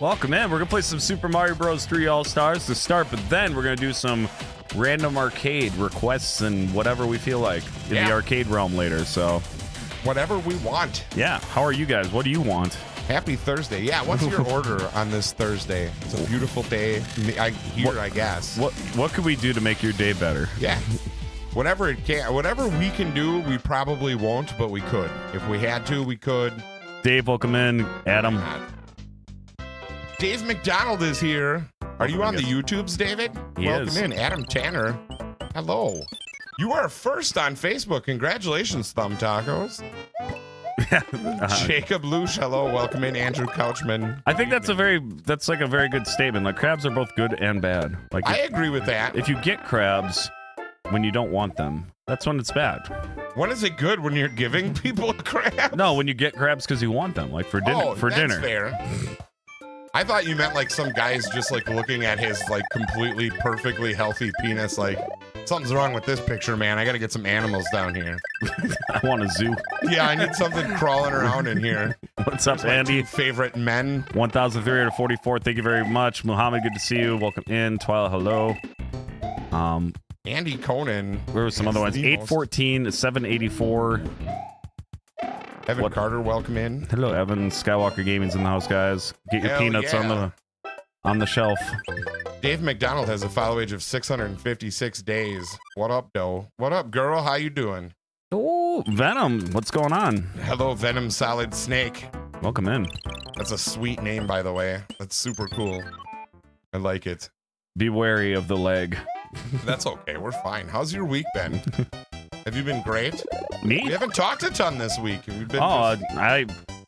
Welcome in. We're going to play some Super Mario Bros. 3 All-Stars to start, but then we're going to do some random arcade requests and whatever we feel like in the arcade realm later. So, whatever we want. Yeah. How are you guys? What do you want? Happy Thursday. Yeah, what's your order on this Thursday? It's a beautiful day here, I guess. What could we do to make your day better? Yeah. Whatever we can do, we probably won't, but we could. If we had to, we could. Dave, welcome in. Adam. Dave McDonald is here. Are you on the YouTubes, David? Welcome in. Adam Tanner. Hello. You are first on Facebook. Congratulations, Thumb Tacos. Jacob Lush, hello. Welcome in. Andrew Couchman. I think that's a very good statement. Like, crabs are both good and bad. Like, I agree with that. If you get crabs when you don't want them, that's when it's bad. When is it good? When you're giving people crabs? No, when you get crabs because you want them, like for dinner. Oh, that's fair. I thought you meant like some guy's just like looking at his like completely perfectly healthy penis like, something's wrong with this picture, man. I got to get some animals down here. I want a zoo. Yeah, I need something crawling around in here. What's up, Andy? Favorite men. 1,344. Thank you very much. Muhammad, good to see you. Welcome in. Twila, hello. Andy Conan. Where were some other ones? 814, 784. Evan Carter, welcome in. Hello, Evan. Skywalker Gaming's in the house, guys. Get your peanuts on the shelf. Dave McDonald has a follow age of 656 days. What up, Doe? What up, girl? How you doing? Oh, Venom. What's going on? Hello, Venom Solid Snake. Welcome in. That's a sweet name, by the way. That's super cool. I like it. Be wary of the leg. That's okay. We're fine. How's your week been? Have you been great? Me? We haven't talked a ton this week. We've been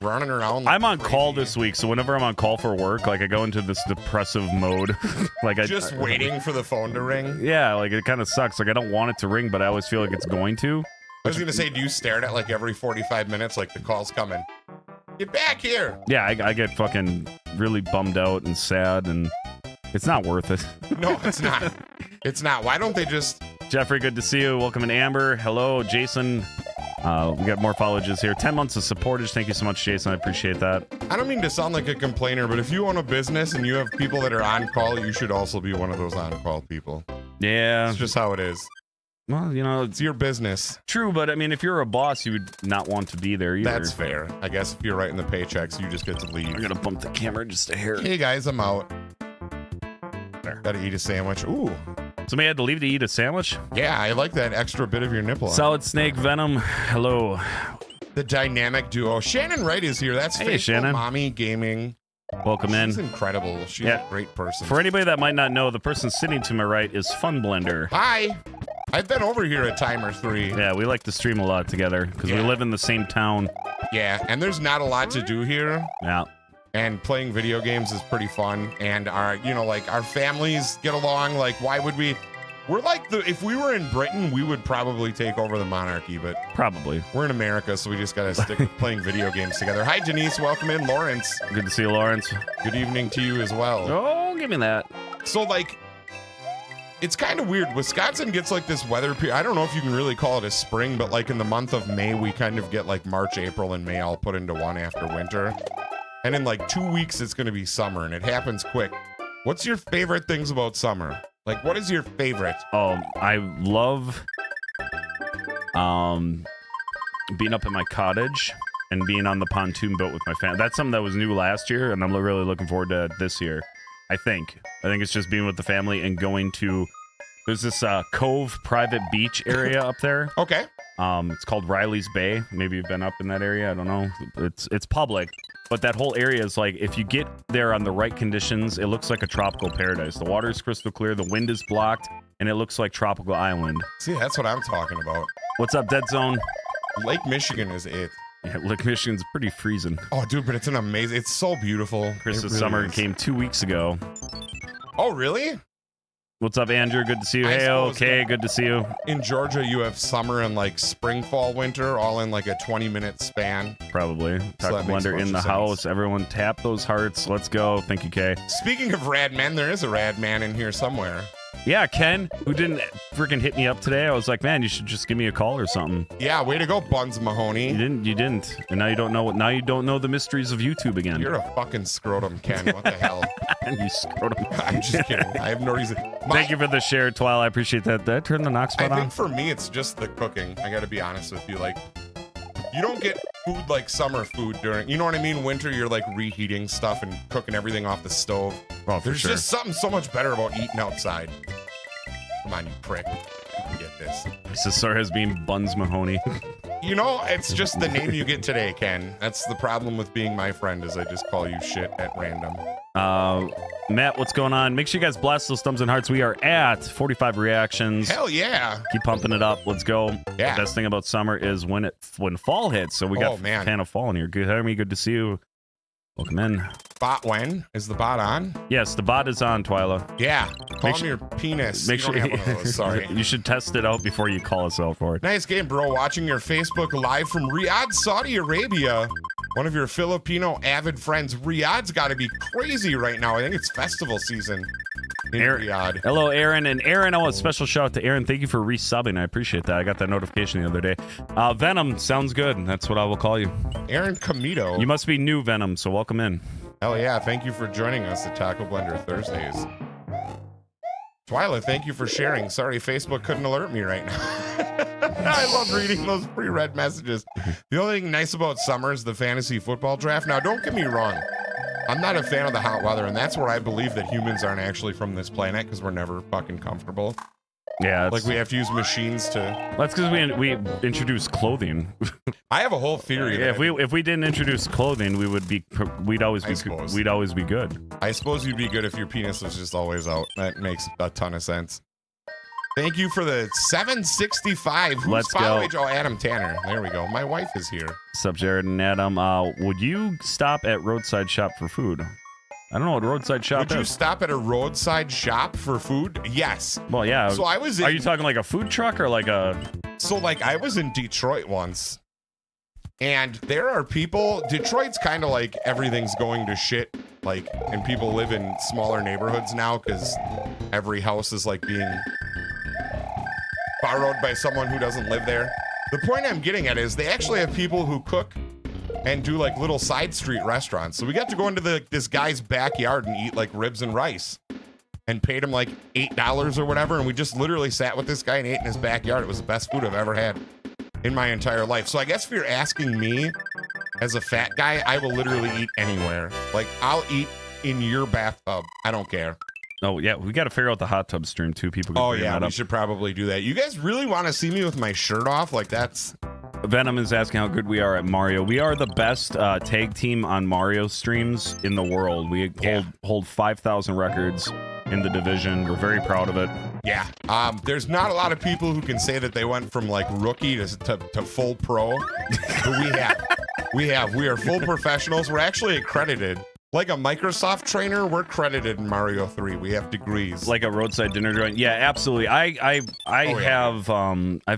running around. Like I'm on call this week, so whenever I'm on call for work, like I go into this depressive mode. Like just waiting for the phone to ring. Yeah, like it kind of sucks. Like I don't want it to ring, but I always feel like it's going to. I was gonna say, do you stare at it like every 45 minutes, like the call's coming? Get back here. Yeah, I get fucking really bummed out and sad, and it's not worth it. No, it's not. It's not. Why don't they just... Jeffrey, good to see you. Welcome in, Amber. Hello, Jason. We got more followages here. 10 months of supportage. Thank you so much, Jason. I appreciate that. I don't mean to sound like a complainer, but if you own a business and you have people that are on call, you should also be one of those on-call people. Yeah. It's just how it is. Well, you know, it's your business. True, but I mean, if you're a boss, you would not want to be there either. That's fair. I guess if you're writing the paychecks, you just get to leave. I'm going to bump the camera just a hair. Hey, guys, I'm out. There. Gotta eat a sandwich. Ooh. Somebody had to leave to eat a sandwich? Yeah, I like that extra bit of your nipple. Solid Snake, Venom, hello. The dynamic duo. Shannon Wright is here. That's hey, Shannon. Mommy Gaming. Welcome in. She's incredible. She's a great person. For anybody that might not know, the person sitting to my right is Fun Blender. Hi. I've been over here a time or three. Yeah, we like to stream a lot together because we live in the same town. Yeah, and there's not a lot to do here. Yeah. And playing video games is pretty fun. And our families get along. Like, why would we? We're like if we were in Britain, we would probably take over the monarchy, but probably we're in America, so we just gotta stick with playing video games together. Hi, Denise. Welcome in, Lawrence. Good to see you, Lawrence. Good evening to you as well. Oh, give me that. So, like, it's kind of weird. Wisconsin gets like this weather period. I don't know if you can really call it a spring, but like in the month of May, we kind of get like March, April, and May all put into one after winter. And in like 2 weeks, it's going to be summer, and it happens quick. What's your favorite things about summer? Like, what is your favorite? Oh, I love being up at my cottage and being on the pontoon boat with my family. That's something that was new last year, and I'm really looking forward to this year. I think it's just being with the family and going to... There's this Cove private beach area up there. Okay. It's called Riley's Bay. Maybe you've been up in that area. I don't know. It's public. But that whole area is like, if you get there on the right conditions, it looks like a tropical paradise. The water is crystal clear, the wind is blocked, and it looks like tropical island. See, that's what I'm talking about. What's up, Dead Zone? Lake Michigan is it. Yeah, Lake Michigan's pretty freezing. Oh, dude, but it's an amazing... It's so beautiful. Christmas summer came 2 weeks ago. Oh, really? What's up, Andrew? Good to see you. Hey, okay, good to see you. In Georgia, you have summer and like spring, fall, winter, all in like a 20-minute span. Probably. Taco Blender in the house. Everyone tap those hearts. Let's go. Thank you, Kay. Speaking of rad men, there is a rad man in here somewhere. Yeah, Ken, who didn't freaking hit me up today. I was like, man, you should just give me a call or something. Yeah, way to go, Buns Mahoney. You didn't. And now you don't know now you don't know the mysteries of YouTube again. You're a fucking scrotum, Ken. What the hell? You scrotum. I'm just kidding. I have no reason. Thank you for the share, Twile. I appreciate that. Did I turn the knock spot I on? think for me, it's just the cooking. I got to be honest with you. Like, you don't get food like summer food during, you know what I mean? Winter, you're like reheating stuff and cooking everything off the stove. Oh, for There's sure. just something so much better about eating outside. Come on, you prick. You can get this. Cesar has been Buns Mahoney. You know, it's just the name you get today, Ken. That's the problem with being my friend, is I just call you shit at random. Matt, what's going on? Make sure you guys blast those thumbs and hearts. We are at 45 reactions. Hell yeah. Keep pumping it up. Let's go. Yeah. The best thing about summer is when fall hits. So we got a fan of fall in here. Good, Jeremy. Good to see you. Welcome in. Bot when? Is the bot on? Yes, the bot is on, Twyla. Yeah. Call me your penis. Make You sure don't have one of those, sorry. You should test it out before you call us out for it. Nice game, bro. Watching your Facebook live from Riyadh, Saudi Arabia. One of your Filipino avid friends. Riyadh's got to be crazy right now. I think it's festival season in Riyadh. Hello, Aaron. And Aaron, a special shout out to Aaron. Thank you for resubbing. I appreciate that. I got that notification the other day. Venom sounds good. That's what I will call you. Aaron Camito. You must be new, Venom, so welcome in. Hell yeah. Thank you for joining us at Taco Blender Thursdays. Twyla, thank you for sharing. Sorry, Facebook couldn't alert me right now. I love reading those pre-read messages. The only thing nice about summer is the fantasy football draft. Now, don't get me wrong. I'm not a fan of the hot weather, and that's where I believe that humans aren't actually from this planet, because we're never fucking comfortable. Yeah, like we have to use machines to. That's because we introduced clothing. I have a whole theory. Yeah, if we didn't introduce clothing, we'd always be good. I suppose you'd be good if your penis was just always out. That makes a ton of sense. Thank you for the 765. Who's Let's following? go. Oh, Adam Tanner. There we go. My wife is here. What's up, Jared and Adam? Would you stop at roadside shop for food? I don't know what roadside shop is. Would you stop at a roadside shop for food? Yes. Well, yeah. So I was. Are you talking like a food truck or like a? So like I was in Detroit once, and there are people. Detroit's kind of like everything's going to shit. Like, and people live in smaller neighborhoods now because every house is like being borrowed by someone who doesn't live there. The point I'm getting at is they actually have people who cook and do like little side street restaurants. So we got to go into this guy's backyard and eat like ribs and rice, and paid him like $8 or whatever. And we just literally sat with this guy and ate in his backyard. It was the best food I've ever had in my entire life. So I guess if you're asking me as a fat guy, I will literally eat anywhere. Like I'll eat in your bathtub. I don't care. Oh yeah, we got to figure out the hot tub stream too. People. Oh yeah, we should probably do that. You guys really want to see me with my shirt off? Like that's. Venom is asking how good we are at Mario. We are the best tag team on Mario streams in the world. We hold 5,000 records in the division. We're very proud of it. Yeah. There's not a lot of people who can say that they went from like rookie to full pro. But we are full professionals. We're actually accredited. Like a Microsoft trainer, we're credited in Mario 3. We have degrees. Like a roadside dinner joint. Yeah, absolutely. I've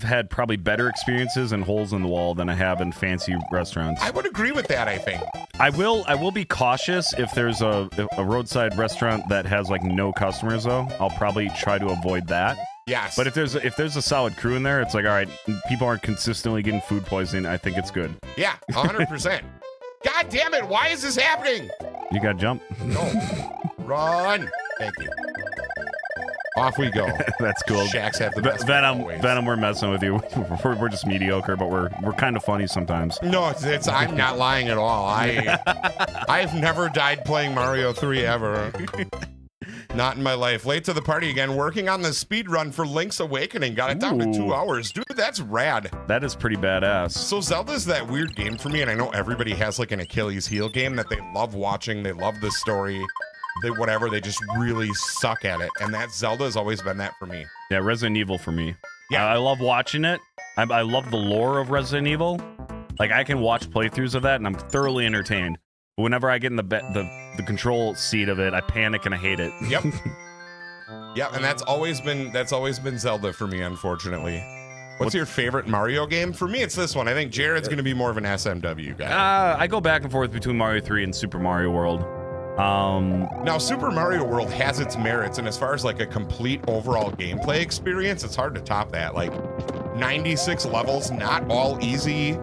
had probably better experiences in holes in the wall than I have in fancy restaurants. I would agree with that, I think. I will be cautious if there's a roadside restaurant that has like no customers though. I'll probably try to avoid that. Yes. But if there's a solid crew in there, it's like, all right, people aren't consistently getting food poisoning. I think it's good. Yeah, 100%. God damn it, why is this happening? You got to jump. No. Run. Thank you. Off we go. That's cool. Shaqs have the best. Venom, we're messing with you. We're just mediocre, but we're kind of funny sometimes. No, it's I'm not lying at all. I've never died playing Mario 3 ever. Not in my life. Late to the party again, working on the speed run for Link's Awakening. Got it down to 2 hours. Dude, that's rad. That is pretty badass. So Zelda's that weird game for me, and I know everybody has like an Achilles heel game that they love watching. They love the story. They just really suck at it. And that Zelda has always been that for me. Yeah, Resident Evil for me. Yeah. I love watching it. I love the lore of Resident Evil. Like, I can watch playthroughs of that, and I'm thoroughly entertained. But whenever I get in the control seat of it, I panic and I hate it. Yep. Yep, and that's always been Zelda for me, unfortunately. What's your favorite Mario game? For me, it's this one. I think Jared's going to be more of an SMW guy. I go back and forth between Mario 3 and Super Mario World. Now, Super Mario World has its merits, and as far as like a complete overall gameplay experience, it's hard to top that. Like 96 levels, not all easy.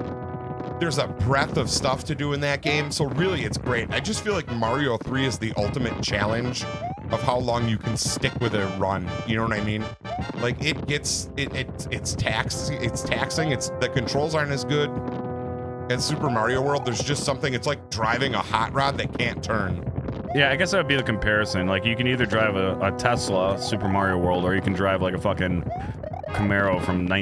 There's a breadth of stuff to do in that game, so really it's great. I just feel like Mario 3 is the ultimate challenge of how long you can stick with a run. You know what I mean? Like it's taxing. It's the controls aren't as good as Super Mario World. There's just something. It's like driving a hot rod that can't turn. Yeah, I guess that would be the comparison. Like, you can either drive a Tesla, Super Mario World, or you can drive like a fucking Camaro from I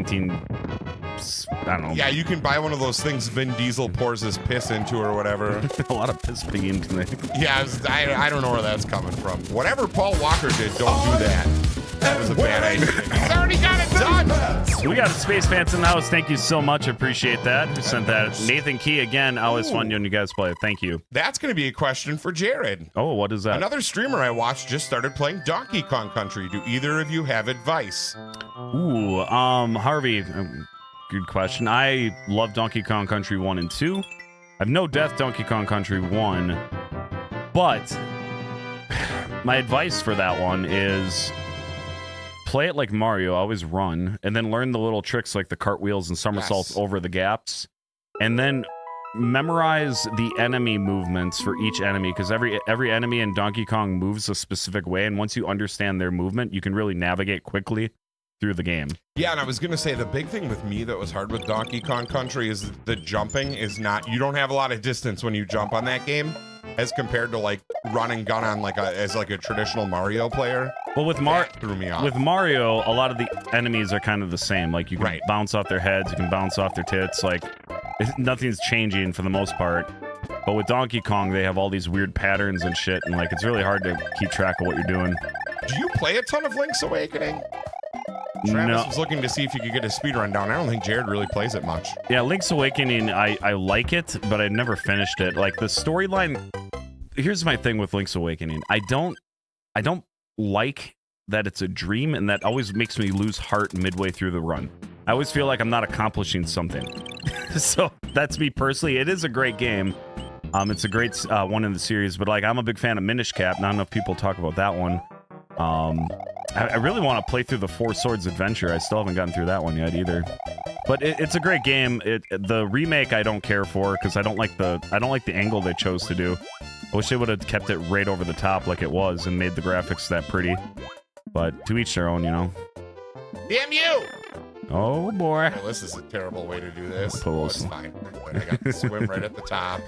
don't know. Yeah, you can buy one of those things Vin Diesel pours his piss into or whatever. A lot of piss being into me. Yeah, I don't know where that's coming from. Whatever Paul Walker did, don't do that. That was a bad idea. He's already got it done. We got Space Fans in the house. Thank you so much. Appreciate that. Who sent that? Nathan Key again. Always fun when you guys play. Thank you. That's going to be a question for Jared. Oh, what is that? Another streamer I watched just started playing Donkey Kong Country. Do either of you have advice? Ooh, Harvey. Good question. I love Donkey Kong Country 1 and 2. I've no death Donkey Kong Country 1, but my advice for that one is play it like Mario, always run, and then learn the little tricks like the cartwheels and somersaults over the gaps, and then memorize the enemy movements for each enemy, because every enemy in Donkey Kong moves a specific way, and once you understand their movement, you can really navigate quickly through the game. Yeah, and I was gonna say the big thing with me that was hard with Donkey Kong Country is the jumping is not, you don't have a lot of distance when you jump on that game as compared to like run and gun on as a traditional Mario player. Well, with threw me off. With Mario, a lot of the enemies are kind of the same. Like, you can bounce off their heads, you can bounce off their tits. Like, nothing's changing for the most part. But with Donkey Kong, they have all these weird patterns and shit, and like it's really hard to keep track of what you're doing. Do you play a ton of Link's Awakening? Travis was looking to see if you could get a speed run down. I don't think Jared really plays it much. Yeah, Link's Awakening, I like it, but I never finished it. Like, the storyline... Here's my thing with Link's Awakening. I don't like that it's a dream, and that always makes me lose heart midway through the run. I always feel like I'm not accomplishing something. So, that's me personally. It is a great game. It's a great one in the series, but like, I'm a big fan of Minish Cap. Not enough people talk about that one. I really want to play through the Four Swords Adventure. I still haven't gotten through that one yet either. But it's a great game. The remake I don't care for because I don't like the angle they chose to do. I wish they would have kept it right over the top like it was and made the graphics that pretty. But to each their own, you know. Damn you! Oh boy. Well, this is a terrible way to do this. Oh, it's fine. I got the swim right at the top.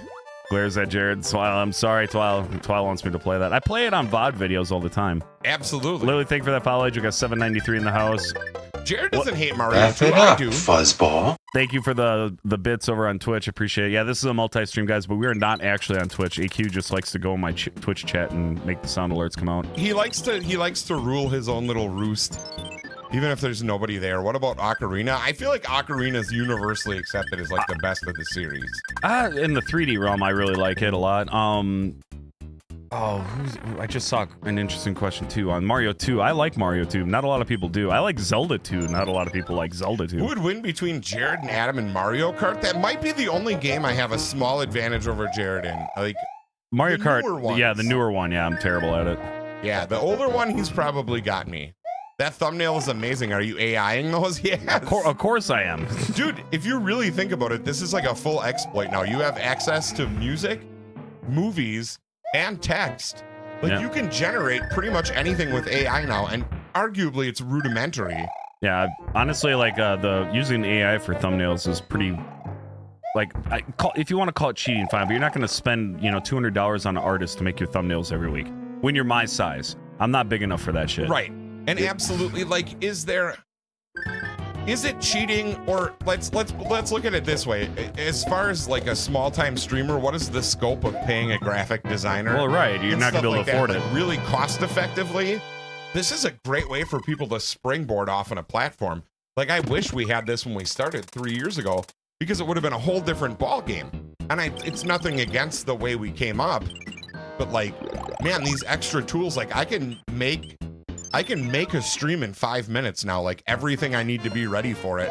Glares at Jared. Twile, I'm sorry, Twile. Twile wants me to play that. I play it on VOD videos all the time. Absolutely. Lily, thank you for that follow. You got 793 in the house. Jared doesn't hate Mario 2. I do. Fuzzball. Thank you for the bits over on Twitch. Appreciate it. Yeah, this is a multi-stream, guys, but we are not actually on Twitch. AQ just likes to go in my Twitch chat and make the sound alerts come out. He likes to rule his own little roost, even if there's nobody there. What about Ocarina? I feel like Ocarina is universally accepted as like the best of the series. In the 3D realm, I really like it a lot. I just saw an interesting question too on Mario 2. I like Mario 2. Not a lot of people do. I like Zelda 2. Not a lot of people like Zelda 2. Who would win between Jared and Adam in Mario Kart? That might be the only game I have a small advantage over Jared in. Like Mario Kart. Yeah, the newer one. Yeah, I'm terrible at it. Yeah, the older one, he's probably got me. That thumbnail is amazing. Are you AIing those? Yes. Of course I am. Dude, if you really think about it, this is like a full exploit now. You have access to music, movies, and text. Like, you can generate pretty much anything with AI now, and arguably it's rudimentary. Yeah, honestly, like using AI for thumbnails is pretty. Like, if you want to call it cheating, fine, but you're not going to spend $200 on an artist to make your thumbnails every week. When you're my size, I'm not big enough for that shit. Right. And absolutely, like, is it cheating? Or let's look at it this way. As far as like a small time streamer, what is the scope of paying a graphic designer? Well, right, you're not gonna be able to afford it really cost effectively. This is a great way for people to springboard off on a platform. Like, I wish we had this when we started 3 years ago, because it would have been a whole different ball game. And it's nothing against the way we came up, but like, man, these extra tools, like I can make a stream in 5 minutes now, like everything I need to be ready for it.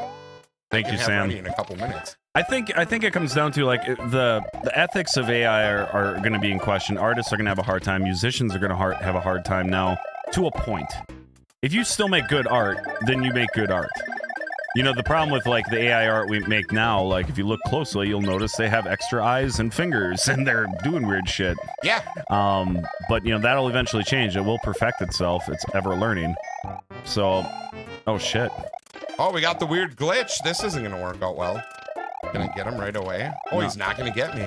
Thank you, Sam. Ready in a couple minutes. I think it comes down to like the ethics of AI are going to be in question. Artists are going to have a hard time. Musicians are going to have a hard time now, to a point. If you still make good art, then you make good art. You know, the problem with like the AI art we make now, like if you look closely, you'll notice they have extra eyes and fingers and they're doing weird shit. Yeah. But you know, that'll eventually change. It will perfect itself. It's ever learning. So, oh shit. Oh, we got the weird glitch. This isn't going to work out well. Gonna get him right away. Oh, he's not gonna get me.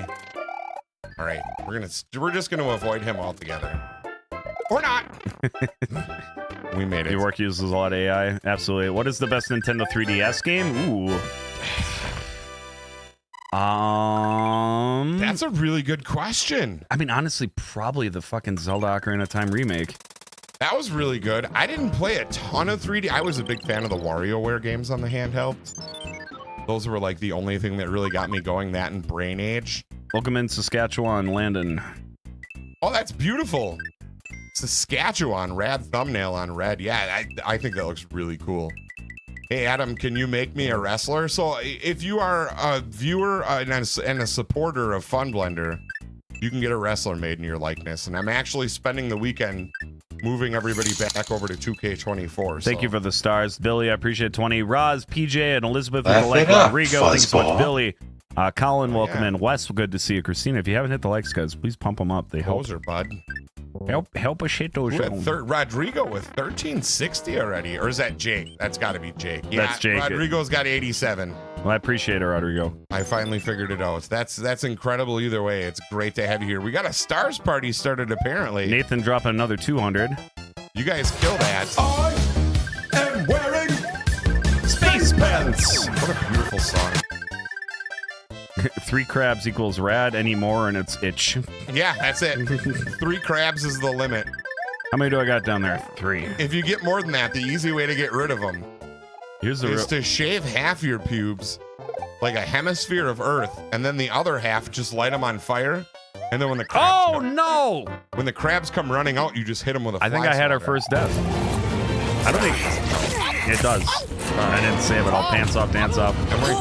All right, we're just gonna avoid him altogether, or not. We made it. Your work uses a lot of AI. Absolutely. What is the best Nintendo 3DS game? Ooh. That's a really good question. I mean, honestly, probably the fucking Zelda Ocarina of Time remake. That was really good. I didn't play a ton of 3D. I was a big fan of the WarioWare games on the handheld. Those were like the only thing that really got me going, that and Brain Age. Welcome in Saskatchewan, Landon. Oh, that's beautiful. Saskatchewan, rad thumbnail on red. Yeah, I think that looks really cool. Hey, Adam, can you make me a wrestler? So if you are a viewer and a supporter of Fun Blender, you can get a wrestler made in your likeness. And I'm actually spending the weekend moving everybody back over to 2K24. Thank you for the stars. Billy, I appreciate 20. Roz, PJ, and Elizabeth with the like. Rodrigo, thanks so much. Billy. Colin, welcome in. Wes, good to see you. Christina, if you haven't hit the likes, guys, please pump them up. They help. Those are bud. Help us hit those. Rodrigo with 1360 already. Or is that Jake? That's got to be Jake. Yeah, that's Jake. Rodrigo's got 87. Well, I appreciate it, Rodrigo. I finally figured it out. That's incredible either way. It's great to have you here. We got a stars party started apparently. Nathan dropping another 200. You guys kill that. I am wearing space pants. What a beautiful song. 3 crabs equals rad anymore, and it's itch. Yeah, that's it. 3 crabs is the limit. How many do I got down there? 3. If you get more than that, the easy way to get rid of them is to shave half your pubes like a hemisphere of Earth, and then the other half just light them on fire. And then when the crabs when the crabs come running out, you just hit them with a fly I think I had our first death. I don't think it does. I didn't say it, but I'll pants off, dance off.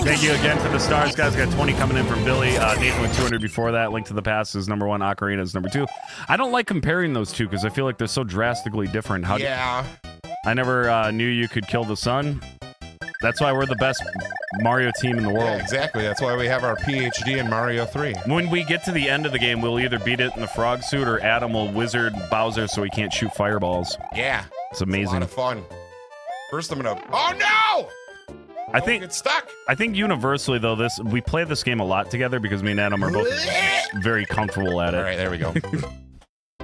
Thank you again for the stars, guys. Got 20 coming in from Billy. Nathan with 200 before that. Link to the Past is number 1. Ocarina is number 2. I don't like comparing those two because I feel like they're so drastically different. I never knew you could kill the sun. That's why we're the best Mario team in the world. Yeah, exactly. That's why we have our PhD in Mario 3. When we get to the end of the game, we'll either beat it in the frog suit or Adam will wizard Bowser so he can't shoot fireballs. Yeah. It's amazing. It's a lot of fun. First, I'm gonna. Oh no! I think it's stuck. I think universally though, we play this game a lot together because me and Adam are both very comfortable at it. All right, there we go.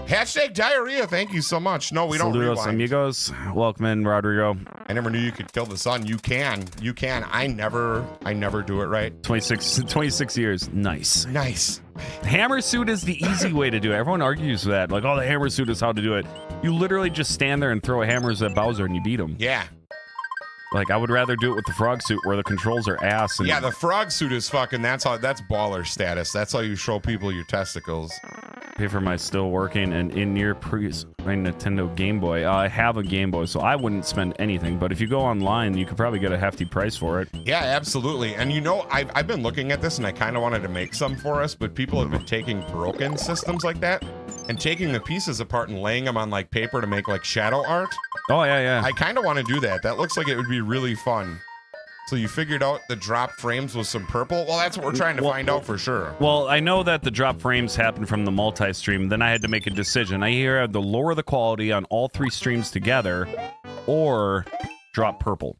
Hashtag diarrhea. Thank you so much. No, we don't rewind. Saludos, amigos. Welcome in, Rodrigo. I never knew you could kill the sun. You can. You can. I never do it right. 26 years. Nice. Nice. Hammer suit is the easy way to do it. Everyone argues that. Like, oh, the hammer suit is how to do it. You literally just stand there and throw hammers at Bowser and you beat him. Yeah. Like, I would rather do it with the frog suit where the controls are ass. And yeah, the frog suit is fucking, that's baller status. That's how you show people your testicles. Pay for my still working and in-ear my Nintendo Game Boy. I have a Game Boy, so I wouldn't spend anything. But if you go online, you could probably get a hefty price for it. Yeah, absolutely. And you know, I've been looking at this and I kind of wanted to make some for us, but people have been taking broken systems like that and taking the pieces apart and laying them on like paper to make like shadow art. Oh, yeah. I kind of want to do that. That looks like it would be really fun. So you figured out the drop frames with some purple? Well, that's what we're trying to find out for sure. Well, I know that the drop frames happen from the multi-stream. Then I had to make a decision. I either had to lower the quality on all 3 streams together or drop purple.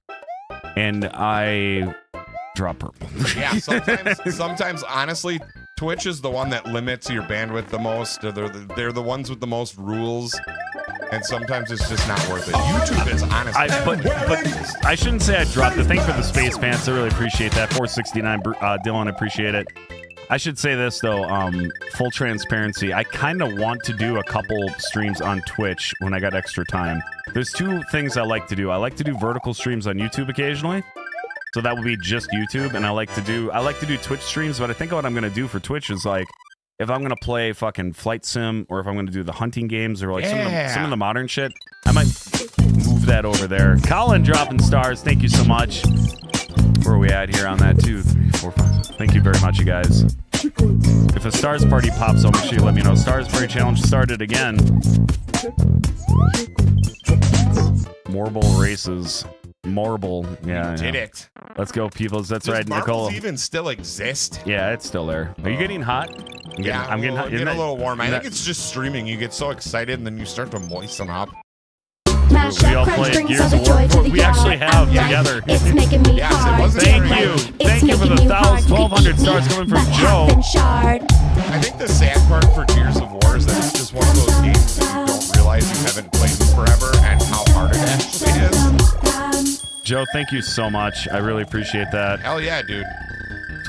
And I drop purple. Yeah, sometimes honestly, Twitch is the one that limits your bandwidth the most. They're the ones with the most rules. And sometimes it's just not worth it. YouTube is honestly. But I shouldn't say I dropped the thing for the space pants. I really appreciate that. 469, Dylan, appreciate it. I should say this though. Full transparency. I kind of want to do a couple streams on Twitch when I got extra time. There's 2 things I like to do. I like to do vertical streams on YouTube occasionally. So that would be just YouTube, and I like to do Twitch streams. But I think what I'm gonna do for Twitch is like, if I'm gonna play fucking Flight Sim, or if I'm gonna do the hunting games, or like some of the modern shit, I might move that over there. Colin dropping stars, thank you so much. Where are we at here on that? 2, 3, 4, 5. Thank you very much, you guys. If a Stars Party pops up, make sure you let me know. Stars Party Challenge started again. Marble races. Marble. Yeah. Did it. Let's go, peoples. That's Does right, marbles Nicole. even still exist? Yeah, it's still there. Are you getting hot? I'm getting hot. Get a little warm. I think it's just streaming. You get so excited and then you start to moisten up. We all played Gears of War. We actually have together. It's making me Yes, it hard. wasn't Thank very- you. It's Thank you for the making you hard. 1,200 stars coming from But Joe. half and shard. I think the sad part for Gears of War is that it's just one of those games that you don't realize you haven't played in forever and how hard it actually is. Joe, thank you so much. I really appreciate that. Hell yeah, dude.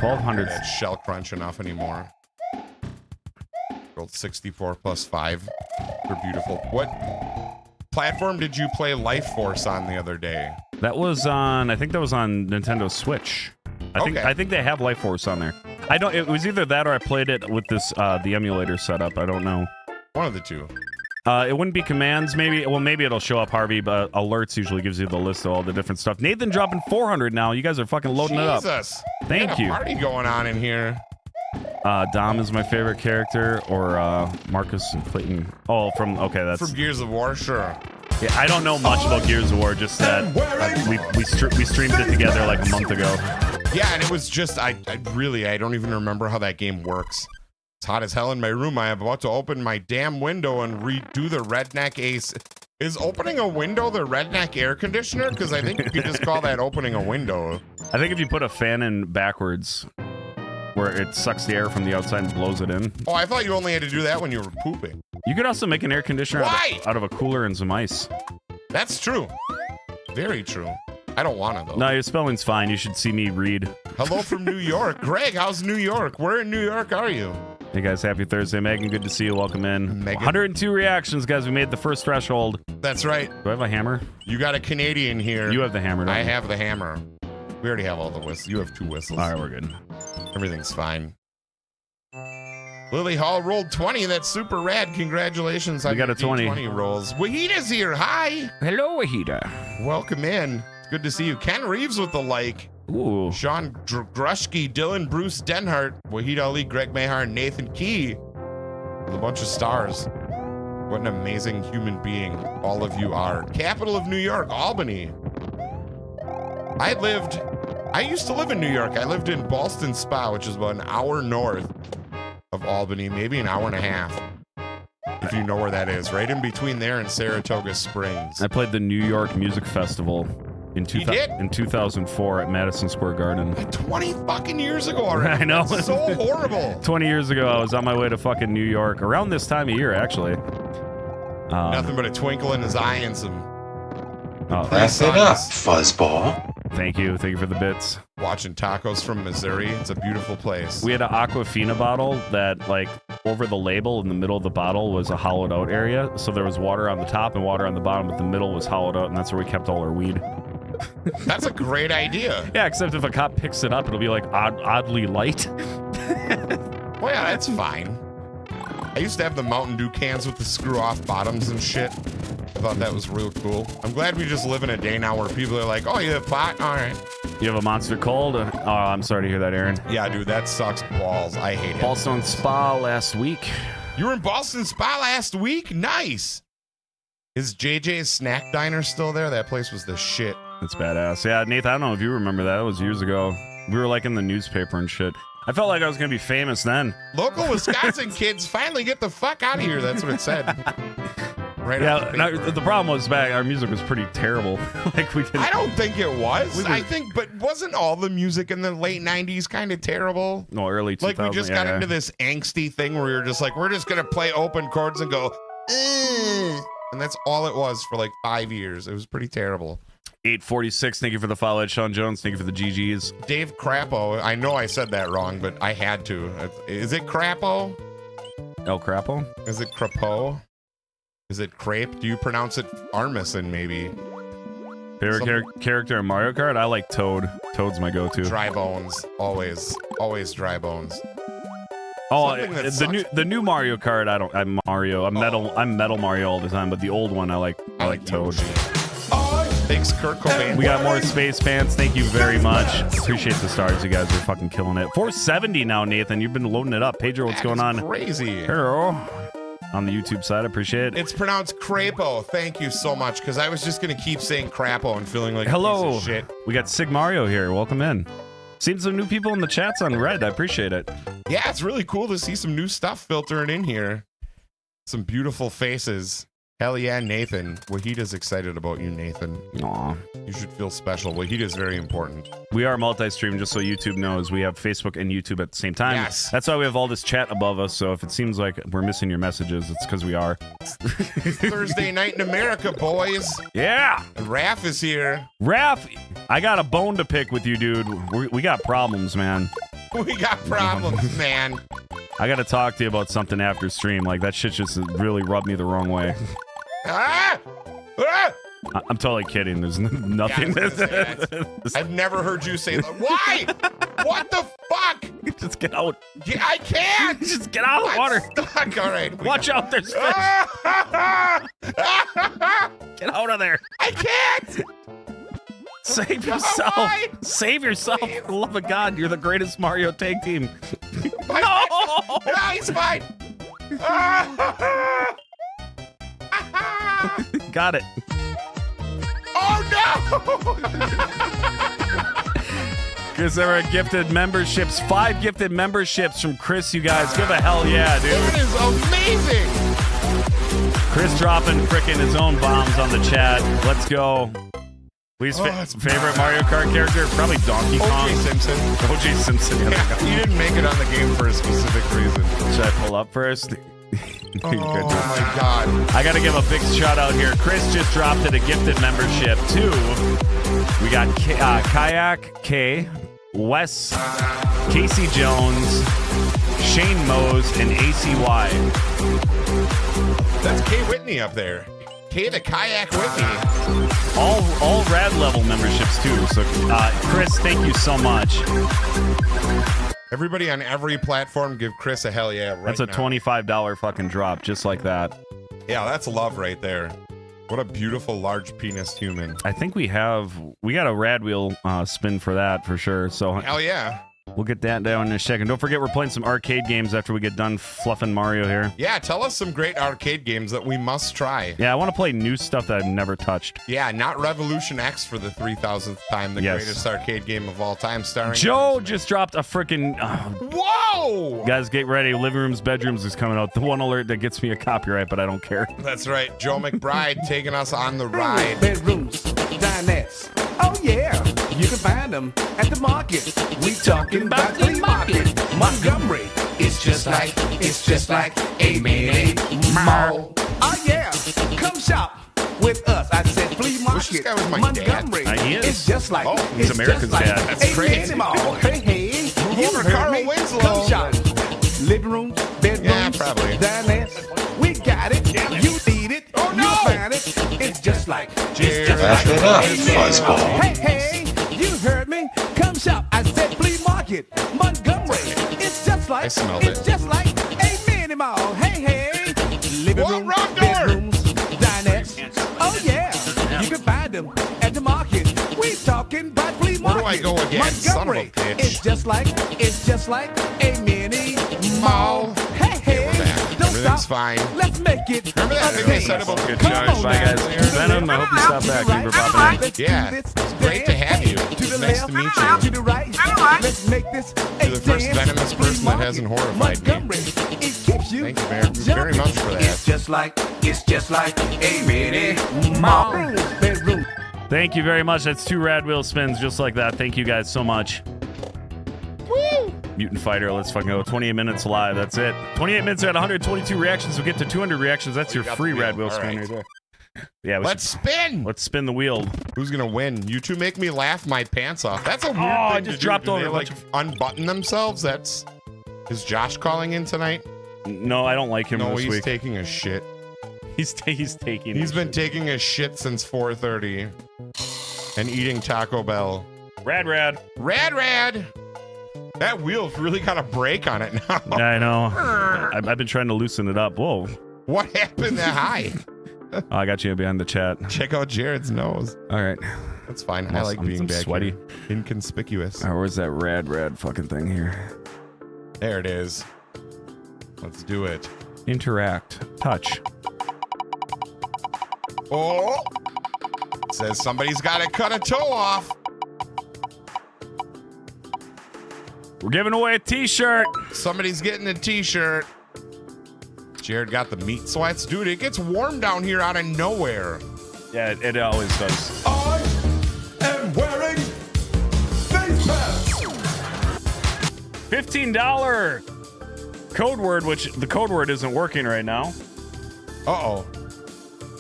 1,200. That shell crunch enough anymore. Rolled 64 plus 5. They're beautiful. What platform did you play Life Force on the other day? That was on, I think that was on Nintendo Switch. Okay. I think they have Life Force on there. It was either that or I played it with this, the emulator setup. I don't know. One of the two. It wouldn't be commands, maybe. Well, maybe it'll show up, Harvey, but alerts usually gives you the list of all the different stuff. Nathan dropping 400 now. You guys are fucking loading it up. Jesus. Thank Got a you. party going on in here. Dom is my favorite character, or Marcus and Clayton. Oh, okay, that's... From Gears of War, sure. Yeah, I don't know much about Gears of War, just that we streamed it together like a month ago. Yeah, and it was just, I don't even remember how that game works. It's hot as hell in my room. I am about to open my damn window and redo the redneck ace. Is opening a window the redneck air conditioner? Because I think you could just call that opening a window. I think if you put a fan in backwards, where it sucks the air from the outside and blows it in. Oh, I thought you only had to do that when you were pooping. You could also make an air conditioner Why? out of a cooler and some ice. That's true. Very true. I don't want to, though. No, your spelling's fine. You should see me read. Hello from New York. Greg, how's New York? Where in New York are you? Hey, guys. Happy Thursday. Megan, good to see you. Welcome in. Megan. 102 reactions, guys. We made the first threshold. That's right. Do I have a hammer? You got a Canadian here. You have the hammer, don't I you? have the hammer. We already have all the whistles. You have 2 whistles. All right, we're good. Everything's fine. Lily Hall rolled 20. That's super rad. Congratulations on We got your a 20. D20 rolls. Wahita's here. Hi. Hello, Wahida. Welcome in. It's good to see you. Ken Reeves with the like. Ooh. Sean Grushke, Dylan Bruce Denhart, Wahid Ali, Greg Mahar, Nathan Key. With a bunch of stars. What an amazing human being all of you are. Capital of New York, Albany. I used to live in New York. I lived in Ballston Spa, which is about an hour north of Albany, maybe an hour and a half. If you know where that is, right in between there and Saratoga Springs. I played the New York Music Festival in, You did? in 2004 at Madison Square Garden. 20 fucking years ago already. I know. That's so horrible. 20 years ago, I was on my way to fucking New York. Around this time of year, actually. Nothing but a twinkle in his eye and some Wrap it up, fuzzball. Thank you. Thank you for the bits. watching tacos from Missouri. It's a beautiful place. We had an Aquafina bottle that, like, over the label in the middle of the bottle was a hollowed out area. So there was water on the top and water on the bottom, but the middle was hollowed out, and that's where we kept all our weed. That's a great idea. Yeah, except if a cop picks it up, it'll be like oddly light. Well, yeah, that's fine. I used to have the Mountain Dew cans with the screw-off bottoms and shit. I thought that was real cool. I'm glad we just live in a day now where people are like, oh, you have pot? All right. You have a Monster Cold? Oh, I'm sorry to hear that, Aaron. Yeah, dude, that sucks balls. I hate it. Ballstone Spa last week. You were in Boston Spa last week? Nice. Is JJ's Snack Diner still there? That place was the shit. That's badass. Yeah, Nathan, I don't know if you remember that. That was years ago. We were like in the newspaper and shit. I felt like I was going to be famous then. Local Wisconsin kids finally get the fuck out of here. That's what it said. Right. Yeah, the problem was back. Our music was pretty terrible. Like we didn't. I don't think it was. We I think, but wasn't all the music in the late 90s kind of terrible? No, early 2000s. Like we just got into this angsty thing where we were just like, we're just going to play open chords and go, and that's all it was for like 5 years. It was pretty terrible. 846. Thank you for the follow, Sean Jones. Thank you for the GGs. Dave Crapo. I know I said that wrong, but I had to. Is it Crapo? El Crapo? Is it Crapo? Is it Crepe? Do you pronounce it Armisen, maybe? Favorite character in Mario Kart? I like Toad. Toad's my go-to. Dry Bones. Always Dry Bones. Oh, Something that the new Mario Kart. I'm Mario. I'm Metal Mario all the time. But the old one, I like Toad. Yoshi. I Thanks, Kurt Cobain. We got more Space Pants. Thank you very much. Appreciate the stars. You guys are fucking killing it. 470 now, Nathan. You've been loading it up. Pedro, what's going on? Crazy. Hello. On the YouTube side, appreciate it. It's pronounced Crapo. Thank you so much, because I was just going to keep saying Crapo and feeling like a Hello. piece of shit. We got Sig Mario here. Welcome in. Seen some new people in the chats on Red. I appreciate it. Yeah, it's really cool to see some new stuff filtering in here. Some beautiful faces. Hell yeah, Nathan. Wahita's excited about you, Nathan. Aw. You should feel special. Wahita's very important. We are multi-stream, just so YouTube knows. We have Facebook and YouTube at the same time. Yes. That's why we have all this chat above us, so if it seems like we're missing your messages, it's because we are. Thursday night in America, boys. Yeah! And Raph is here. Raph, I got a bone to pick with you, dude. We got problems, man. We got problems, man. I got to talk to you about something after stream. Like, that shit just really rubbed me the wrong way. Ah! Ah! I'm totally kidding. There's nothing. Yeah, I've never heard you say that. Why? What the fuck? Just get out. Yeah, I can't. Just get out of the water. Stuck. All right. Watch out. There's fish. Get out of there. I can't. Save yourself. Why? Save yourself. For the love of God. You're the greatest Mario tag team. No! He's fine. Got it. Oh no! Because there are gifted memberships. 5 gifted memberships from Chris, you guys. Give a hell yeah, dude. It is amazing. Chris dropping frickin' his own bombs on the chat. Let's go. Least favorite Mario Kart character? Probably Donkey Kong. O.J. Simpson. O.J. Simpson. Yeah, you didn't make it on the game for a specific reason. Should I pull up first? Oh my God. I gotta give a big shout out here. Chris just dropped it a gifted membership too. We got Kayak K, Wes, Casey Jones, Shane Mose, and ACY. That's Kay Whitney up there. Kay the Kayak Whitney. All rad level memberships too. So Chris, thank you so much. Everybody on every platform give Chris a hell yeah right That's a now. $25 fucking drop, just like that. Yeah, that's love right there. What a beautiful large penis human. I think we got a rad wheel spin for that for sure. So Hell yeah. we'll get that down in a second. Don't forget we're playing some arcade games after we get done fluffing Mario here. Yeah, tell us some great arcade games that we must try. Yeah, I want to play new stuff that I've never touched. Yeah, not Revolution X for the 3,000th time, the Yes. greatest arcade game of all time, starring Joe just dropped a freaking... Whoa! guys, get ready. Living rooms, bedrooms is coming out. The one alert that gets me a copyright, but I don't care. That's right, Joe McBride taking us on the ride. Bedrooms, dinettes. Oh yeah, you can find them at the market. We talking about flea market. Montgomery. It's just like a mini mall. Oh yeah, come shop with us. I said flea market. Wish this guy was my Montgomery. dad. He is. It's just like he's it's America's just like dad. That's a crazy. mini mall. Hey, hey, you over heard Carl me. Winslow. Come shop. Living rooms, bedrooms, Yeah, probably. dinettes. We got it. You need it. Oh, no. You find it. It's just like. Cheers. Wrap it up, a mini mall. fuzzball. Hey, hey, you heard me. Come shop. I said flea market, Montgomery. It's just like I smelled it's it. just like a mini mall. Hey, hey, living Whoa, room, wrong door. bedrooms, dinettes. Oh yeah, you can find them at the market. We talking about flea Where market. do I go again? Son of a Montgomery. bitch. It's just like a mini mall. Hey, hey, we're back. don't Everything's stop. fine. Let's make it. Remember that a thing they thing. said about Good Come job. on Bye, now. guys. To the Venom, I left, hope you stop to the back. Thank you for right. popping in. Let's Yeah, do this it's great to dance. have you. To the Nice left, to meet you. to the right. Let's make this a You're the first dance. venomous person that hasn't horrified me. Montgomery, it keeps you Thank you very much for that. It's just like a mini mall. Bedroom. Thank you very much. That's 2 rad wheel spins just like that. Thank you guys so much. Woo! Mutant Fighter, let's fucking go. 28 minutes live. That's it. 28 minutes at 122 reactions. We'll get to 200 reactions. That's your got free the rad wheel. wheel All spin right. right there. Yeah, Let's spin. let's spin the wheel. Who's gonna win? You two make me laugh my pants off. That's a weird thing I to just do. dropped Do over they, a like bunch of- unbutton themselves. Is Josh calling in tonight? No, I don't like him No, this he's week. taking a shit. He's taking. He's been taking a shit since 4:30 and eating Taco Bell. rad. Rad. That wheel's really got a brake on it now. Yeah, I know. I've been trying to loosen it up. Whoa. What happened that high? I got you behind the chat. Check out Jared's nose. All right. That's fine. I like being back sweaty. here. Inconspicuous. All right, where's that rad fucking thing here? There it is. Let's do it. Interact. Touch. Oh! It says somebody's got to cut a toe off. We're giving away a t-shirt. Somebody's getting a t-shirt. Jared got the meat sweats. Dude, it gets warm down here out of nowhere. Yeah, it always does. I am wearing face pads. $15 code word, which the code word isn't working right now. Uh-oh.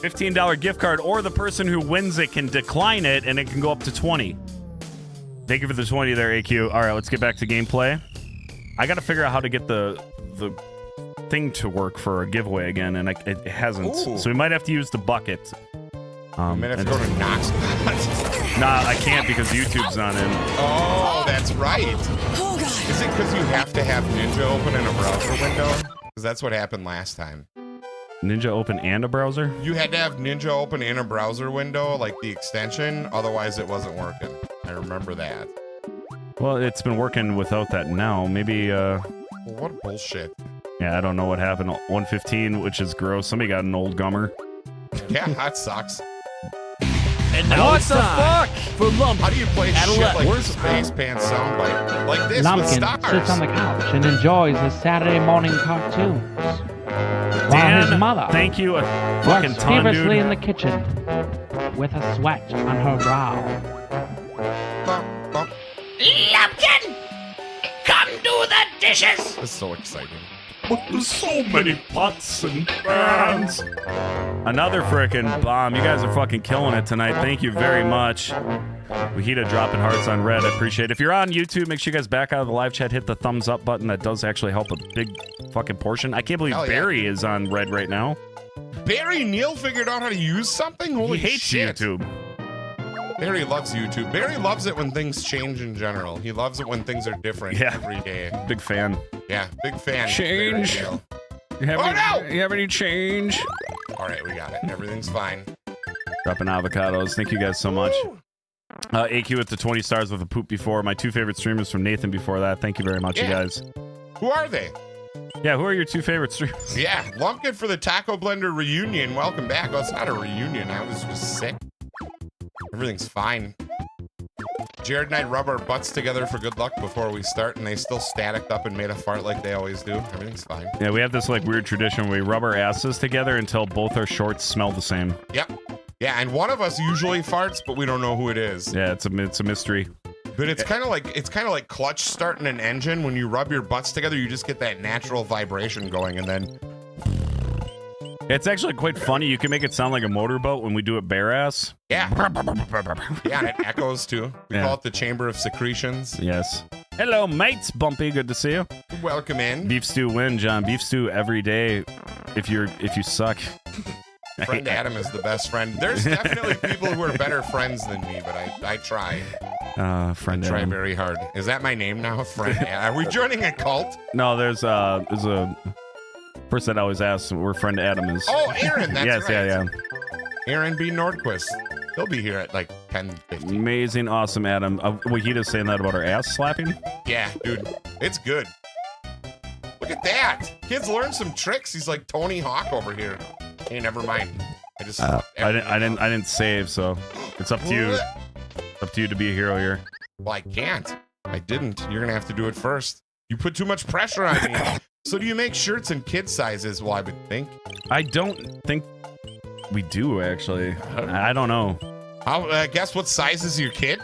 $15 gift card, or the person who wins it can decline it, and it can go up to 20. Thank you for the 20 there, AQ. All right, let's get back to gameplay. I got to figure out how to get the thing to work for a giveaway again, and it hasn't. Ooh. So we might have to use the bucket. You might have to go to Knox. Nah, I can't because YouTube's not in. Oh, that's right. Oh, God. Is it because you have to have Ninja open in a browser window? Because that's what happened last time. Ninja open and a browser? You had to have Ninja open in a browser window, like the extension, otherwise it wasn't working. I remember that. Well, it's been working without that now. Maybe, Well, what bullshit. yeah, I don't know what happened. 115, which is gross. Somebody got an old gummer. Yeah, that sucks. And now What it's the time for Lump. How do you play At shit 11. like Where's- Space Pants soundbite? Like this with Lumpkin stars. sits on the couch and enjoys the Saturday morning cartoons. While Dan, his mother thank you a fucking works ton, feverishly in dude. the kitchen with a sweat on her brow. Lumpkin! Come do the dishes! This is so exciting. But there's so many pots and pans. Another frickin' bomb. You guys are fucking killing it tonight. Thank you very much. Wahida dropping hearts on red. I appreciate it. If you're on YouTube, make sure you guys back out of the live chat. Hit the thumbs up button. That does actually help a big fucking portion. I can't believe Hell yeah. Barry is on red right now. Barry Neal figured out how to use something? Holy He hates shit. YouTube. Barry loves YouTube. Barry loves it when things change in general. He loves it when things are different Yeah. every day. Big fan. Yeah, big fan. Change. Barry Neal. You have, Oh, any, no! you have any change? All right, we got it. Everything's fine. Dropping avocados. Thank you guys so much. AQ with the 20 stars with a poop before. My two favorite streamers from Nathan before that. Thank you very much, you Yeah. guys. Who are they? Yeah, who are your two favorite streamers? Yeah, Lumpkin for the Taco Blender reunion. Welcome back. Oh, it's not a reunion. I was just sick. Everything's fine. Jared and I rub our butts together for good luck before we start, and they still staticked up and made a fart like they always do. Everything's fine. Yeah, we have this like weird tradition where we rub our asses together until both our shorts smell the same. Yep. Yeah, and one of us usually farts, but we don't know who it is. Yeah, it's a mystery. But it's kind of like clutch starting an engine. When you rub your butts together, you just get that natural vibration going, and then It's actually quite funny. You can make it sound like a motorboat when we do it bare ass. yeah, yeah, and it echoes too. We Yeah. call it the chamber of secretions. Yes. Hello, mates. Bumpy, good to see you. Welcome in. Beef stew win, John. Beef stew every day. If you suck. Friend Adam is the best friend. There's definitely people who are better friends than me, but I try. Friend Try Adam. very hard. Is that my name now? Friend Adam. Are we joining a cult? No, there's a person that always asks where friend Adam is. Oh, Aaron, that's yes, right. yeah. Aaron B. Nordquist. He'll be here at like 10:50. Amazing, awesome Adam. Wahita's saying that about our ass slapping. Yeah, dude. It's good. Look at that. Kids learn some tricks. He's like Tony Hawk over here. Hey, never mind. I just I didn't save, so it's up to you. It's up to you to be a hero here. Well, I can't. I didn't. You're gonna have to do it first. You put too much pressure on me. So do you make shirts in kid sizes? Well, I would think. I don't think we do actually. I don't know. Guess what size is your kid?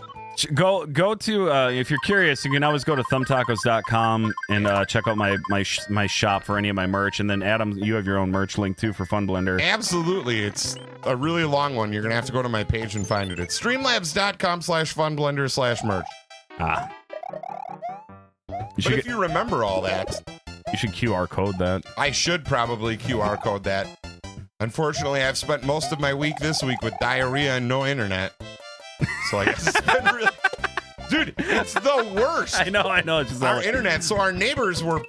Go to if you're curious, you can always go to thumbtacos.com and check out my shop for any of my merch. And then Adam, you have your own merch link too for Fun Blender. Absolutely. It's a really long one. You're gonna have to go to my page and find it. It's streamlabs.com/funblender/merch. Ah. But if you remember all that, You should QR code that. I should probably QR code that. Unfortunately, I've spent most of my week this week with diarrhea and no internet. So I guess it's been really... Dude, it's the worst. I know. It's just Our internet. So our neighbors were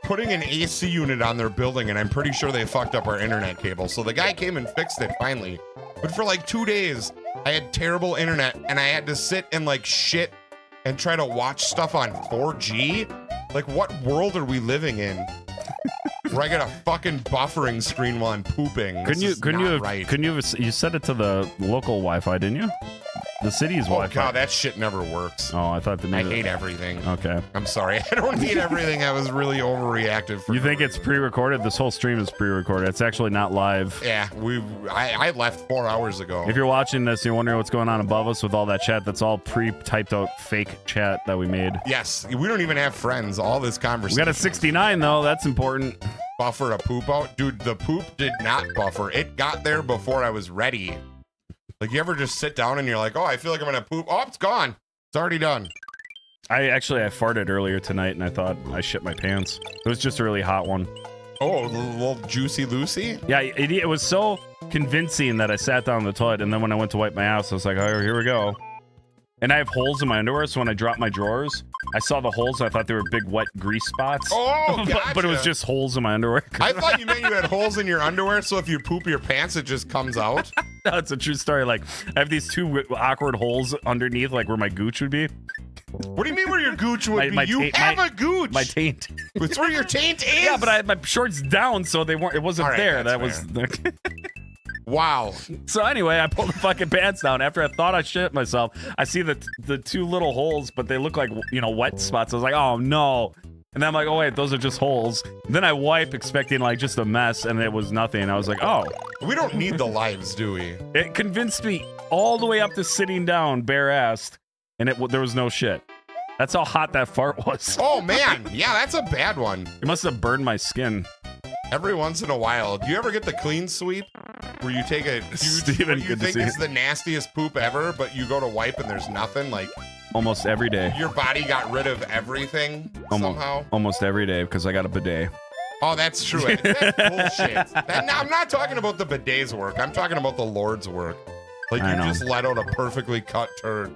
putting an AC unit on their building, and I'm pretty sure they fucked up our internet cable. So the guy came and fixed it finally. But for like 2 days, I had terrible internet, and I had to sit and like shit and try to watch stuff on 4G. Like, what world are we living in? Where I got a fucking buffering screen while I'm pooping. Couldn't you set it to the local Wi-Fi, didn't you? The city's Wi-Fi. God, that shit never works. Oh, I thought I hate everything. Okay. I'm sorry. I don't hate everything. I was really overreactive. You think it's pre-recorded? This whole stream is pre-recorded. It's actually not live. Yeah, I left 4 hours ago. If you're watching this, you're wondering what's going on above us with all that chat. That's all pre-typed out fake chat that we made. Yes, we don't even have friends. All this conversation. We got a 69 though. That's important. Buffer a poop out, dude. The poop did not buffer. It got there before I was ready. Like, you ever just sit down and you're like, oh, I feel like I'm gonna poop. Oh, it's gone. It's already done. I farted earlier tonight and I thought I shit my pants. It was just a really hot one. Oh, a little Juicy Lucy? Yeah, it was so convincing that I sat down on the toilet, and then when I went to wipe my ass, I was like, oh, here we go. And I have holes in my underwear, so when I drop my drawers, I saw the holes, and I thought they were big, wet grease spots. Oh, gotcha. But it was just holes in my underwear. I thought you meant you had holes in your underwear, so if you poop your pants, it just comes out. No, it's a true story. Like, I have these two awkward holes underneath, like where my gooch would be. What do you mean where your gooch would be? You have a gooch. My taint. It's where your taint is. Yeah, but I had my shorts down, so they weren't. It wasn't there. That was. Wow. So anyway, I pulled the fucking pants down. After I thought I shit myself, I see the two little holes, but they look like, you know, wet spots. I was like, oh no. And then I'm like, oh wait, those are just holes. Then I wipe, expecting like just a mess, and it was nothing. I was like, oh. We don't need the lives, do we? It convinced me all the way up to sitting down, bare-assed, and there was no shit. That's how hot that fart was. Oh man, yeah, that's a bad one. It must have burned my skin. Every once in a while, do you ever get the clean sweep where you take a huge, what you think is the nastiest poop ever, but you go to wipe and there's nothing? Like, almost every day. Your body got rid of everything somehow? Almost every day, because I got a bidet. Oh, that's true. That's bullshit. I'm not talking about the bidet's work. I'm talking about the Lord's work. Like, you just let out a perfectly cut turd.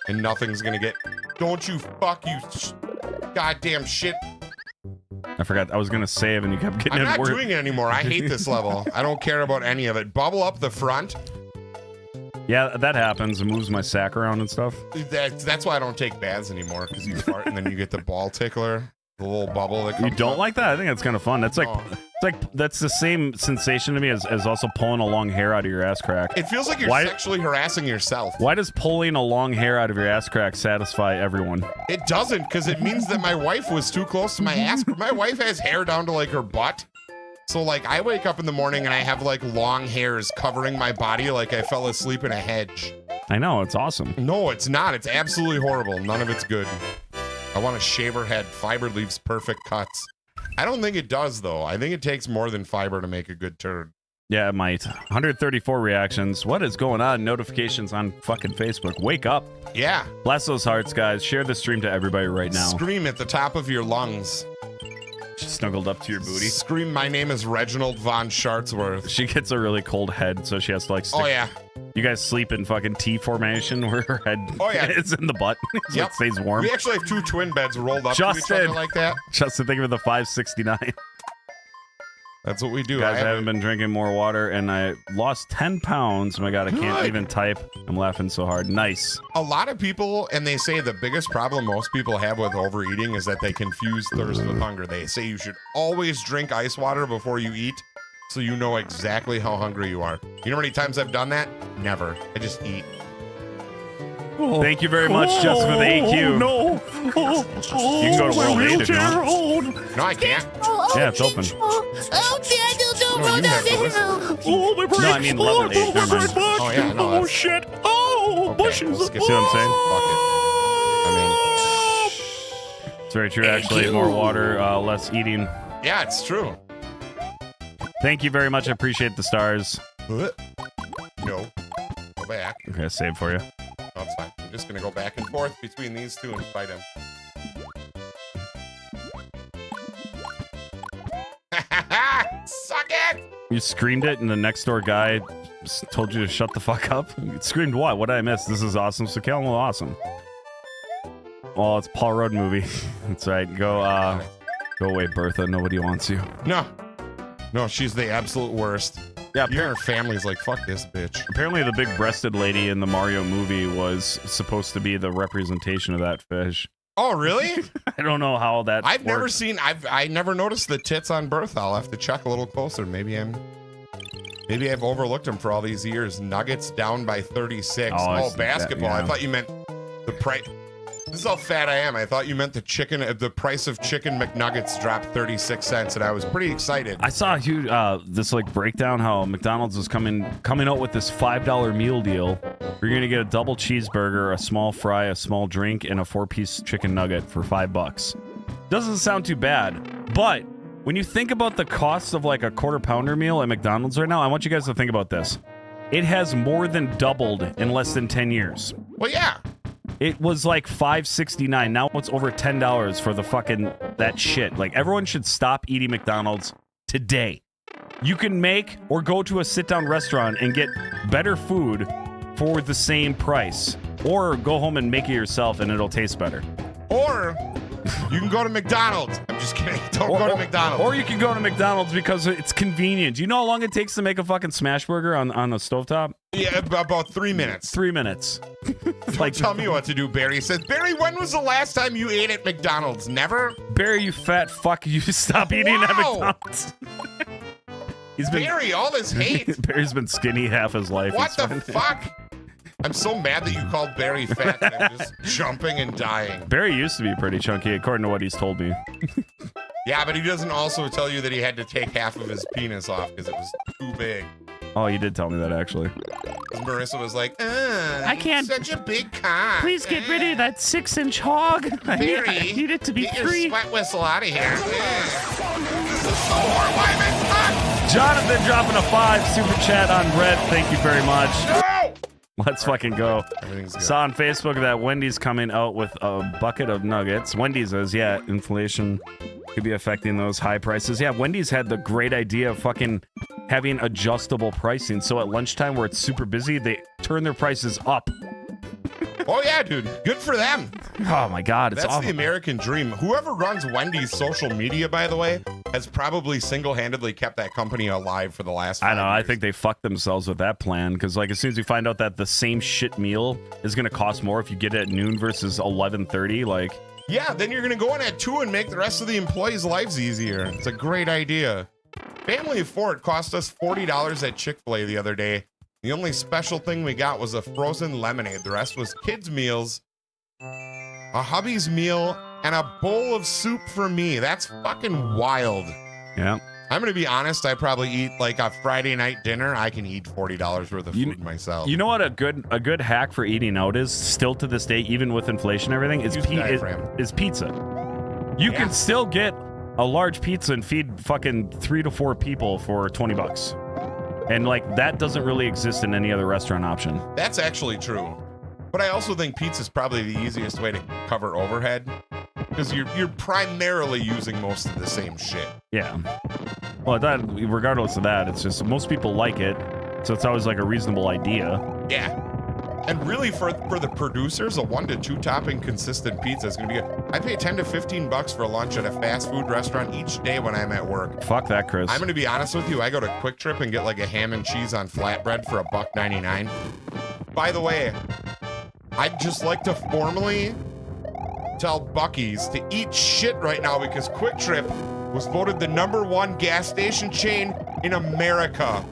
And nothing's gonna get... Don't you fuck you goddamn shit. I forgot. I was going to save and you kept getting I'm it not worse. doing it anymore. I hate this level. I don't care about any of it. Bubble up the front. Yeah, that happens. It moves my sack around and stuff. That's why I don't take baths anymore, because you fart and then you get the ball tickler. The little bubble that comes You don't up. like that? I think that's kind of fun. That's like, that's the same sensation to me as also pulling a long hair out of your ass crack. It feels like you're sexually harassing yourself. Why does pulling a long hair out of your ass crack satisfy everyone? It doesn't, because it means that my wife was too close to my ass. My wife has hair down to like her butt. So like I wake up in the morning and I have like long hairs covering my body like I fell asleep in a hedge. I know, it's awesome. No, it's not. It's absolutely horrible. None of it's good. I want to shave her head. Fiber leaves perfect cuts. I don't think it does, though. I think it takes more than fiber to make a good turd. Yeah, it might. 134 reactions. What is going on? Notifications on fucking Facebook. Wake up. Yeah. Bless those hearts, guys. Share the stream to everybody right now. Scream at the top of your lungs. She snuggled up to your booty. Scream, my name is Reginald von Schartzworth. She gets a really cold head, so she has to like stick. Oh, yeah. You guys sleep in fucking T formation where her head is in the butt. So Yep. it stays warm. We actually have two twin beds rolled up to each other like that. Justin, thank you for the 569. That's what we do. Guys, I haven't been drinking more water, and I lost 10 pounds. Oh my God, I can't even type. I'm laughing so hard. Nice. A lot of people, and they say the biggest problem most people have with overeating is that they confuse thirst with hunger. They say you should always drink ice water before you eat, so you know exactly how hungry you are. You know how many times I've done that? Never. I just eat. Thank you very much, Justin, for the AQ. No. You can go to World 8 if you want. No, I can't. Yeah, it's open. No, you have to listen. Oh, my brakes. No, I mean level 8. Never mind. Oh, yeah, no, Oh, that's- shit. Oh, Okay, bushes. we'll skip See what I'm saying? Fuck it. It's very true, actually. More water, less eating. Yeah, it's true. Thank you very much. I appreciate the stars. No. Go back. Okay, save for you. No, it's fine. I'm just going to go back and forth between these two and fight him. Suck it! You screamed it, and the next door guy told you to shut the fuck up? You screamed what? What did I miss? This is awesome. So Kellen awesome. Well, it's Paul Rudd movie. That's right. Go, Go away, Bertha. Nobody wants you. No, she's the absolute worst. Yeah, Even her family's like, fuck this bitch. apparently the big-breasted lady in the Mario movie was supposed to be the representation of that fish. Oh, really? I don't know how that. I've never worked. seen. I never noticed the tits on Bertha. I'll have to check a little closer. Maybe I've overlooked them for all these years. Nuggets down by 36. Oh, basketball. Yeah. I thought you meant the price. This is how fat I am. I thought you meant the price of chicken McNuggets dropped 36 cents, and I was pretty excited. I saw a huge this like breakdown how McDonald's was coming out with this $5 meal deal. You're gonna get a double cheeseburger, a small fry, a small drink, and a 4-piece chicken nugget for $5. Doesn't sound too bad, but when you think about the cost of like a quarter pounder meal at McDonald's right now, I want you guys to think about this. It has more than doubled in less than 10 years. Well, yeah. It was like $5.69. Now it's over $10 for the fucking that shit. Like, everyone should stop eating McDonald's today. You can make or go to a sit-down restaurant and get better food for the same price, or go home and make it yourself and it'll taste better. Or you can go to McDonald's. I'm just kidding. Don't go to McDonald's. Or you can go to McDonald's because it's convenient. Do you know how long it takes to make a fucking smash burger on a stovetop? Yeah, about 3 minutes. 3 minutes. Like, tell me what to do, Barry. He says, Barry, when was the last time you ate at McDonald's? Never? Barry, you fat fuck, you stop eating at McDonald's. Barry, all this hate. Barry's been skinny half his life. What the fuck? I'm so mad that you called Barry fat that I'm just jumping and dying. Barry used to be pretty chunky, according to what he's told me. Yeah, but he doesn't also tell you that he had to take half of his penis off because it was too big. Oh, you did tell me that, actually. Marissa was like, I can't. Such a big cock. Please get rid of that 6-inch hog. Barry, I need it to be get free. your sweat whistle out of here. This is so horrible. I'm in fuck. Jonathan dropping a 5 super chat on Red. Thank you very much. No! Let's fucking go. Everything's good. Saw on Facebook that Wendy's coming out with a bucket of nuggets. Wendy's is, yeah, inflation could be affecting those high prices. Yeah, Wendy's had the great idea of fucking having adjustable pricing. So at lunchtime where it's super busy, they turn their prices up. Oh, yeah, dude. Good for them. Oh, my God. It's That's awful. the American dream. Whoever runs Wendy's social media, by the way, has probably single-handedly kept that company alive for the last 5 I know. years. I think they fucked themselves with that plan because, like, as soon as you find out that the same shit meal is going to cost more if you get it at noon versus 11:30, like... Yeah, then you're going to go in at 2 and make the rest of the employees' lives easier. It's a great idea. Family of 4, it cost us $40 at Chick-fil-A the other day. The only special thing we got was a frozen lemonade. The rest was kids' meals, a hubby's meal, and a bowl of soup for me. That's fucking wild. Yeah. I'm going to be honest. I probably eat like a Friday night dinner. I can eat $40 worth of food myself. You know what a good hack for eating out is still to this day, even with inflation and everything, is pizza. You can still get a large pizza and feed fucking 3 to 4 people for $20. And like that doesn't really exist in any other restaurant option. That's actually true. But I also think pizza is probably the easiest way to cover overhead because you're primarily using most of the same shit. Yeah. Well, that regardless of that, it's just most people like it, so it's always like a reasonable idea. Yeah. And really, for the producers, a 1 to 2 topping consistent pizza is going to be good. I pay $10 to $15 for lunch at a fast food restaurant each day when I'm at work. Fuck that, Chris. I'm going to be honest with you. I go to Quick Trip and get like a ham and cheese on flatbread for $1.99. By the way, I'd just like to formally tell Buc-ee's to eat shit right now because Quick Trip was voted the #1 gas station chain in America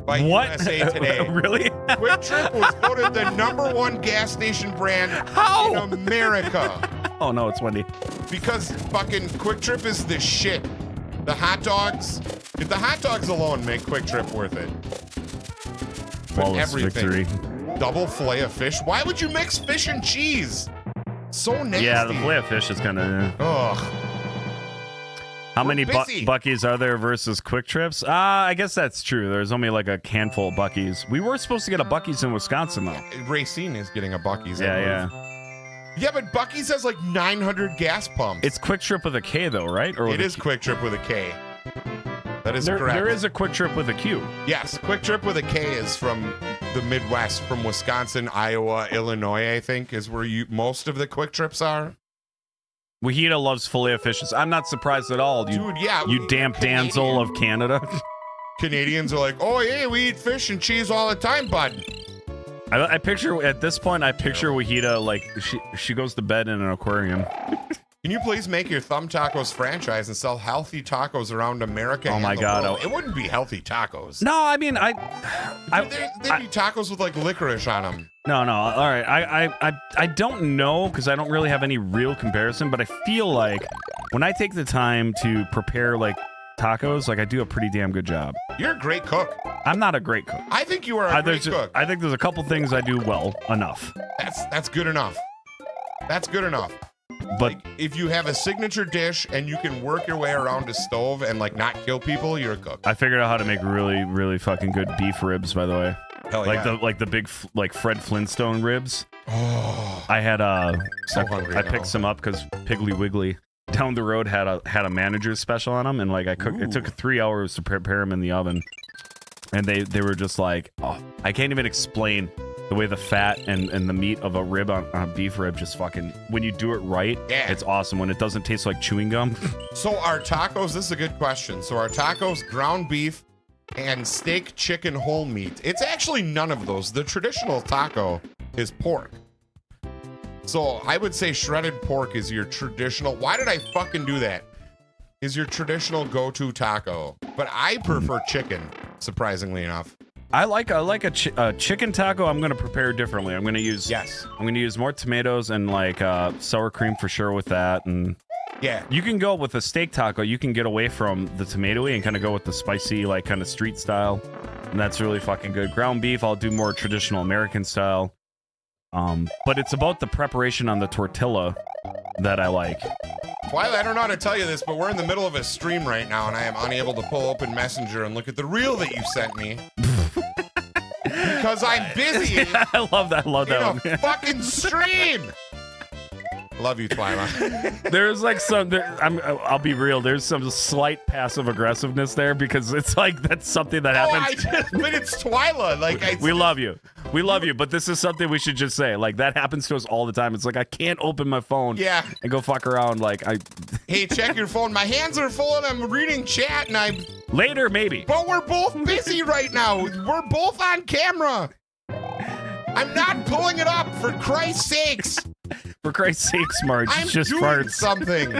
by USA Today. Really? Quick Trip was voted the #1 gas station brand in America. Oh no, it's Wendy. Because fucking Quick Trip is the shit. The hot dogs. If the hot dogs alone make Quick Trip worth it. Flawless victory. Double fillet of fish. Why would you mix fish and cheese? So nasty. Yeah, the fillet of fish is kind of. Ugh. How many busy. Buc-ee's are there versus Quick Trips? I guess that's true. There's only like a handful of Buc-ee's. We were supposed to get a Buc-ee's in Wisconsin though. Racine is getting a Buc-ee's. Yeah. Yeah, but Buc-ee's has like 900 gas pumps. It's Quick Trip with a K though, right? Or it is Quick Trip with a K. That is correct. There is a Quick Trip with a Q. Yes, Quick Trip with a K is from the Midwest, from Wisconsin, Iowa, Illinois, I think, is where most of the Quick Trips are. Wahida loves filet of fishes. I'm not surprised at all. Dude, yeah. You damp damsel of Canada. Canadians are like, oh, yeah, we eat fish and cheese all the time, bud. I picture, at this point, Wahida like she goes to bed in an aquarium. Can you please make your Thumb Tacos franchise and sell healthy tacos around America? Oh my the God. world? It wouldn't be healthy tacos. No, I mean, They'd be tacos with like licorice on them. No. All right. I don't know because I don't really have any real comparison, but I feel like when I take the time to prepare like tacos, like I do a pretty damn good job. You're a great cook. I'm not a great cook. I think you are a great cook. I think there's a couple things I do well enough. That's good enough. That's good enough. But like, if you have a signature dish and you can work your way around a stove and like not kill people, you're a cook. I figured out how to make really, really fucking good beef ribs, by the way. Hell yeah. Like the big like Fred Flintstone ribs. Oh, I had so hungry I now. picked some up because Piggly Wiggly down the road had a manager's special on them, and like I cooked. It took 3 hours to prepare them in the oven, and they were just like, oh, I can't even explain the way the fat and the meat of a rib on a beef rib just fucking, when you do it right, yeah. It's awesome. When it doesn't taste like chewing gum. So our tacos, this is a good question. So our tacos, ground beef and steak, chicken, whole meat. It's actually none of those. The traditional taco is pork. So I would say shredded pork is your traditional. Why did I fucking do that? Is your traditional go-to taco. But I prefer chicken, surprisingly enough. I like a chicken taco. I'm gonna prepare differently. I'm gonna use more tomatoes and like sour cream for sure with that. And yeah, you can go with a steak taco. You can get away from the tomatoey and kind of go with the spicy, like kind of street style, and that's really fucking good. Ground beef, I'll do more traditional American style. But it's about the preparation on the tortilla that I like. Twilight, I don't know how to tell you this, but we're in the middle of a stream right now, and I am unable to pull open Messenger and look at the reel that you sent me. Because I'm busy. I love that. In a fucking stream. Love you, Twilight. There's like I'll be real. There's some slight passive aggressiveness there because it's like that's something that happens. But it's Twilight. Like we love you. We love you, but this is something we should just say. Like that happens to us all the time. It's like I can't open my phone and go fuck around. Hey, check your phone. My hands are full and I'm reading chat and later maybe. But we're both busy right now. We're both on camera. I'm not pulling it up, for Christ's sakes. For Christ's sakes, Marge. I'm just doing farts. something.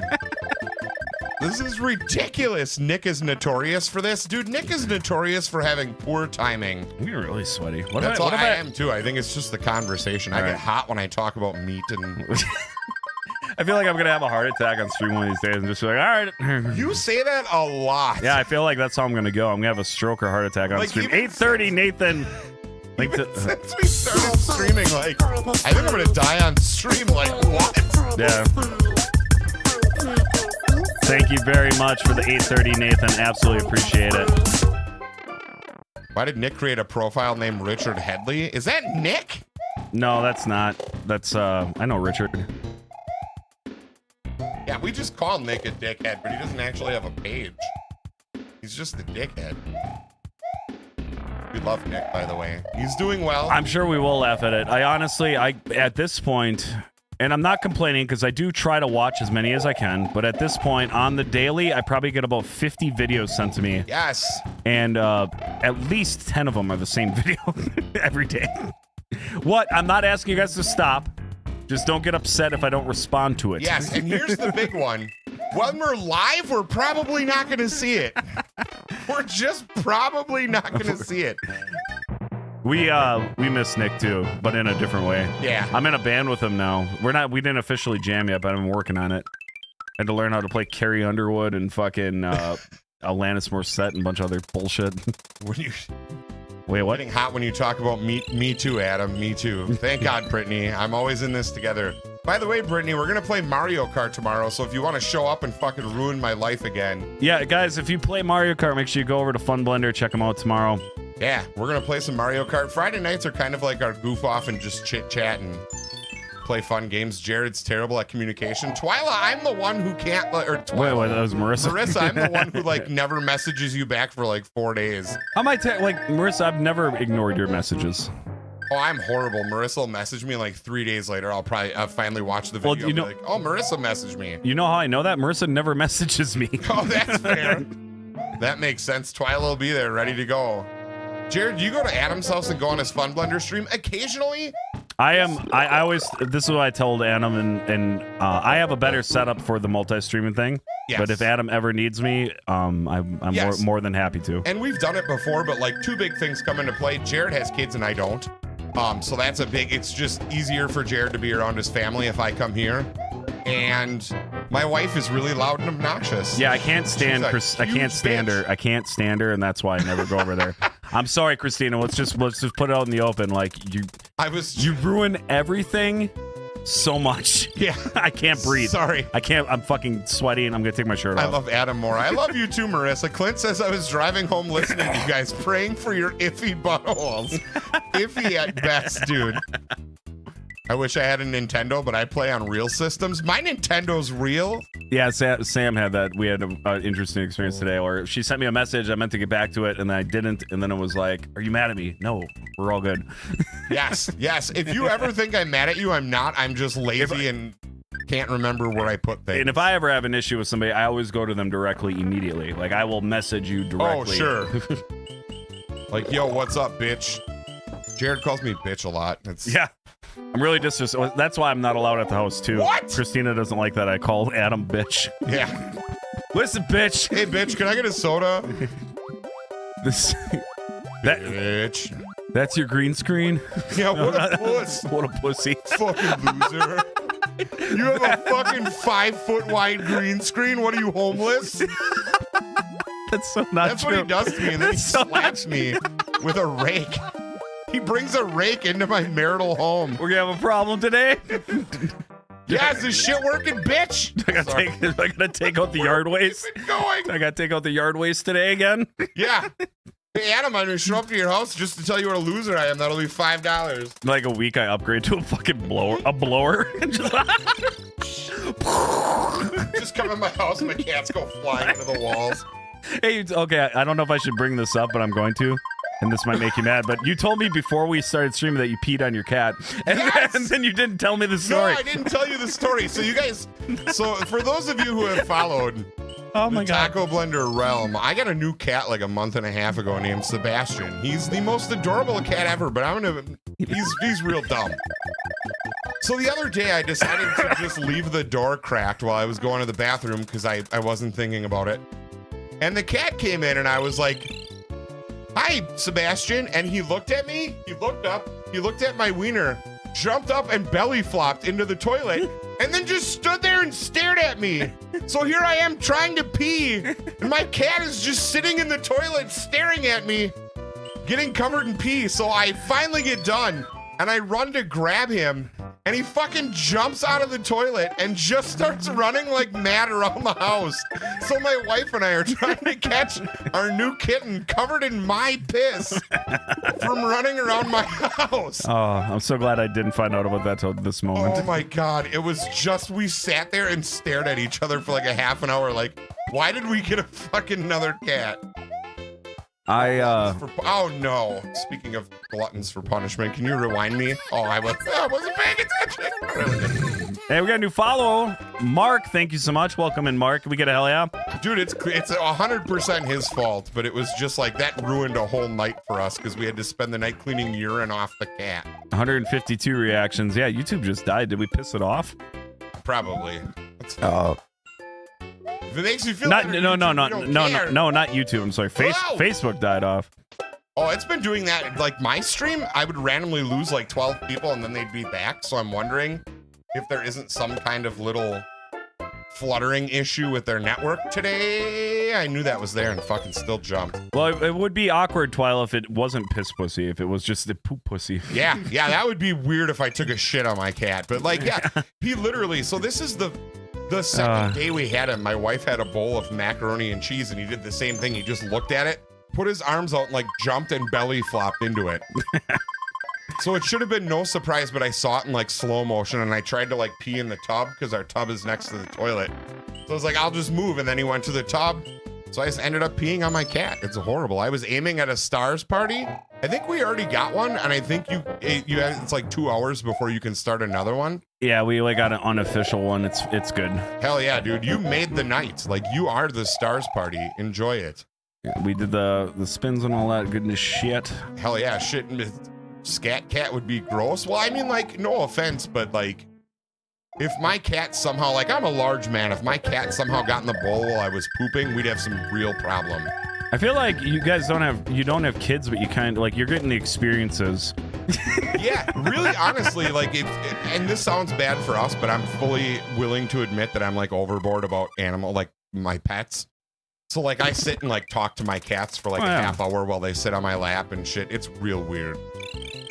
This is ridiculous. Nick is notorious for this. Dude, Nick is notorious for having poor timing. You're really sweaty. I am too. I think it's just the conversation. I get hot when I talk about meat and... I feel like I'm going to have a heart attack on stream one of these days and just be like, all right. You say that a lot. Yeah, I feel like that's how I'm going to go. I'm going to have a stroke or heart attack on stream. 8:30, Nathan. Since we started streaming, I think I'm going to die on stream. What? Yeah. Thank you very much for the 8:30, Nathan. Absolutely appreciate it. Why did Nick create a profile named Richard Headley? Is that Nick? No, that's not. That's, I know Richard. Yeah, we just call Nick a dickhead, but he doesn't actually have a page. He's just a dickhead. We love Nick, by the way. He's doing well. I'm sure we will laugh at it. I honestly, at this point, and I'm not complaining because I do try to watch as many as I can, but at this point, on the daily, I probably get about 50 videos sent to me. Yes. And at least 10 of them are the same video every day. What? I'm not asking you guys to stop. Just don't get upset if I don't respond to it. Yes, and here's the big one. When we're live, we're probably not going to see it. We're just probably not going to see it. We miss Nick too, but in a different way. Yeah. I'm in a band with him now. We didn't officially jam yet, but I'm working on it. I had to learn how to play Carrie Underwood and fucking Alanis Morissette and a bunch of other bullshit. Wait, what? Getting hot when you talk about me too, Adam. Me too. Thank God, Brittany. I'm always in this together. By the way, Brittany, we're going to play Mario Kart tomorrow, so if you want to show up and fucking ruin my life again. Yeah, guys, if you play Mario Kart, make sure you go over to Fun Blender, check them out tomorrow. Yeah, we're going to play some Mario Kart. Friday nights are kind of like our goof off and just chit-chat and play fun games. Jared's terrible at communication. Twyla, I'm the one who can't... Wait, that was Marissa. Marissa, I'm the one who, never messages you back for, 4 days. How am I... Marissa, I've never ignored your messages. Oh, I'm horrible. Marissa will message me like 3 days later. I'll probably finally watch the video. Well, you know, be like, oh, Marissa messaged me. You know how I know that? Marissa never messages me. Oh, that's fair. That makes sense. Twyla will be there, ready to go. Jared, do you go to Adam's house and go on his Fun Blender stream occasionally? I always, this is what I told Adam, and I have a better setup for the multi-streaming thing. Yes. But if Adam ever needs me, I'm Yes. more than happy to. And we've done it before, but like two big things come into play. Jared has kids and I don't. So that's it's just easier for Jared to be around his family if I come here. And my wife is really loud and obnoxious. Yeah, I can't stand She's a I can't huge stand her. bitch. I can't stand her, and that's why I never go over there. I'm sorry, Christina. Let's just put it out in the open. Like you ruin everything so much. Yeah. I can't breathe. Sorry. I can't. I'm fucking sweaty, and I'm gonna take my shirt off. I love Adam more. I love you too, Marissa. Clint says I was driving home listening to you guys, praying for your iffy buttholes. Iffy at best, dude. I wish I had a Nintendo, but I play on real systems. My Nintendo's real. Yeah, Sam had that. We had an interesting experience today, or she sent me a message. I meant to get back to it, and I didn't. And then it was like, "Are you mad at me?" No, we're all good. Yes. If you ever think I'm mad at you, I'm not. I'm just lazy and can't remember where I put things. And if I ever have an issue with somebody, I always go to them directly, immediately. Like I will message you directly. Oh, sure. Like, yo, what's up, bitch? Jared calls me bitch a lot. Yeah. I'm really that's why I'm not allowed at the house too. What? Christina doesn't like that I call Adam bitch. Yeah. Listen, bitch. Hey, bitch, can I get a soda? Bitch. That's your green screen? Yeah, what a puss. What a pussy. Fucking loser. You have a fucking 5-foot wide green screen? What are you, homeless? That's so not That's true. what he does to me, and then he So slaps me with a rake. He brings a rake into my marital home. We're gonna have a problem today. Yeah, is this shit working, bitch? I gotta take out the yard waste. Going. I gotta take out the yard waste today again. Yeah. Hey, Adam, I'm gonna show up to your house just to tell you what a loser I am. That'll be $5. Like a week, I upgrade to a fucking blower. And just Just come in my house, my cats go flying into the walls. Hey, okay, I don't know if I should bring this up, but I'm going to. And this might make you mad, but you told me before we started streaming that you peed on your cat. And, Yes! and then you didn't tell me the No, story. I didn't tell you the story. So you guys, for those of you who have followed the Taco Blender realm, I got a new cat like a month and a half ago named Sebastian. He's the most adorable cat ever, but he's real dumb. So the other day I decided to just leave the door cracked while I was going to the bathroom because I wasn't thinking about it. And the cat came in and I was like, "Hi, Sebastian." And he looked at me, he looked up, he looked at my wiener, jumped up and belly flopped into the toilet, and then just stood there and stared at me. So here I am trying to pee, and my cat is just sitting in the toilet staring at me, getting covered in pee. So I finally get done, and I run to grab him, and he fucking jumps out of the toilet and just starts running like mad around the house. So my wife and I are trying to catch our new kitten covered in my piss from running around my house. Oh, I'm so glad I didn't find out about that till this moment. Oh my God. It was just, we sat there and stared at each other for like a half an hour. Like, why did we get a fucking another cat? Oh no. Speaking of gluttons for punishment, can you rewind me? Oh, I wasn't paying attention. Hey, we got a new follow. Mark, thank you so much. Welcome in, Mark. Can we get a hell yeah? Dude, it's 100% his fault, but it was just like that ruined a whole night for us because we had to spend the night cleaning urine off the cat. 152 reactions. Yeah, YouTube just died. Did we piss it off? Probably. If it makes you feel Not better, no, YouTube, not YouTube. I'm sorry. Wow. Facebook died off. Oh, it's been doing that. Like my stream, I would randomly lose like 12 people and then they'd be back. So I'm wondering if there isn't some kind of little fluttering issue with their network today. I knew that was there and fucking still jumped. Well, it would be awkward, Twyla, if it wasn't piss pussy. If it was just the poop pussy. Yeah, that would be weird if I took a shit on my cat. But like, yeah, he literally. So this is the second day we had him. My wife had a bowl of macaroni and cheese, and he did the same thing. He just looked at it, put his arms out, and like jumped and belly flopped into it. So it should have been no surprise, but I saw it in like slow motion, and I tried to like pee in the tub because our tub is next to the toilet. So I was like, I'll just move, and then he went to the tub, So I just ended up peeing on my cat. It's horrible. I was aiming at a stars party. I think we already got one, and I think it's like 2 hours before you can start another one. Yeah, we like got an unofficial one. It's good. Hell yeah, dude. You made the night. Like, you are the stars party. Enjoy it. Yeah, we did the spins and all that goodness shit. Hell yeah, shit. Scat cat would be gross. Well, I mean, like, no offense, but like, if my cat somehow, like, I'm a large man, if my cat somehow got in the bowl while I was pooping, we'd have some real problem. I feel like you guys don't have kids, but you kind of like, you're getting the experiences. Yeah, really, honestly, like, and this sounds bad for us, but I'm fully willing to admit that I'm like overboard about like my pets. So like, I sit and like talk to my cats for like a half hour while they sit on my lap and shit. It's real weird.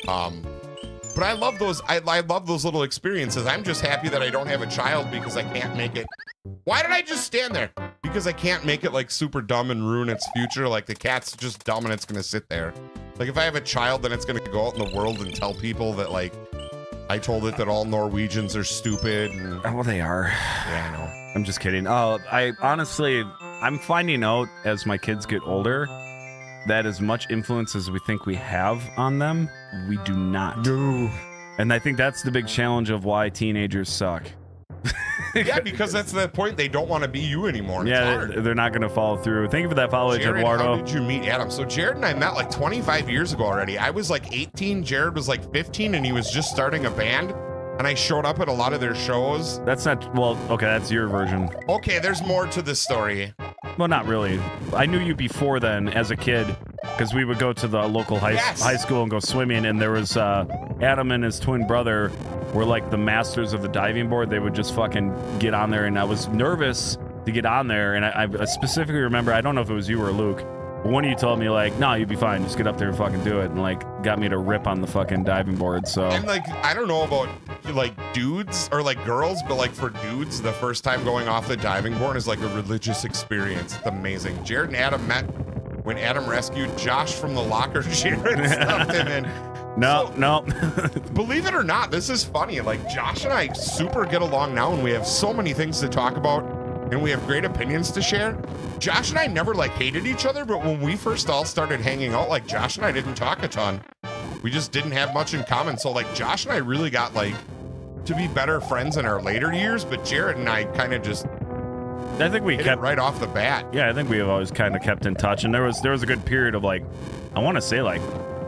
But I love those. I love those little experiences. I'm just happy that I don't have a child because I can't make it. Why did I just stand there? Because I can't make it like super dumb and ruin its future. Like, the cat's just dumb and it's gonna sit there. Like, if I have a child, then it's gonna go out in the world and tell people that, like, I told it that all Norwegians are stupid. And well, they are. Yeah, I know. I'm just kidding. I honestly, I'm finding out as my kids get older that as much influence as we think we have on them, we do not. No. And I think that's the big challenge of why teenagers suck. Yeah, because that's the point. They don't want to be you anymore. Yeah, they're not going to follow through. Thank you for that follow, Jared, Eduardo. how did you meet Adam? So Jared and I met like 25 years ago already. I was like 18, Jared was like 15, and he was just starting a band. And I showed up at a lot of their shows. That's not, well, okay, that's your version. Okay, there's more to this story. Well, not really. I knew you before then as a kid because we would go to the local high school and go swimming, and there was Adam and his twin brother were like the masters of the diving board. They would just fucking get on there, and I was nervous to get on there, and I specifically remember, I don't know if it was you or Luke, but one of you told me like, no, you'd be fine, just get up there and fucking do it, and like got me to rip on the fucking diving board. So, and like, I don't know about like dudes or like girls, but like for dudes, the first time going off the diving board is like a religious experience. It's amazing. Jared and Adam met when Adam rescued Josh from the locker. Jared stuffed him in. No. Believe it or not, this is funny. Like, Josh and I super get along now, and we have so many things to talk about, and we have great opinions to share. Josh and I never like hated each other, but when we first all started hanging out, like, Josh and I didn't talk a ton. We just didn't have much in common. So like, Josh and I really got like to be better friends in our later years, but Jared and I kind of just, I think we kept right off the bat. Yeah, I think we have always kind of kept in touch, and there was a good period of like, I want to say like,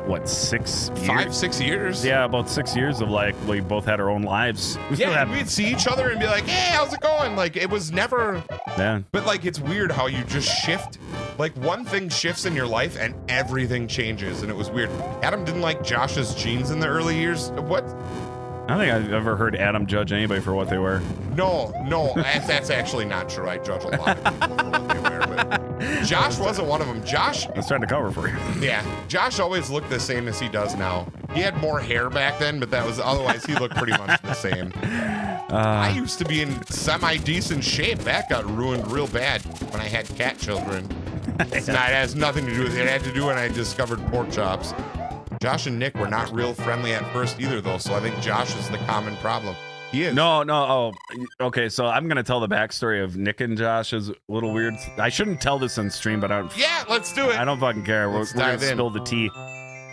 what, 6 years? 5, 6 years. Yeah, about 6 years of like, we both had our own lives. Yeah, we'd see each other and be like, hey, how's it going? Like, it was never. Yeah. But like, it's weird how you just shift. Like, one thing shifts in your life and everything changes, and it was weird. Adam didn't like Josh's jeans in the early years. What? I don't think I've ever heard Adam judge anybody for what they wear. No, that's actually not true. I judge a lot of people for what they wear, but Josh wasn't one of them. Josh, I was trying to cover for you. Yeah, Josh always looked the same as he does now. He had more hair back then, but that was otherwise he looked pretty much the same. I used to be in semi-decent shape. That got ruined real bad when I had cat children. It has nothing to do with it. It had to do when I discovered pork chops. Josh and Nick were not real friendly at first either, though, so I think Josh is the common problem. He is. No. Oh, okay. So I'm gonna tell the backstory of Nick and Josh is a little weird. I shouldn't tell this on stream, but Yeah, let's do it. I don't fucking care. We're gonna spill the tea.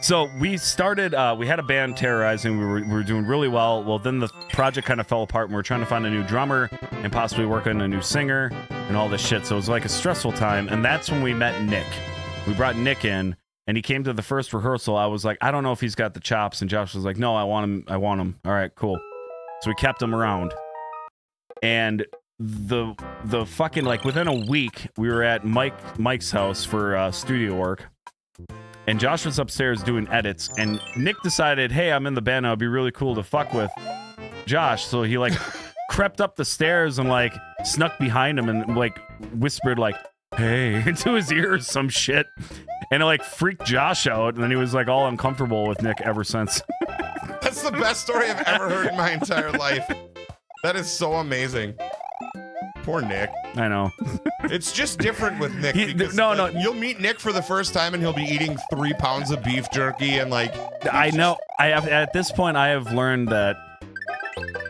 So we started. We had a band, Terrorizing. We were doing really well. Well, then the project kind of fell apart, and we were trying to find a new drummer and possibly work on a new singer and all this shit. So it was like a stressful time, and that's when we met Nick. We brought Nick in. And he came to the first rehearsal. I was like, I don't know if he's got the chops. And Josh was like, no, I want him. All right, cool. So we kept him around. And the fucking, like, within a week, we were at Mike's house for studio work. And Josh was upstairs doing edits. And Nick decided, hey, I'm in the band now. It'd be really cool to fuck with Josh. So he, like, crept up the stairs and, like, snuck behind him and, like, whispered, like, hey, into his ear or some shit. And it like freaked Josh out, and then he was like all uncomfortable with Nick ever since. That's the best story I've ever heard in my entire life. That is so amazing. Poor Nick. I know. It's just different with Nick. No. You'll meet Nick for the first time, and he'll be eating 3 pounds of beef jerky, and like. I know. At this point, I have learned that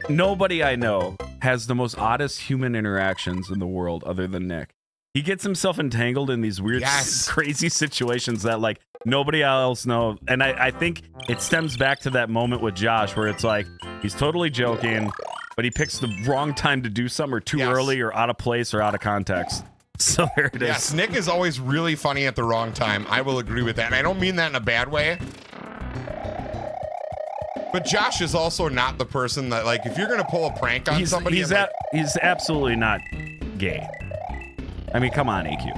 nobody I know has the most oddest human interactions in the world other than Nick. He gets himself entangled in these weird, crazy situations that like nobody else knows. And I think it stems back to that moment with Josh where it's like he's totally joking, but he picks the wrong time to do something or too early or out of place or out of context. So there it is. Yes, Nick is always really funny at the wrong time. I will agree with that. And I don't mean that in a bad way. But Josh is also not the person that, like, if you're going to pull a prank on somebody... He's absolutely not gay. I mean, come on, AQ.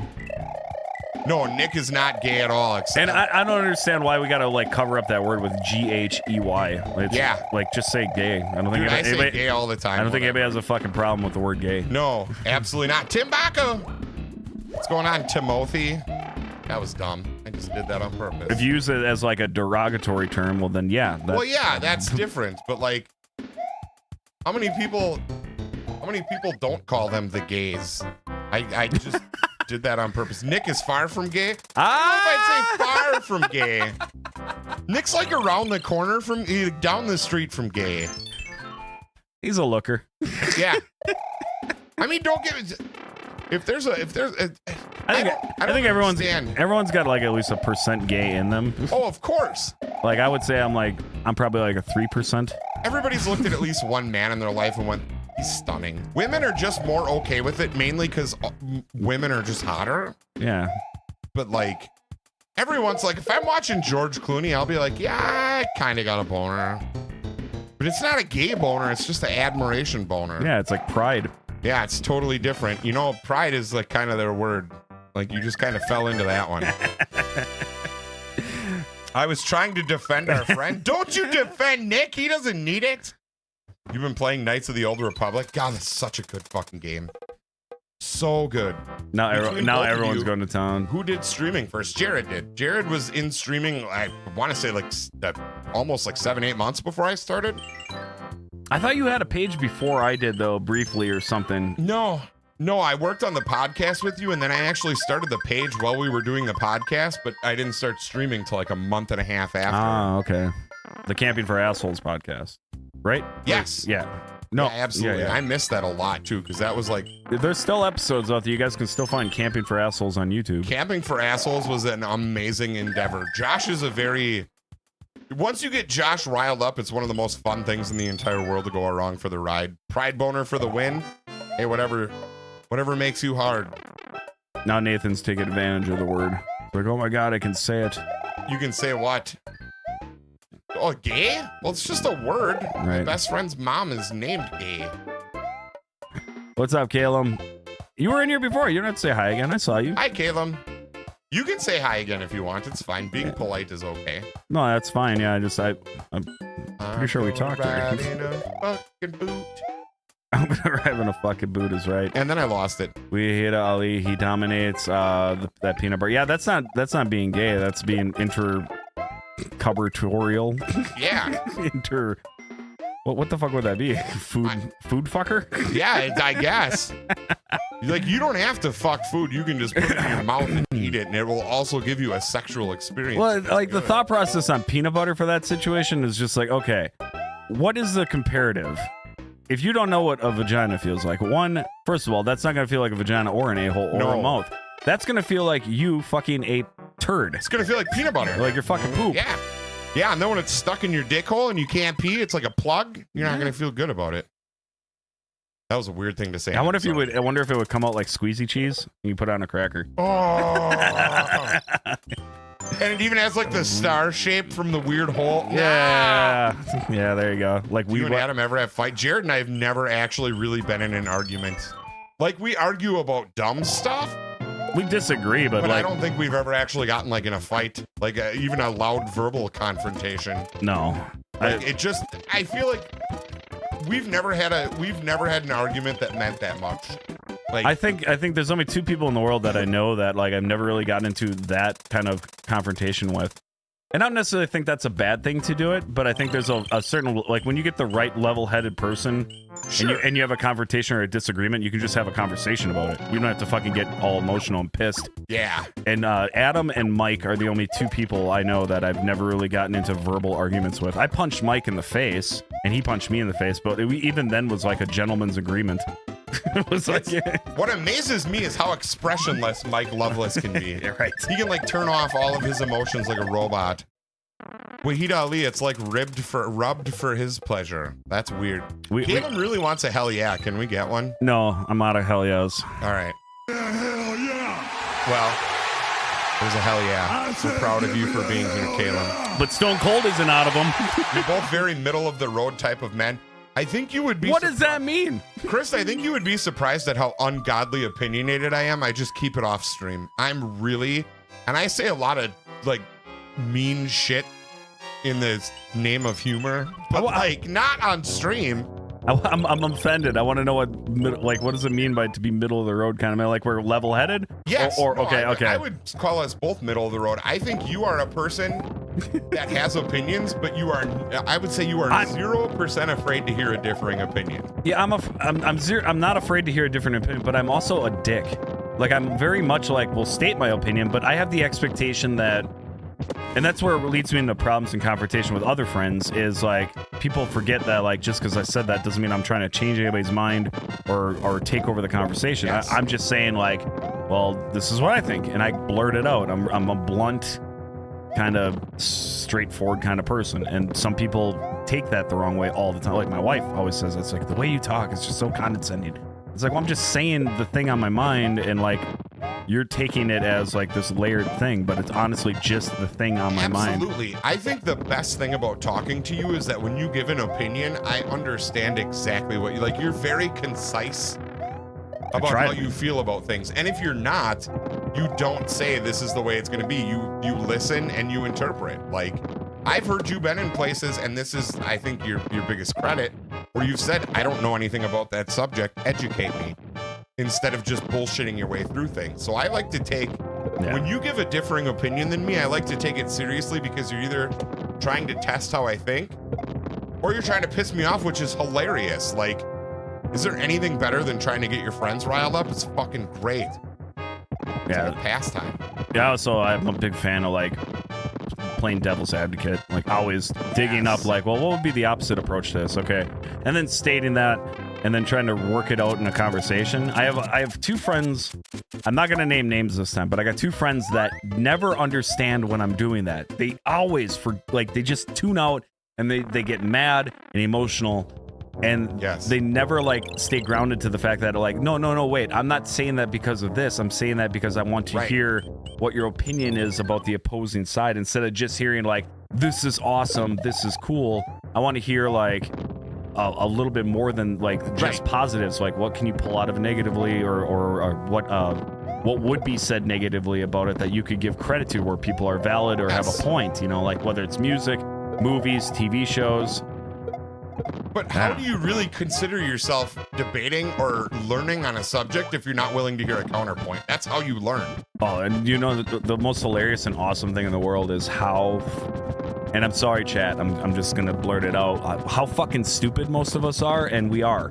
No, Nick is not gay at all. And I don't understand why we got to, like, cover up that word with G-H-E-Y. Like, just say gay. I don't think I say gay all the time. I don't think anybody has a fucking problem with the word gay. No, absolutely not. Tim Baco! What's going on, Timothy? That was dumb. I just did that on purpose. If you use it as like a derogatory term, well then yeah. Well, yeah, that's different. But like, how many people don't call them the gays? I just did that on purpose. Nick is far from gay. I don't know if I'd say far from gay. Nick's like around the corner from down the street from gay. He's a looker. Yeah. I mean, don't get it. I think everyone's got like at least a % gay in them. Oh, of course. Like I would say I'm probably like a 3%. Everybody's looked at least one man in their life and went, he's stunning. Women are just more okay with it, mainly because women are just hotter. Yeah. But like, everyone's like, if I'm watching George Clooney, I'll be like, yeah, I kind of got a boner. But it's not a gay boner, it's just an admiration boner. Yeah, it's like pride. Yeah, it's totally different. You know, pride is like kind of their word. Like you just kind of fell into that one. I was trying to defend our friend. Don't you defend Nick. He doesn't need it. You've been playing Knights of the Old Republic. God, that's such a good fucking game. So good. Now everyone's going to town. Who did streaming first? Jared did. Jared was in streaming, I want to say like almost like 7-8 months before I started. I thought you had a page before I did, though, briefly or something. No, I worked on the podcast with you, and then I actually started the page while we were doing the podcast, but I didn't start streaming till like a month and a half after. Ah, okay. The Camping for Assholes podcast, right? Yes. Yeah. No, yeah, absolutely. Yeah. I missed that a lot, too, because that was like... There's still episodes out there. You guys can still find Camping for Assholes on YouTube. Camping for Assholes was an amazing endeavor. Josh is a very... Once you get Josh riled up, it's one of the most fun things in the entire world to go along for the ride. Pride boner for the win. Hey, whatever makes you hard. Now Nathan's taking advantage of the word. Like, oh my God, I can say it. You can say what? Oh, gay? Well, it's just a word. Right. My best friend's mom is named Gay. What's up, Caleb? You were in here before. You don't have to say hi again. I saw you. Hi, Caleb. You can say hi again if you want. It's fine. Being polite is okay. No, that's fine. Yeah, I'm pretty sure we talked already. In a fucking boot. I'm gonna ride in a fucking boot is right. And then I lost it. We hit Ali. He dominates that peanut butter. Yeah, that's not being gay. That's being intercubertorial. Yeah. What the fuck would that be? Food fucker? Yeah, I guess. Like, you don't have to fuck food. You can just put it in your mouth and eat it, and it will also give you a sexual experience. Well, like the thought process on peanut butter for that situation is just like, okay, what is the comparative? If you don't know what a vagina feels like, first of all, that's not going to feel like a vagina or an a-hole or a mouth. That's going to feel like you fucking ate turd. It's going to feel like peanut butter. Like your fucking poop. Yeah. Yeah, and then when it's stuck in your dick hole and you can't pee, it's like a plug. You're not going to feel good about it. That was a weird thing to say. I wonder if it would come out like squeezy cheese and you put it on a cracker. Oh. And it even has like the star shape from the weird hole. Yeah. Yeah, there you go. Like you and Adam ever have fight? Jared and I have never actually really been in an argument. Like we argue about dumb stuff. We disagree, but like, I don't think we've ever actually gotten like in a fight, like even a loud verbal confrontation. No. Like, I feel like we've never had an argument that meant that much. Like, I think there's only two people in the world that I know that like I've never really gotten into that kind of confrontation with. And I don't necessarily think that's a bad thing to do it, but I think there's a certain, like when you get the right level-headed person sure. and you have a confrontation or a disagreement, you can just have a conversation about it. You don't have to fucking get all emotional and pissed. Yeah. And Adam and Mike are the only two people I know that I've never really gotten into verbal arguments with. I punched Mike in the face, and he punched me in the face, but even then was like a gentleman's agreement. It was like, What amazes me is how expressionless Mike Loveless can be. right. He can like turn off all of his emotions like a robot. Wahid Ali, it's like rubbed for his pleasure. That's weird. Caleb really wants a hell yeah. Can we get one? No, I'm out of hell yes. All right. Hell yeah! Well, there's a hell yeah. We're proud of you for being here, Caleb. But Stone Cold isn't out of them. You're both very middle of the road type of men. I think you would be. What does that mean? Chris, I think you would be surprised at how ungodly opinionated I am. I just keep it off stream. I'm really, and I say a lot of like mean shit in the name of humor, but like not on stream. I'm offended. I want to know what does it mean by to be middle of the road kind of man? Like we're level headed? Yes. Okay. I would call us both middle of the road. I think you are a person that has opinions, but I would say you are 0% afraid to hear a differing opinion. Yeah, I'm not afraid to hear a different opinion, but I'm also a dick. Like I'm very much like, will state my opinion, but I have the expectation that, and that's where it leads me into problems and confrontation with other friends, is like people forget that like just because I said that doesn't mean I'm trying to change anybody's mind or take over the conversation. Yes. I'm just saying like, well, this is what I think, and I blurt it out. I'm a blunt, kind of straightforward kind of person, and some people take that the wrong way all the time. Like my wife always says, it's like the way you talk is just so condescending. It's like, well, I'm just saying the thing on my mind, and like you're taking it as like this layered thing, but it's honestly just the thing on my mind. Absolutely. I think the best thing about talking to you is that when you give an opinion, I understand exactly what you like. You're very concise about how you feel about things. And if you're not, you don't say this is the way it's going to be. You listen and you interpret. Like I've heard you been in places, and this is, I think, your biggest credit, where you've said, I don't know anything about that subject, educate me, instead of just bullshitting your way through things. So I like to take, when you give a differing opinion than me, I like to take it seriously, because you're either trying to test how I think, or you're trying to piss me off, which is hilarious. Like, is there anything better than trying to get your friends riled up? It's fucking great. It's like a pastime. Yeah, so I'm a big fan of like playing devil's advocate, like always digging up like, well, what would be the opposite approach to this? Okay. And then stating that, and then trying to work it out in a conversation. I have two friends, I'm not going to name names this time, but I got two friends that never understand when I'm doing that. They always, they just tune out, and they get mad and emotional, and they never like stay grounded to the fact that like, no, wait, I'm not saying that because of this. I'm saying that because I want to hear what your opinion is about the opposing side, instead of just hearing like, this is awesome, this is cool. I want to hear like a little bit more than like just positives. Like, what can you pull out of negatively, or what would be said negatively about it that you could give credit to, where people are valid or have a point, you know, like whether it's music, movies, TV shows. But how do you really consider yourself debating or learning on a subject if you're not willing to hear a counterpoint? That's how you learn. Oh, and you know, the most hilarious and awesome thing in the world is how, and I'm sorry, chat, I'm just gonna blurt it out, how fucking stupid most of us are, and we are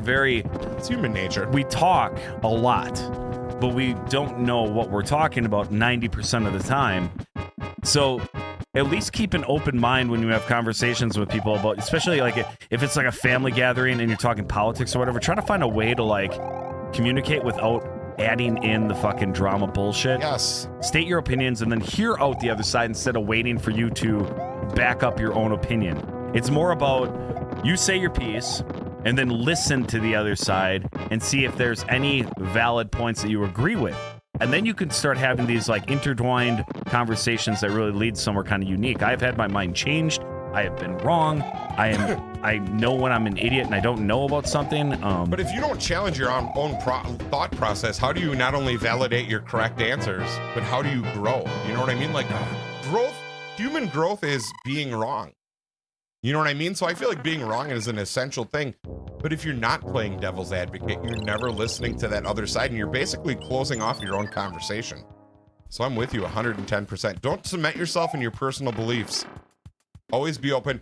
very, it's human nature. We talk a lot, but we don't know what we're talking about 90% of the time. So at least keep an open mind when you have conversations with people about, especially like if it's like a family gathering and you're talking politics or whatever, try to find a way to like communicate without adding in the fucking drama bullshit. Yes. State your opinions and then hear out the other side instead of waiting for you to back up your own opinion. It's more about you say your piece and then listen to the other side and see if there's any valid points that you agree with. And then you can start having these like intertwined conversations that really lead somewhere kind of unique. I've had my mind changed. I have been wrong. I know when I'm an idiot and I don't know about something. But if you don't challenge your own thought process, how do you not only validate your correct answers, but how do you grow? You know what I mean? Like human growth is being wrong. You know what I mean? So I feel like being wrong is an essential thing. But if you're not playing devil's advocate, you're never listening to that other side, and you're basically closing off your own conversation. So I'm with you 110%. Don't cement yourself in your personal beliefs. Always be open.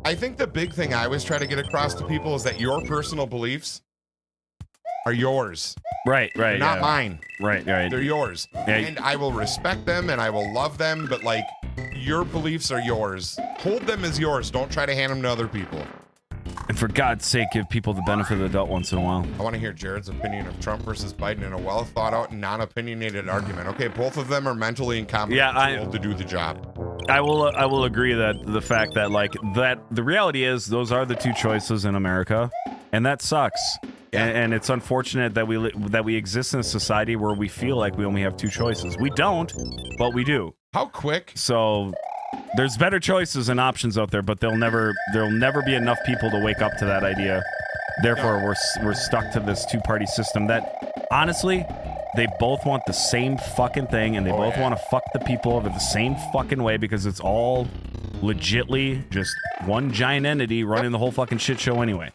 I think the big thing I always try to get across to people is that your personal beliefs are yours. Right. Not mine. Right. They're yours. Yeah. And I will respect them and I will love them, but like, your beliefs are yours. Hold them as yours. Don't try to hand them to other people. And for God's sake, give people the benefit of the doubt once in a while. I want to hear Jared's opinion of Trump versus Biden in a well thought out, non-opinionated argument. Okay, both of them are mentally incompetent to do the job. I will agree that the fact that the reality is those are the two choices in America, and that sucks. Yeah. And it's unfortunate that we exist in a society where we feel like we only have two choices. We don't, but we do. How quick? So there's better choices and options out there, but there'll never be enough people to wake up to that idea. Therefore, we're stuck to this two-party system that, honestly, they both want the same fucking thing, and they both want to fuck the people over the same fucking way because it's all legitly just one giant entity running the whole fucking shit show anyway.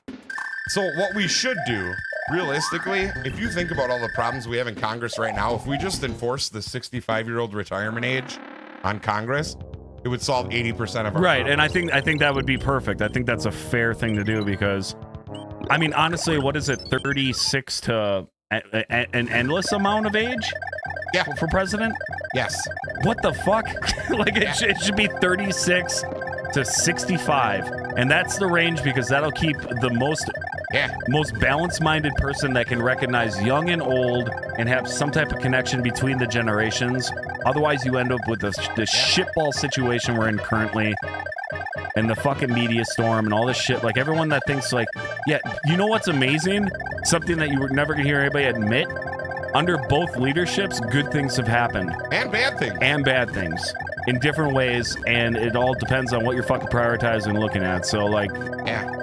So what we should do, realistically, if you think about all the problems we have in Congress right now, if we just enforce the 65-year-old retirement age on Congress, it would solve 80% of our right, problems. and I think that would be perfect. I think that's a fair thing to do because, I mean, honestly, what is it, 36 to an endless amount of age? Yeah. For president? Yes. What the fuck? It should be 36 to 65, and that's the range because that'll keep the most balanced-minded person that can recognize young and old and have some type of connection between the generations. Otherwise, you end up with the shitball situation we're in currently, and the fucking media storm and all this shit. Like, everyone that thinks, like, yeah, you know what's amazing? Something that you were never gonna hear anybody admit? Under both leaderships, good things have happened. And bad things. And bad things. In different ways, and it all depends on what you're fucking prioritizing and looking at. So, like,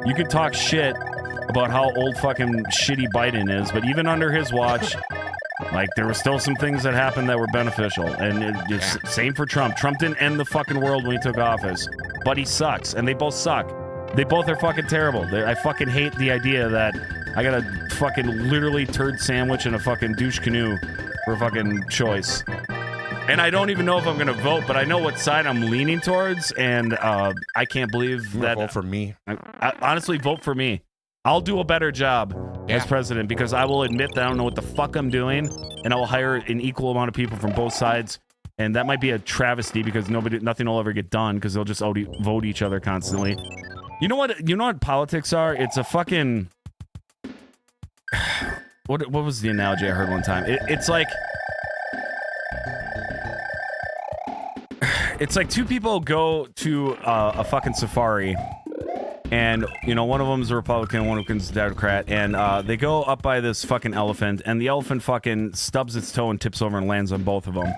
you could talk shit about how old fucking shitty Biden is, but even under his watch, like, there were still some things that happened that were beneficial. And it's same for Trump. Trump didn't end the fucking world when he took office, but he sucks, and they both suck. They both are fucking terrible. I fucking hate the idea that I got a fucking literally turd sandwich and a fucking douche canoe for a fucking choice. And I don't even know if I'm going to vote, but I know what side I'm leaning towards, and I can't believe that. Vote for me. I honestly, vote for me. I'll do a better job as president because I will admit that I don't know what the fuck I'm doing, and I will hire an equal amount of people from both sides. And that might be a travesty because nothing will ever get done because they'll just vote each other constantly. You know what politics are? It's a fucking what was the analogy I heard one time? It's like two people go to a fucking safari, and one of them's a Republican, one of them's a Democrat, and they go up by this fucking elephant, and the elephant fucking stubs its toe and tips over and lands on both of them.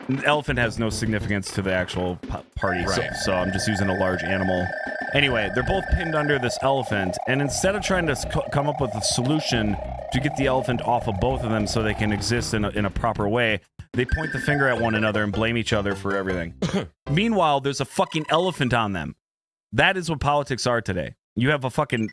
The elephant has no significance to the actual party, right. so I'm just using a large animal. Anyway, they're both pinned under this elephant, and instead of trying to come up with a solution to get the elephant off of both of them so they can exist in a proper way, they point the finger at one another and blame each other for everything. Meanwhile, there's a fucking elephant on them. That is what politics are today. You have a fucking...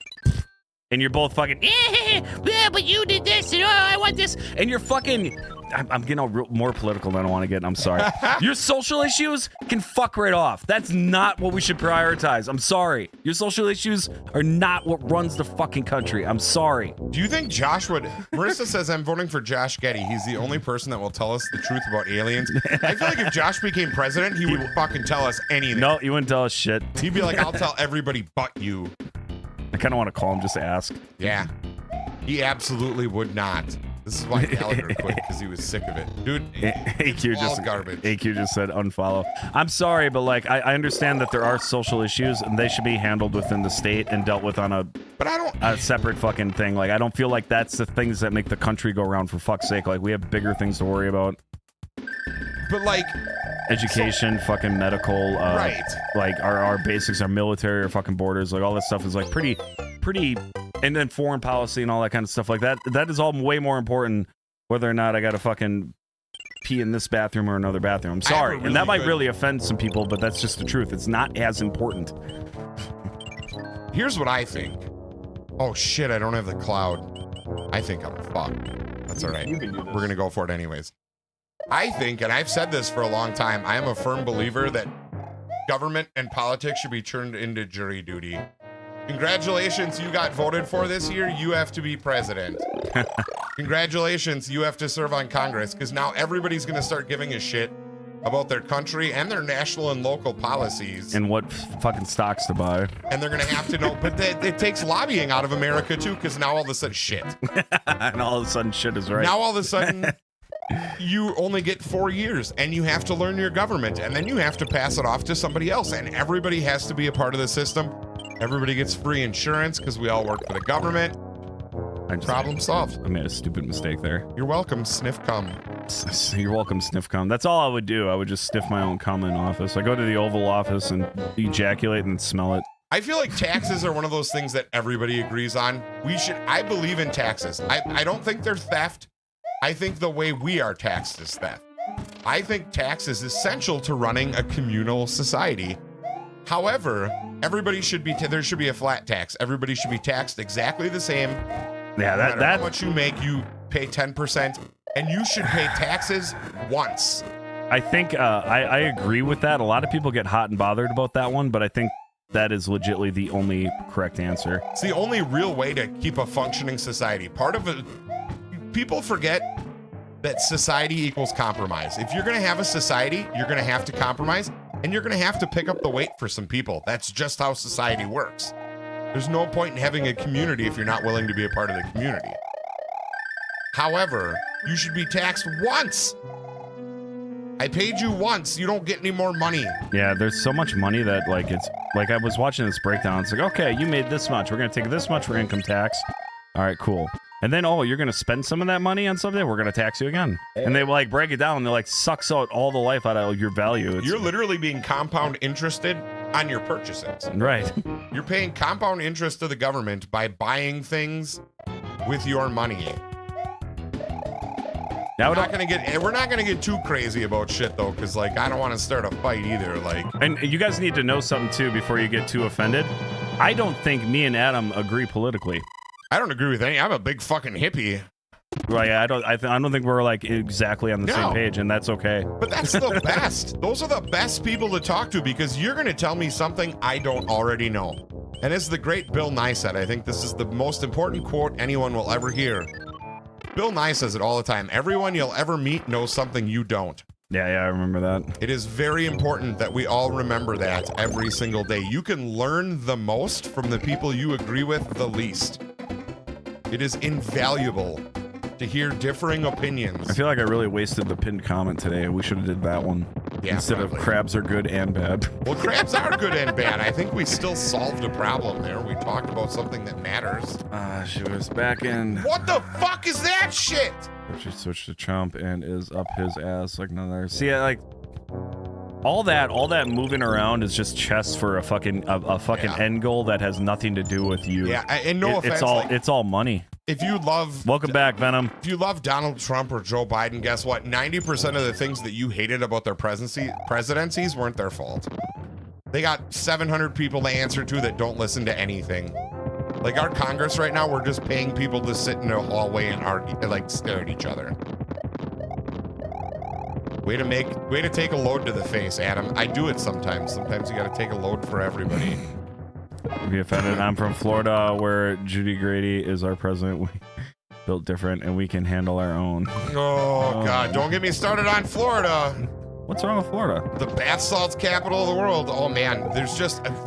And you're both fucking... Yeah, but you did this, and I want this. And you're fucking... I'm getting all more political than I want to get. I'm sorry. Your social issues can fuck right off. That's not what we should prioritize. I'm sorry. Your social issues are not what runs the fucking country. I'm sorry. Do you think Josh would... Marissa says, I'm voting for Josh Getty. He's the only person that will tell us the truth about aliens. I feel like if Josh became president, he would fucking tell us anything. No, he wouldn't tell us shit. He'd be like, I'll tell everybody but you. I kind of want to call him just to ask. Yeah. He absolutely would not. This is why Gallagher quit, because he was sick of it. Dude, AQ just said unfollow. I'm sorry, but like I understand that there are social issues and they should be handled within the state and dealt with on a separate fucking thing. Like, I don't feel like that's the things that make the country go around, for fuck's sake. Like, we have bigger things to worry about. But like education, fucking medical, right. Like our basics, our military, our fucking borders, like all this stuff is like pretty, and then foreign policy and all that kind of stuff like that. That is all way more important whether or not I got to fucking pee in this bathroom or another bathroom. I'm sorry. Really and that might really offend some people, but that's just the truth. It's not as important. Here's what I think. Oh shit, I don't have the cloud. I think I'm fucked. That's all right. We're going to go for it anyways. I think, and I've said this for a long time, I am a firm believer that government and politics should be turned into jury duty. Congratulations, you got voted for this year. You have to be president. Congratulations, you have to serve on Congress, because now everybody's going to start giving a shit about their country and their national and local policies. And what fucking stocks to buy. And they're going to have to know, but it takes lobbying out of America too, because now all of a sudden shit. And all of a sudden shit is right. Now all of a sudden you only get 4 years and you have to learn your government and then you have to pass it off to somebody else. And everybody has to be a part of the system. Everybody gets free insurance because we all work for the government. Problem solved. I made a stupid mistake there. You're welcome, sniff cum. You're welcome, sniff cum. That's all I would do. I would just sniff my own cum in office. I go to the Oval Office and ejaculate and smell it. I feel like taxes are one of those things that everybody agrees on. I believe in taxes. I don't think they're theft. I think the way we are taxed is theft. I think tax is essential to running a communal society. However, there should be a flat tax. Everybody should be taxed exactly the same. Yeah, no matter how much you make, you pay 10%, and you should pay taxes once. I think I agree with that. A lot of people get hot and bothered about that one, but I think that is legitimately the only correct answer. It's the only real way to keep a functioning society. Part of it, people forget that society equals compromise. If you're going to have a society, you're going to have to compromise, and you're going to have to pick up the weight for some people. That's just how society works. There's no point in having a community if you're not willing to be a part of the community. However, you should be taxed once. I paid you once. You don't get any more money. Yeah, there's so much money that it's like I was watching this breakdown. It's like, okay, you made this much. We're going to take this much for income tax. All right, cool. And then, you're going to spend some of that money on something? We're going to tax you again. And they break it down and they sucks out all the life out of your value. You're literally being compound interested on your purchases. Right. You're paying compound interest to the government by buying things with your money. We're not gonna get too crazy about shit though, because I don't want to start a fight either. And you guys need to know something too before you get too offended. I don't think me and Adam agree politically. I don't agree with any. I'm a big fucking hippie. Right, I don't think we're exactly on the same page, and that's okay. But that's the best. Those are the best people to talk to because you're going to tell me something I don't already know. And as the great Bill Nye said, I think this is the most important quote anyone will ever hear. Bill Nye says it all the time. Everyone you'll ever meet knows something you don't. Yeah, I remember that. It is very important that we all remember that every single day. You can learn the most from the people you agree with the least. It is invaluable to hear differing opinions. I feel like I really wasted the pinned comment today. We should have did that one. Yeah, instead probably. Of crabs are good and bad. Well, crabs are good and bad. I think we still solved a problem there. We talked about something that matters. She was back in. What the fuck is that shit? She switched to Trump and is up his ass like another. See, all that moving around is just chess for a fucking end goal that has nothing to do with you. Yeah, and no offense. It's all money. If you love... Welcome back, Venom. If you love Donald Trump or Joe Biden, guess what? 90% of the things that you hated about their presidencies weren't their fault. They got 700 people to answer to that don't listen to anything. Our Congress right now, we're just paying people to sit in a hallway and argue, stare at each other. Way to take a load to the face, Adam. I do it sometimes. Sometimes you got to take a load for everybody. Be offended. I'm from Florida, where Judy Grady is our president. We built different, and we can handle our own. Oh God! Don't get me started on Florida. What's wrong with Florida? The bath salts capital of the world. Oh man,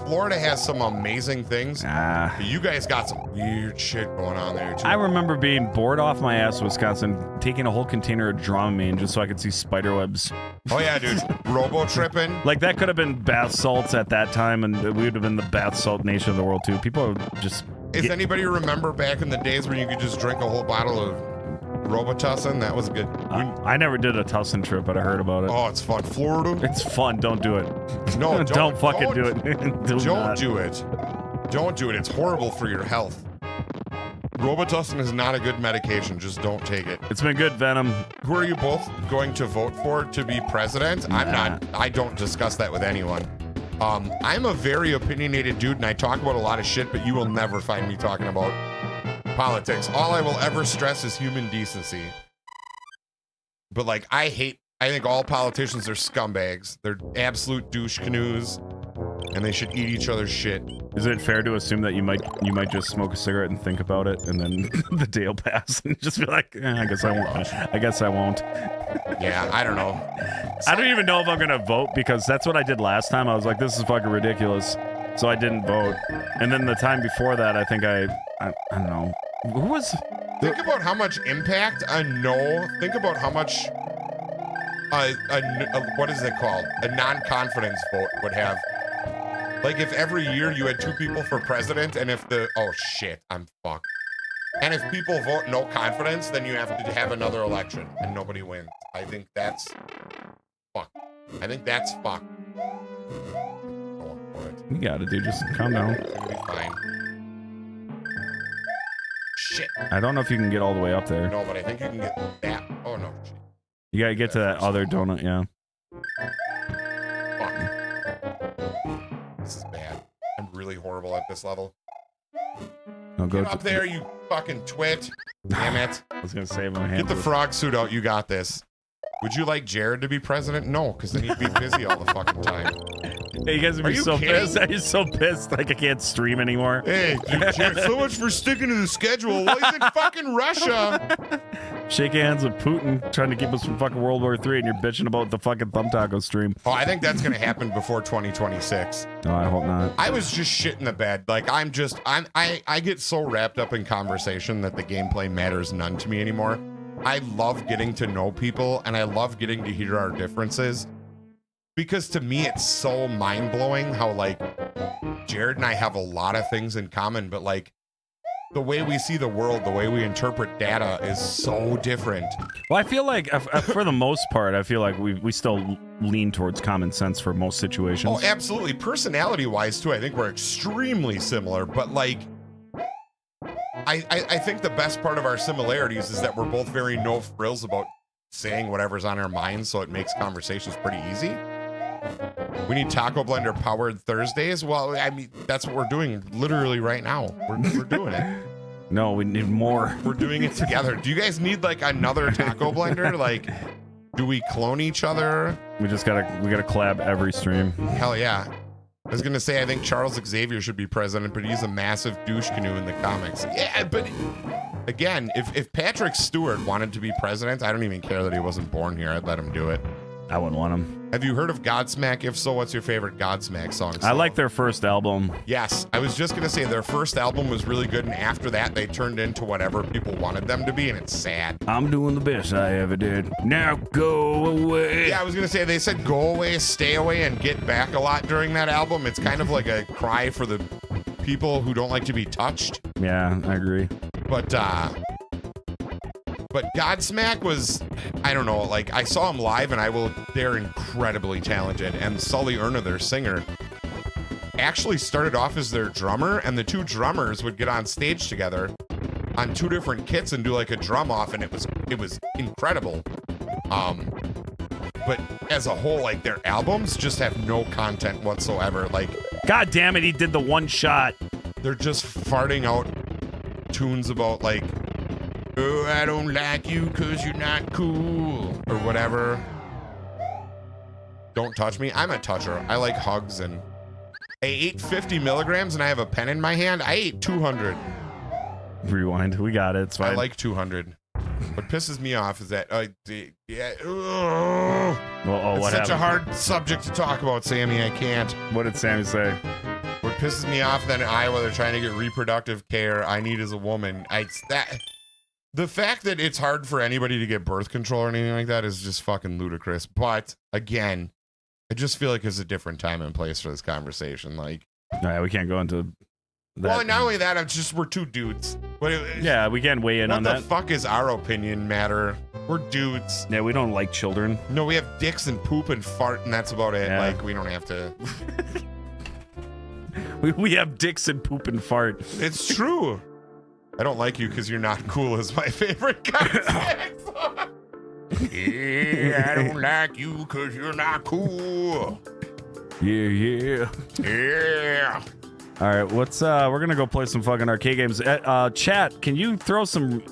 Florida has some amazing things. You guys got some weird shit going on there too. I remember being bored off my ass in Wisconsin, taking a whole container of Dramamine just so I could see spider webs. Oh yeah, dude. Robo tripping. That could have been bath salts at that time, and we would have been the bath salt nation of the world too. People would just. Does anybody remember back in the days when you could just drink a whole bottle of Robitussin? That was good. I never did a Tussin trip, but I heard about it. Oh, it's fun. Florida? It's fun. Don't do it. No, don't fucking do it. Don't do it. Don't do it. It's horrible for your health. Robitussin is not a good medication. Just don't take it. It's been good, Venom. Who are you both going to vote for to be president? Nah. I'm not. I don't discuss that with anyone. I'm a very opinionated dude, and I talk about a lot of shit, but you will never find me talking about politics. All I will ever stress is human decency. But I think all politicians are scumbags. They're absolute douche canoes, and they should eat each other's shit. Is it fair to assume that you might just smoke a cigarette and think about it, and then the day will pass and just be like, I guess I won't. I guess I won't. Yeah, I don't know. I don't even know if I'm gonna vote because that's what I did last time. I was like, this is fucking ridiculous, so I didn't vote. And then the time before that, I think I don't know. Who was? Think about how much impact a no. Think about how much what is it called? A non-confidence vote would have. Like if every year you had 2 people for president, and if oh shit, I'm fucked. And if people vote no confidence, then you have to have another election, and nobody wins. I think that's fuck. I think that's fuck. Going for it. You got it, dude. Just calm down. It's gonna be fine. Shit. I don't know if you can get all the way up there. No, but I think you can get that. Oh no. Shit. You gotta get to that other donut, yeah. Fuck. This is bad. I'm really horrible at this level. No, go Get up there, you fucking twit. Damn it. I was gonna save my hand. Get the frog suit out. You got this. Would you like Jared to be president? No, because then he'd be busy all the fucking time. Hey, you guys would be so pissed. I'm so pissed. Like I can't stream anymore. Hey, dude, Jared, so much for sticking to the schedule. Well, he's in fucking Russia. Shake hands with Putin trying to keep us from fucking World War III, and you're bitching about the fucking Thumb Taco stream. Oh, I think that's gonna happen before 2026. No, I hope not. I was just shit in the bed. Like I get so wrapped up in conversation that the gameplay matters none to me anymore. I love getting to know people, and I love getting to hear our differences. Because to me, it's so mind-blowing how, like, Jared and I have a lot of things in common, but, like, the way we see the world, the way we interpret data is so different. Well, I feel like, for the most part, I feel like we still lean towards common sense for most situations. Oh, absolutely. Personality-wise, too, I think we're extremely similar, but, like, I think the best part of our similarities is that we're both very no-frills about saying whatever's on our minds, so it makes conversations pretty easy. We need Taco Blender powered Thursdays. Well, I mean, that's what we're doing literally right now. We're doing it. No, we need more. We're doing it together. Do you guys need like another Taco Blender? Like, do we clone each other? We gotta collab every stream. Hell yeah. I was gonna say I think Charles Xavier should be president, but he's a massive douche canoe in the comics. Yeah, but again, if Patrick Stewart wanted to be president, I don't even care that he wasn't born here. I'd let him do it. I wouldn't want him. Have you heard of Godsmack? If so, what's your favorite Godsmack song? I like their first album. Yes, I was just gonna say their first album was really good, and after that, they turned into whatever people wanted them to be, and it's sad. I'm doing the best I ever did. Now go away. Yeah, I was gonna say they said go away, stay away, and get back a lot during that album. It's kind of like a cry for the people who don't like to be touched. Yeah, I agree. But Godsmack was, I don't know, like I saw them live and they're incredibly talented. And Sully Erna, their singer, actually started off as their drummer, and the 2 drummers would get on stage together on 2 different kits and do like a drum off, and it was incredible. But as a whole, like their albums just have no content whatsoever. Like, God damn it, he did the one shot. They're just farting out tunes about like, oh, I don't like you because you're not cool, or whatever. Don't touch me. I'm a toucher. I like hugs, and I ate 50 milligrams and I have a pen in my hand. I ate 200. Rewind. We got it. It's fine. I like 200. What pisses me off is that, it's such a hard subject to talk about, Sammy. I can't. What did Sammy say? What pisses me off that in Iowa they're trying to get reproductive care I need as a woman. The fact that it's hard for anybody to get birth control or anything like that is just fucking ludicrous. But again, I just feel like it's a different time and place for this conversation. Like, we can't go into that. Well, not only that, it's just we're 2 dudes. Yeah, we can't weigh in on that. What the fuck is our opinion matter? We're dudes. Yeah, we don't like children. No, we have dicks and poop and fart, and that's about it. Yeah. Like, we don't have to. we have dicks and poop and fart. It's true. I don't like you because you're not cool is my favorite concept song. Yeah, I don't like you because you're not cool. Yeah. All right, we're gonna go play some fucking arcade games. Chat, can you throw some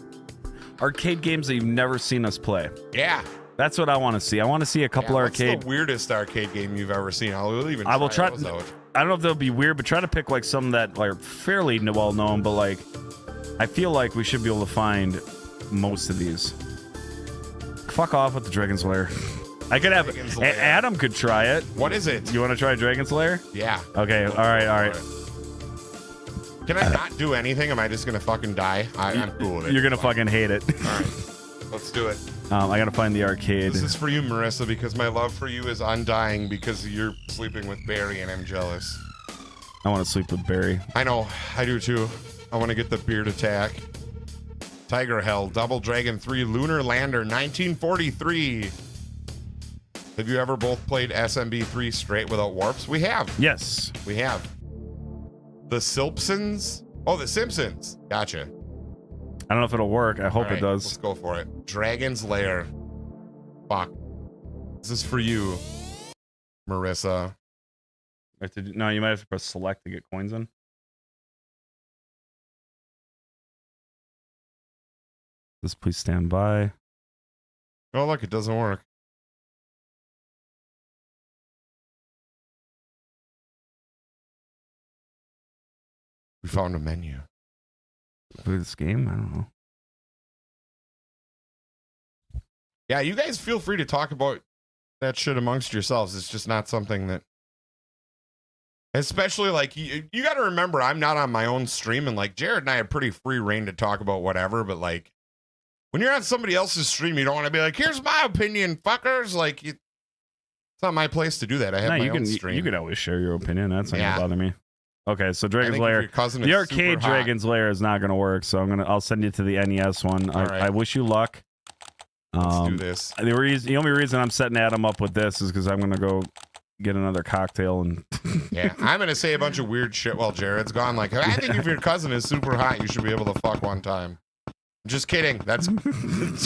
arcade games that you've never seen us play? Yeah. That's what I want to see. I want to see a couple arcade. What's the weirdest arcade game you've ever seen? I will try those out. I don't know if they'll be weird, but try to pick like some that are fairly well known. But like, I feel like we should be able to find most of these. Fuck off with the Dragon's Lair. I could have Dragon's Lair. Adam could try it. What is it? You want to try Dragon's Lair? Yeah. Okay. All right. Can I not do anything? Am I just gonna fucking die? I'm cool with it. You're gonna fucking hate it. All right. Let's do it. I gotta find the arcade. This is for you, Marissa, because my love for you is undying because you're sleeping with Barry and I'm jealous. I want to sleep with Barry. I know. I do too. I want to get the beard attack. Tiger Hell, Double Dragon 3, Lunar Lander, 1943. Have you ever both played SMB 3 straight without warps? We have. Yes. We have. The Simpsons? Oh, The Simpsons. Gotcha. I don't know if it'll work. I hope All right, it does. Let's go for it. Dragon's Lair. Fuck. This is for you, Marissa. No, you might have to press select to get coins in. Just please stand by. Oh, look, it doesn't work. We found a menu. Play this game? I don't know. Yeah, you guys feel free to talk about that shit amongst yourselves. It's just not something that... Especially, like, you got to remember, I'm not on my own stream, and, like, Jared and I have pretty free reign to talk about whatever, but, like, when you're on somebody else's stream, you don't want to be like, here's my opinion, fuckers. Like, it's not my place to do that. I have my own stream. You can always share your opinion. That's not gonna bother me. Okay, so I Dragon's think if Lair. your cousin The is arcade super hot- Dragon's Lair is not gonna work, so I'll send you to the NES one. All right. I wish you luck. Let's do this. The only reason I'm setting Adam up with this is because I'm gonna go get another cocktail and Yeah, I'm going to say a bunch of weird shit while Jared's gone. Like, I think if your cousin is super hot, you should be able to fuck one time. Just kidding. That's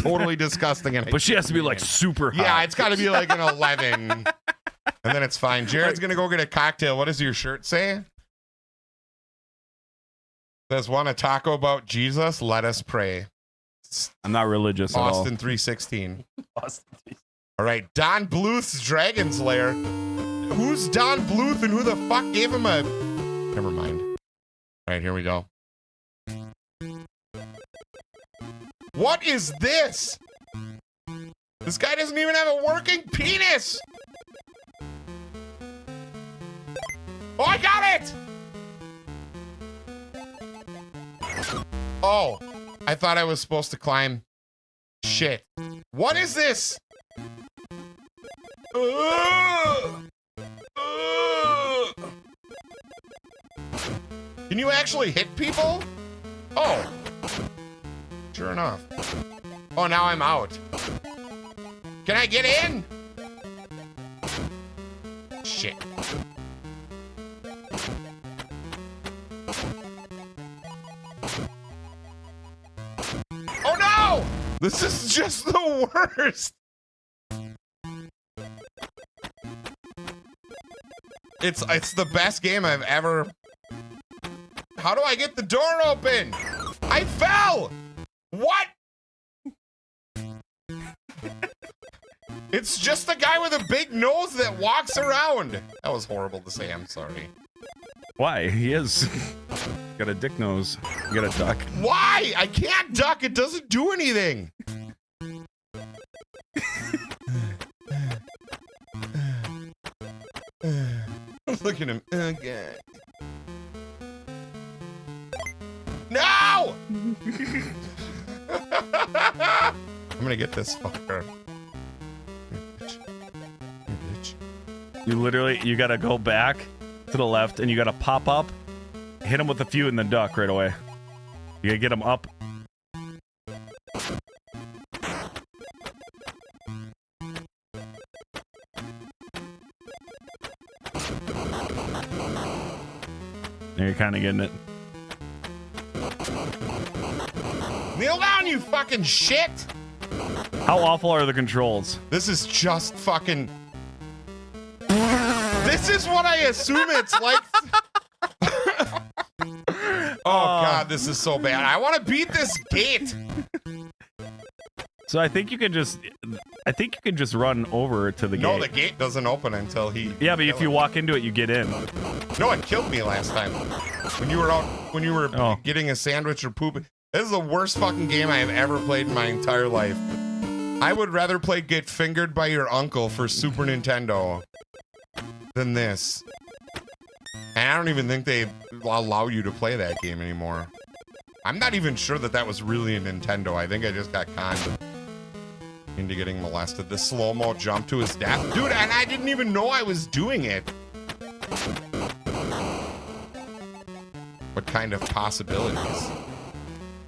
totally disgusting. And but she has to be like super hot. Yeah, it's got to be like an 11. And then it's fine. Jared's going to go get a cocktail. What does your shirt say? Says, want a taco about Jesus? Let us pray. I'm not religious at all. Austin 316. All right, Don Bluth's Dragon's Lair. Who's Don Bluth and who the fuck gave him a... Never mind. All right, here we go. What is this? This guy doesn't even have a working penis. Oh, I got it. Oh, I thought I was supposed to climb. Shit. What is this? Can you actually hit people? Oh. Sure enough. Oh, now I'm out. Can I get in? Shit. Oh no! This is just the worst. It's the best game I've ever... How do I get the door open? I fell! What? It's just a guy with a big nose that walks around. That was horrible to say. I'm sorry. Why? He is. Got a dick nose. You got a duck. Why? I can't duck. It doesn't do anything. Look at him. Okay. No! I'm gonna get this fucker. You gotta go back to the left and you gotta pop up, hit him with a few and then duck right away. You gotta get him up. Now you're kind of getting it. Kneel down, you fucking shit! How awful are the controls? This is just fucking... This is what I assume it's like... Oh god, this is so bad. I want to beat this gate! So I think you can just... I think you can just run over to the gate. No, the gate doesn't open until he. Yeah, but if you walk into it, you get in. No, it killed me last time. When you were out, when you were getting a sandwich or poop. This is the worst fucking game I have ever played in my entire life. I would rather play Get Fingered by Your Uncle for Super Nintendo than this. And I don't even think they allow you to play that game anymore. I'm not even sure that that was really a Nintendo. I think I just got conned into getting molested. The slow-mo jump to his death. Dude, and I didn't even know I was doing it. What kind of possibilities?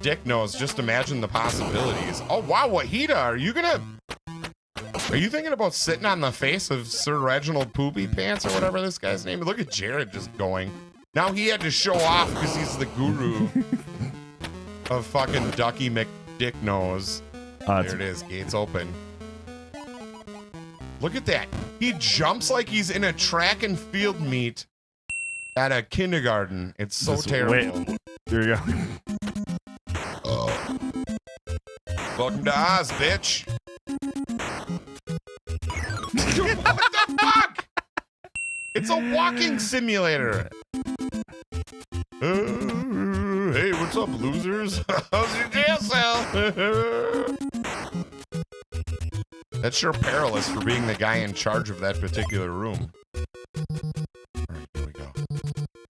Dick knows. Just imagine the possibilities. Oh, wow, Wahida, are you thinking about sitting on the face of Sir Reginald Poopy Pants or whatever this guy's name is? Look at Jared just going. Now he had to show off because he's the guru of fucking Ducky McDick Nose. There it is. Gates open. Look at that. He jumps like he's in a track and field meet at a kindergarten. It's so terrible. Wait. There you go. Welcome to Oz, bitch. Dude, what the fuck? It's a walking simulator. Hey, what's up, losers? How's your jail cell? That's sure perilous for being the guy in charge of that particular room. All right, here we go.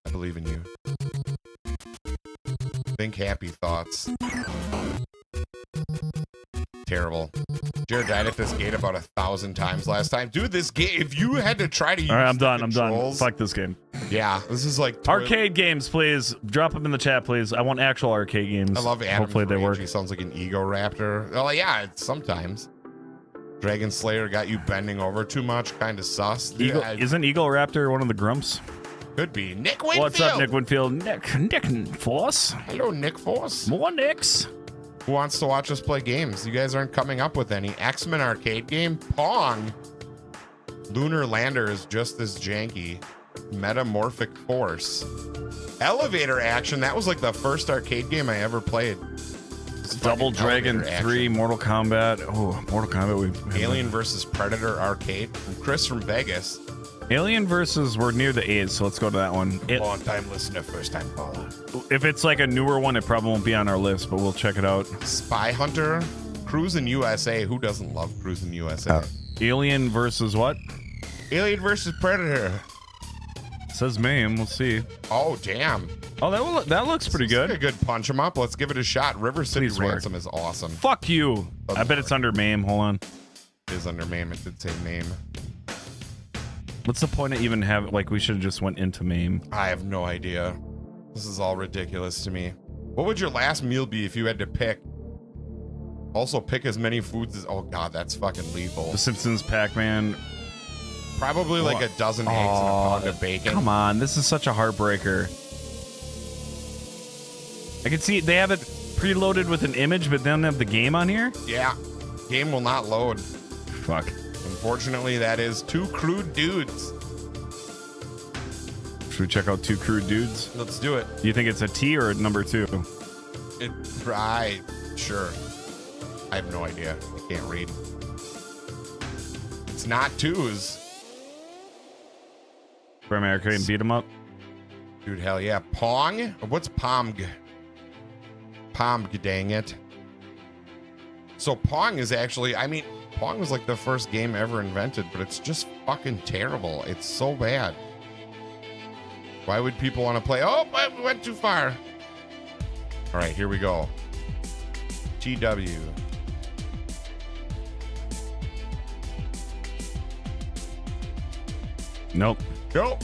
I believe in you. Think happy thoughts. Terrible. Jared died at this gate about 1,000 times last time. Dude, this game, if you had to try to use All right, I'm done. controls, Fuck this game. Yeah, this is like arcade games, please. Drop them in the chat, please. I want actual arcade games. I love Adam. Hopefully they work. He sounds like an ego raptor. Well, yeah, it's sometimes. Dragon Slayer got you bending over too much, kind of sus. Eagle, isn't Eagle Raptor one of the grumps? Could be. Nick Winfield. What's up, Nick Winfield? Nick Force. Hello, Nick Force. More Nicks. Who wants to watch us play games? You guys aren't coming up with any. X-Men arcade game? Pong. Lunar Lander is just as janky. Metamorphic Force. Elevator Action. That was like the first arcade game I ever played. Double Dragon 3, Mortal Kombat. Oh, Mortal Kombat. Alien vs. Predator arcade. From Chris from Vegas. Alien versus, we're near the A's, so let's go to that one. Long time listener, first time caller. If it's like a newer one, it probably won't be on our list, but we'll check it out. Spy Hunter, Cruisin' USA. Who doesn't love Cruisin' USA? Alien versus what? Alien versus Predator. Says MAME. We'll see. Oh, damn. Oh, that looks pretty good. A good punch 'em up. Let's give it a shot. River City Ransom is awesome. Fuck you. I bet it's under MAME. Hold on. It is under MAME. It did say MAME. What's the point of even having, like, we should have just went into MAME? I have no idea. This is all ridiculous to me. What would your last meal be if you had to pick? Also pick as many foods as, oh god, that's fucking lethal. The Simpsons, Pac-Man. Probably like a dozen eggs and a pound of bacon. Come on, this is such a heartbreaker. I can see they have it preloaded with an image, but they don't have the game on here? Yeah, game will not load. Fuck. Unfortunately, that is Two Crude Dudes. Should we check out Two Crude Dudes? Let's do it. You think it's a T or a number 2? Sure. I have no idea. I can't read. It's not twos. For America and beat 'em up? Dude, hell yeah. Pong? What's Pomg? Pomg, dang it. So Pong is actually, I mean, Pong was like the first game ever invented, but it's just fucking terrible. It's so bad. Why would people want to play? Oh, I went too far. All right, here we go. TW. Nope. Nope.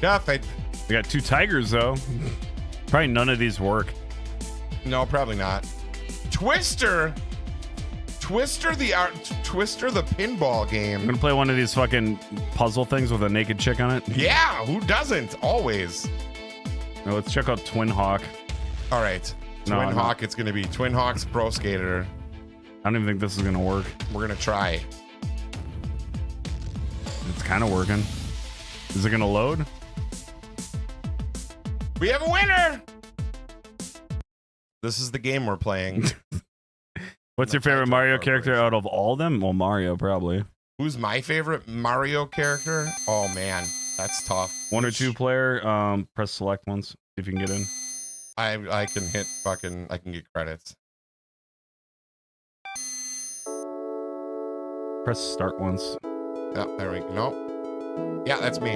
Nothing. We got 2 tigers, though. Probably none of these work. No, probably not. Twister the pinball game. I'm gonna play one of these fucking puzzle things with a naked chick on it. Yeah, who doesn't? Always. Now let's check out Twin Hawk. All right, Twin Hawk. It's gonna be Twin Hawk's Pro Skater. I don't even think this is gonna work. We're gonna try. It's kind of working. Is it gonna load? We have a winner. This is the game we're playing. What's your favorite Mario character out of all of them? Well, Mario probably. Who's my favorite Mario character? Oh man, that's tough. 1 or 2 player. Press select once. See if you can get in. I can hit fucking. I can get credits. Press start once. Oh, there we go. No. Yeah, that's me.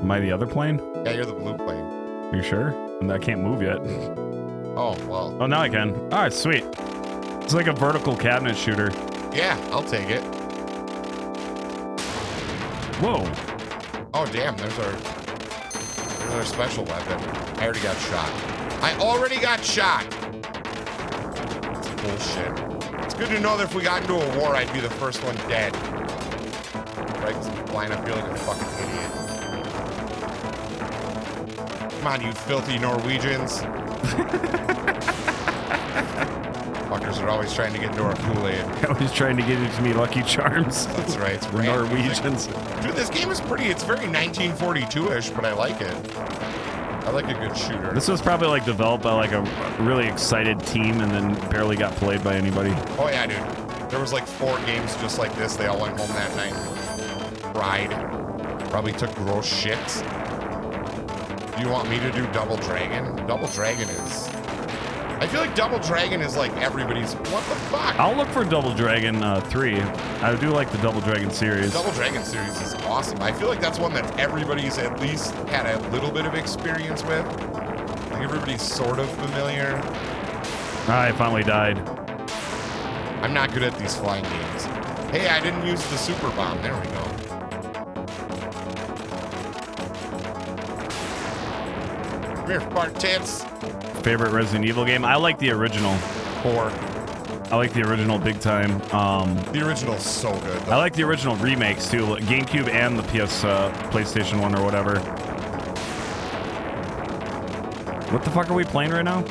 Am I the other plane? Yeah, you're the blue plane. Are you sure? And I can't move yet. Oh well. Oh, now I can. All right, sweet. It's like a vertical cabinet shooter. Yeah, I'll take it. Whoa. Oh damn, there's our special weapon. I already got shot. I already got shot. That's bullshit. It's good to know that if we got into a war, I'd be the first one dead. Right? 'Cause I'm flying up here like a fucking idiot. Come on, you filthy Norwegians. Fuckers are always trying to get into our Kool-Aid. Always trying to get into me Lucky Charms. That's right. It's The random Norwegians. music. Dude, this game is pretty. It's very 1942-ish, but I like it. I like a good shooter. This was probably like developed by like a really excited team and then barely got played by anybody. Oh yeah, dude. There was like 4 games just like this. They all went home that night. Cried. Probably took gross shits. Do you want me to do Double Dragon? Double Dragon is... I feel like Double Dragon is like everybody's... What the fuck? I'll look for Double Dragon 3. I do like the Double Dragon series. Double Dragon series is awesome. I feel like that's one that everybody's at least had a little bit of experience with. Like everybody's sort of familiar. I finally died. I'm not good at these flying games. Hey, I didn't use the super bomb. There we go. Come here, fart tits. Favorite Resident Evil game? I like the original. 4. I like the original big time. The original's so good. I like the original remakes too, GameCube and the PlayStation 1 or whatever. What the fuck are we playing right now?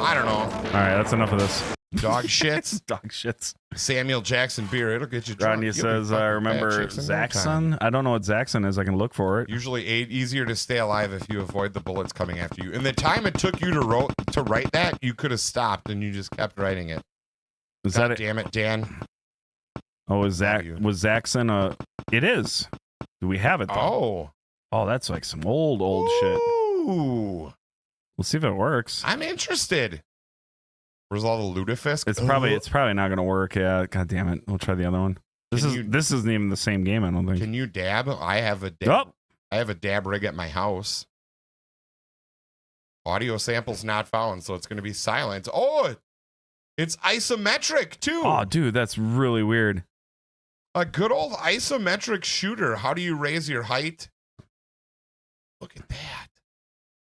I don't know. All right, that's enough of this. Dog shits. Dog shits. Samuel Jackson beer. It'll get you drunk. Rodney You'll be says, fucking I fat remember chicks in no time. Zaxxon. I don't know what Zaxxon is. I can look for it. Usually easier to stay alive if you avoid the bullets coming after you. In the time it took you to write that, you could have stopped and you just kept writing it. Is God that it? damn it, Dan. Oh, was Zaxxon a... It is. Do we have it, though? Oh. Oh, that's like some old shit. Ooh. We'll see if it works. I'm interested. Where's all the lutefisk? It's probably not gonna work. Yeah, god damn it. We'll try the other one. This isn't even the same game, I don't think. Can you dab? I have a dab. Oh. I have a dab rig at my house. Audio samples not found, so it's gonna be silent. Oh, it's isometric too. Oh, dude, that's really weird. A good old isometric shooter. How do you raise your height? Look at that.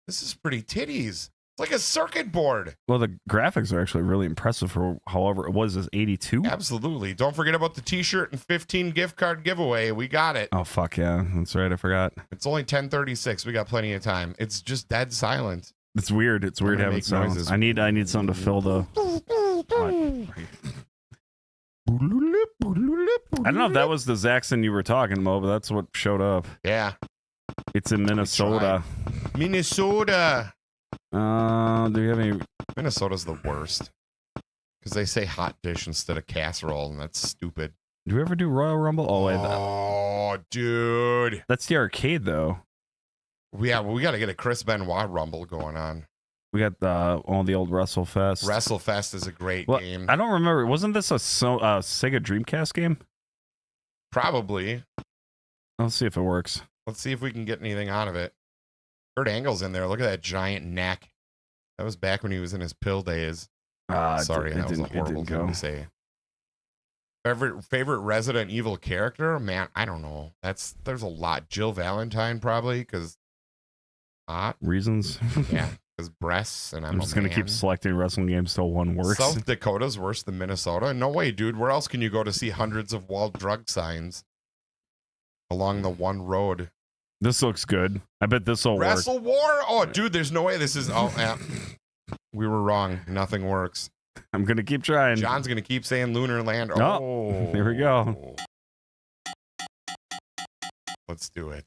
This is pretty titties. It's like a circuit board. Well, the graphics are actually really impressive for however it was. Is 82? Absolutely. Don't forget about the t-shirt and 15 gift card giveaway. We got it. Oh fuck yeah, that's right. I forgot. It's only 10:36. We got plenty of time. It's just dead silent. It's weird. It's weird having sounds. noises. I need something to fill the. I don't know if that was the Zaxxon you were talking about, but that's what showed up. Yeah. It's in Minnesota. Minnesota. Do you have any? Minnesota's the worst. Because they say hot dish instead of casserole, and that's stupid. Do we ever do Royal Rumble? Oh, wait, Oh, dude. that's the arcade though. Yeah, well, we got to get a Chris Benoit Rumble going on. We got all the old WrestleFest. WrestleFest is a great Well, game. I don't remember. Wasn't this a Sega Dreamcast game? Probably. Let's see if it works. Let's see if we can get anything out of it. Kurt Angle's in there. Look at that giant neck. That was back when he was in his pill days. Sorry, that was a horrible thing to say. Favorite Resident Evil character? Man, I don't know. There's a lot. Jill Valentine probably, because hot. Reasons? Yeah, because breasts, and I'm just going to keep selecting wrestling games till one works. South Dakota's worse than Minnesota? No way, dude. Where else can you go to see hundreds of wall drug signs along the one road? This looks good. I bet this will work. Wrestle War? Oh, dude, there's no way this is... Oh, yeah. We were wrong. Nothing works. I'm going to keep trying. John's going to keep saying Lunar Land. Oh, here we go. Let's do it.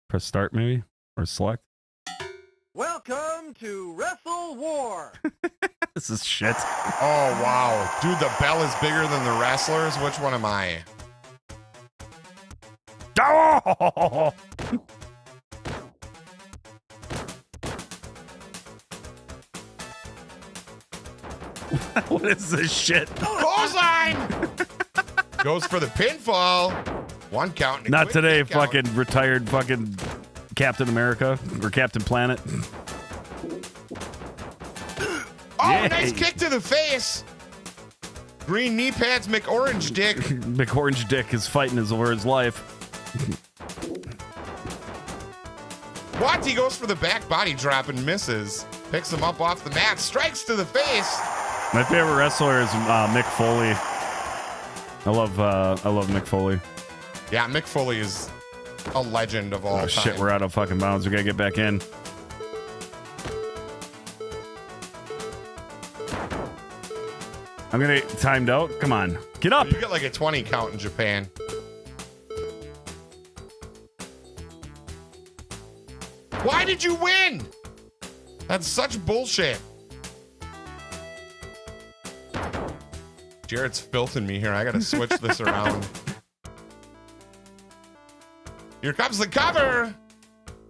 Press start maybe? Or select? Welcome to Wrestle War. This is shit. Oh, wow. Dude, the bell is bigger than the wrestlers. Which one am I? Oh! What is this shit? Clothesline! Goes for the pinfall. One count. Not today, fucking retired fucking Captain America or Captain Planet. Oh, Yay. nice kick to the face. Green knee pads, McOrange Dick. McOrange Dick is fighting over his life. What? He goes for the back body drop and misses. Picks him up off the mat. Strikes to the face. My favorite wrestler is Mick Foley. I love Mick Foley. Yeah, Mick Foley is a legend of all time. Shit, we're out of fucking bounds. We gotta get back in. I'm gonna get timed out. Come on, get up. You get like a 20 count in Japan. Why did you win? That's such bullshit. Jared's filthing me here. I gotta switch this around. Here comes the cover.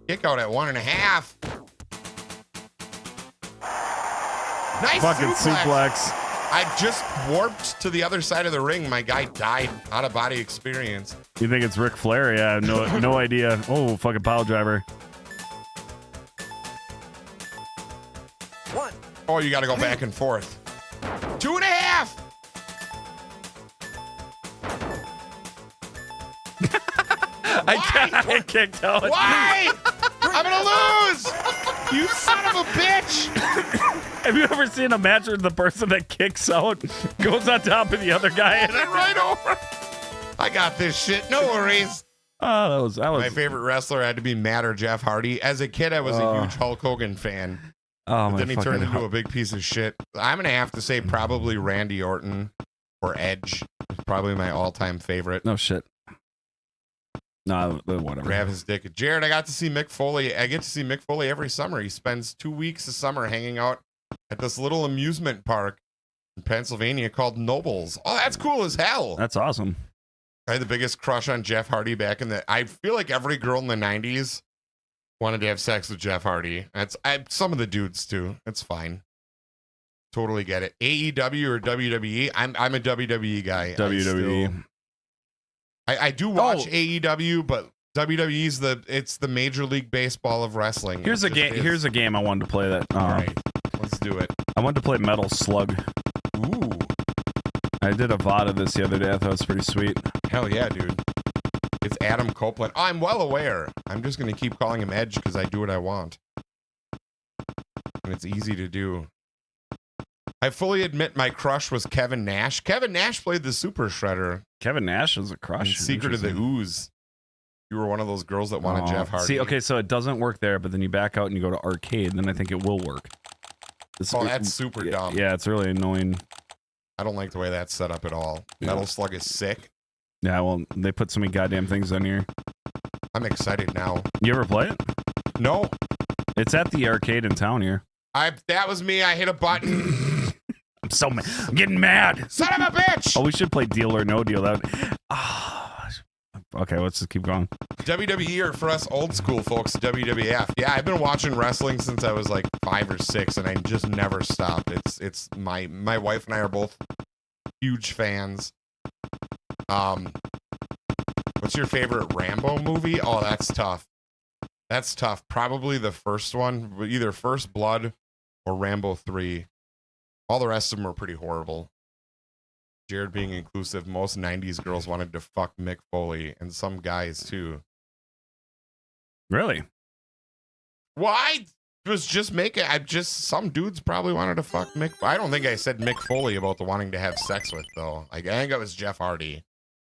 Kick out at 1.5. Nice Fucking suplex. I just warped to the other side of the ring. My guy died. Out of body experience. You think it's Ric Flair? Yeah, no idea. Oh, fucking pile driver. Oh, you gotta go back and forth. 2.5. I kicked out. Why? I'm gonna lose. You son of a bitch. Have you ever seen a match where the person that kicks out goes on top of the other guy? And Right over. I got this shit. No worries. Oh, that was My favorite wrestler had to be Matt or Jeff Hardy. As a kid, I was a huge Hulk Hogan fan. Oh, But my then he fucking turned into a big piece of shit. I'm gonna have to say probably Randy Orton or Edge. Probably my all-time favorite. No shit. No, whatever. Grab his dick. Jared, I got to see Mick Foley. I get to see Mick Foley every summer. He spends 2 weeks of summer hanging out at this little amusement park in Pennsylvania called Nobles. Oh, that's cool as hell. That's awesome. I had the biggest crush on Jeff Hardy back in the. I feel like every girl in the 90s wanted to have sex with Jeff Hardy. Some of the dudes too. It's fine. Totally get it. AEW or WWE? I'm a WWE guy. WWE. I do watch AEW, but WWE's it's the Major League Baseball of wrestling. Here's a game. Here's a game I wanted to play. That. All right, let's do it. I wanted to play Metal Slug. Ooh, I did a VOD of this the other day. I thought it was pretty sweet. hell yeah, dude. It's Adam Copeland. Oh, I'm well aware. I'm just gonna keep calling him Edge because I do what I want, and it's easy to do. I fully admit my crush was Kevin Nash. Kevin Nash played the Super Shredder. Kevin Nash was a in crush. Secret of the Ooze. You were one of those girls that wanted Jeff Hardy. See, okay, so it doesn't work there, but then you back out and you go to arcade, then I think it will work. That's super dumb. Yeah, it's really annoying. I don't like the way that's set up at all. Yeah. Metal Slug is sick. Yeah, well, they put so many goddamn things on here. I'm excited now. You ever play it? No. It's at the arcade in town here. That was me. I hit a button. I'm so mad. I'm getting mad. Son of a bitch! Oh, we should play Deal or No Deal. Okay, let's just keep going. WWE, or for us old school folks, WWF. Yeah, I've been watching wrestling since I was like 5 or 6, and I just never stopped. It's my wife and I are both huge fans. What's your favorite Rambo movie? Oh, that's tough. That's tough. Probably the first one, either First Blood or Rambo 3. All the rest of them are pretty horrible. Jared being inclusive, most 90s girls wanted to fuck Mick Foley, and some guys too. Really? Why? Was just some dudes probably wanted to fuck Mick. I don't think I said Mick Foley about the wanting to have sex with, though. I think it was Jeff Hardy.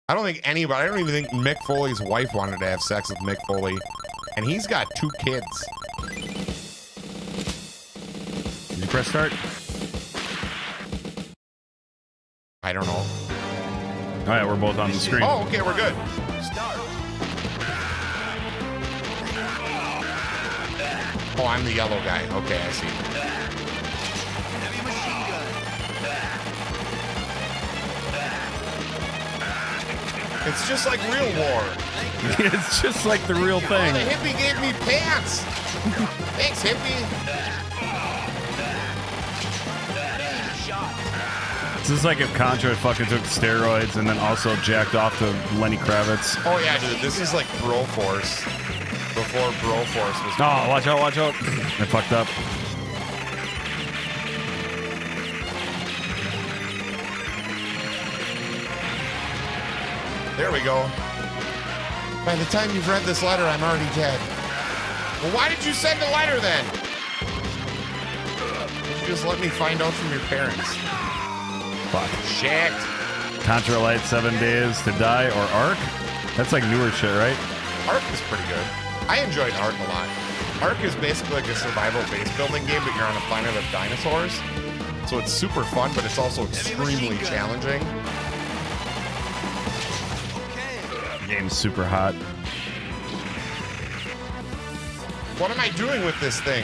I don't even think Mick Foley's wife wanted to have sex with Mick Foley, and he's got 2 kids. Did you press start? I don't know. All right, we're both on the screen. Oh, okay, we're good. Oh, I'm the yellow guy. Okay, I see. It's just like real war. It's just like the real Oh, thing. the hippie gave me pants. Thanks, hippie. This is like if Contra fucking took steroids and then also jacked off to Lenny Kravitz. Oh yeah, dude. This is like Bro Force. Before Bro Force was. Oh, watch out, watch out. I fucked up. There we go. By the time you've read this letter, I'm already dead. Well, why did you send a letter then? Did you just let me find out from your parents? Fuck. Shit. Contra Light 7 Days to Die or Ark? That's like newer shit, right? Ark is pretty good. I enjoyed Ark a lot. Ark is basically like a survival base building game, but you're on a planet of dinosaurs. So it's super fun, but it's also extremely challenging. The game's super hot. What am I doing with this thing?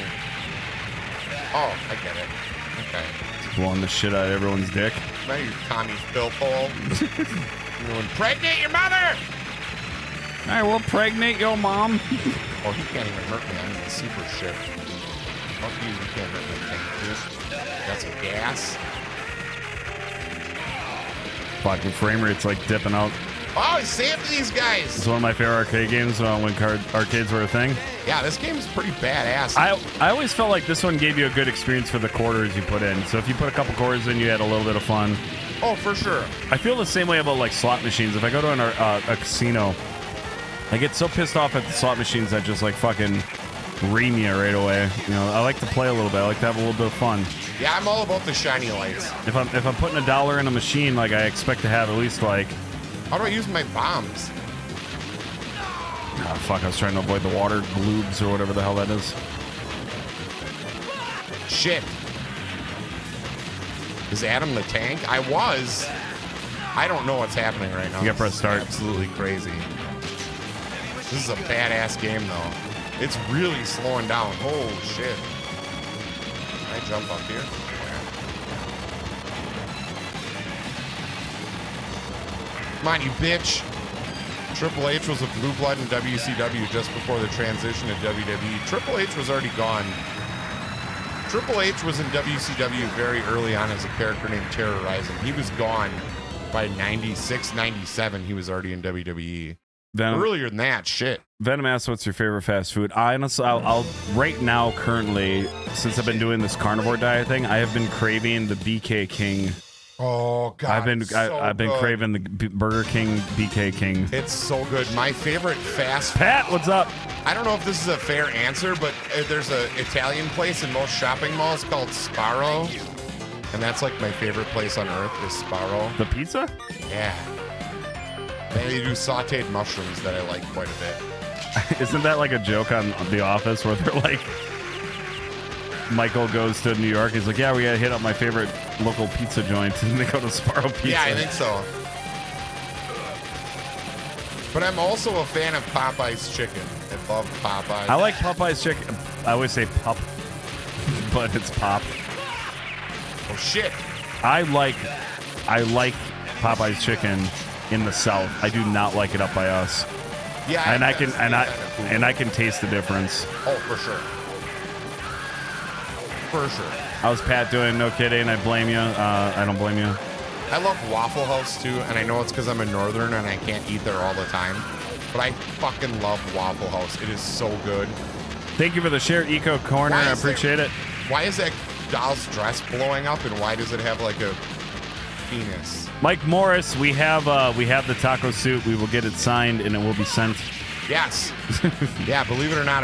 Oh, I get it. Okay. It's blowing the shit out of everyone's dick. Now you commie filth hole. You will impregnate your mother! I will pregnate your mom. Oh, he can't even hurt me. I'm in the super ship. Fuck you, you can't hurt me, thank you. Got some gas. Fuck, the frame rate's like dipping out. Oh, he saved these guys! It's one of my favorite arcade games when arcades were a thing. Yeah, this game's pretty badass. I always felt like this one gave you a good experience for the quarters you put in. So if you put a couple quarters in, you had a little bit of fun. Oh, for sure. I feel the same way about like slot machines. If I go to a casino, I get so pissed off at the slot machines that just like fucking ream you right away. You know, I like to play a little bit. I like to have a little bit of fun. Yeah, I'm all about the shiny lights. If I'm putting $1 in a machine, like I expect to have at least like. How do I use my bombs? Oh, fuck, I was trying to avoid the water gloobs or whatever the hell that is. Shit. Is Adam the tank? I was. I don't know what's happening right now. You gotta press start. Absolutely crazy. This is a badass game, though. It's really slowing down. Holy shit. Can I jump up here? Come on, you bitch. Triple H was a blue blood in WCW just before the transition to WWE. Triple H was already gone. Triple H was in WCW very early on as a character named Terrorizing. He was gone by 96, 97. He was already in WWE. Venom, earlier than that, shit. Venom asks, what's your favorite fast food? I'll right now, currently, since I've been doing this carnivore diet thing, I have been craving the BK King. Oh God! I've been craving the Burger King BK King. It's so good. My favorite fast. Pat, what's up? I don't know if this is a fair answer, but there's an Italian place in most shopping malls called Sparrow, and that's like my favorite place on earth is Sparrow. The pizza? Yeah. They do sautéed mushrooms that I like quite a bit. Isn't that like a joke on The Office where they're like, Michael goes to New York. He's like, yeah, we gotta hit up my favorite local pizza joint, and they go to Sparrow Pizza. Yeah, I think so. But I'm also a fan of Popeye's chicken. I love Popeyes. I like Popeye's chicken. I always say pop, but it's pop. Oh shit! I like Popeye's chicken in the South. I do not like it up by us. Yeah, and I can taste the difference. Oh, for sure. For sure. How's Pat doing? No kidding. I blame you. I don't blame you. I love Waffle House too, and I know it's because I'm a northern and I can't eat there all the time, but I fucking love Waffle House. It is so good. Thank you for the share, Eco Corner. I appreciate it. Why is that doll's dress blowing up, and why does it have like a penis? Mike Morris, we have the taco suit. We will get it signed and it will be sent. Yes. Yeah, believe it or not,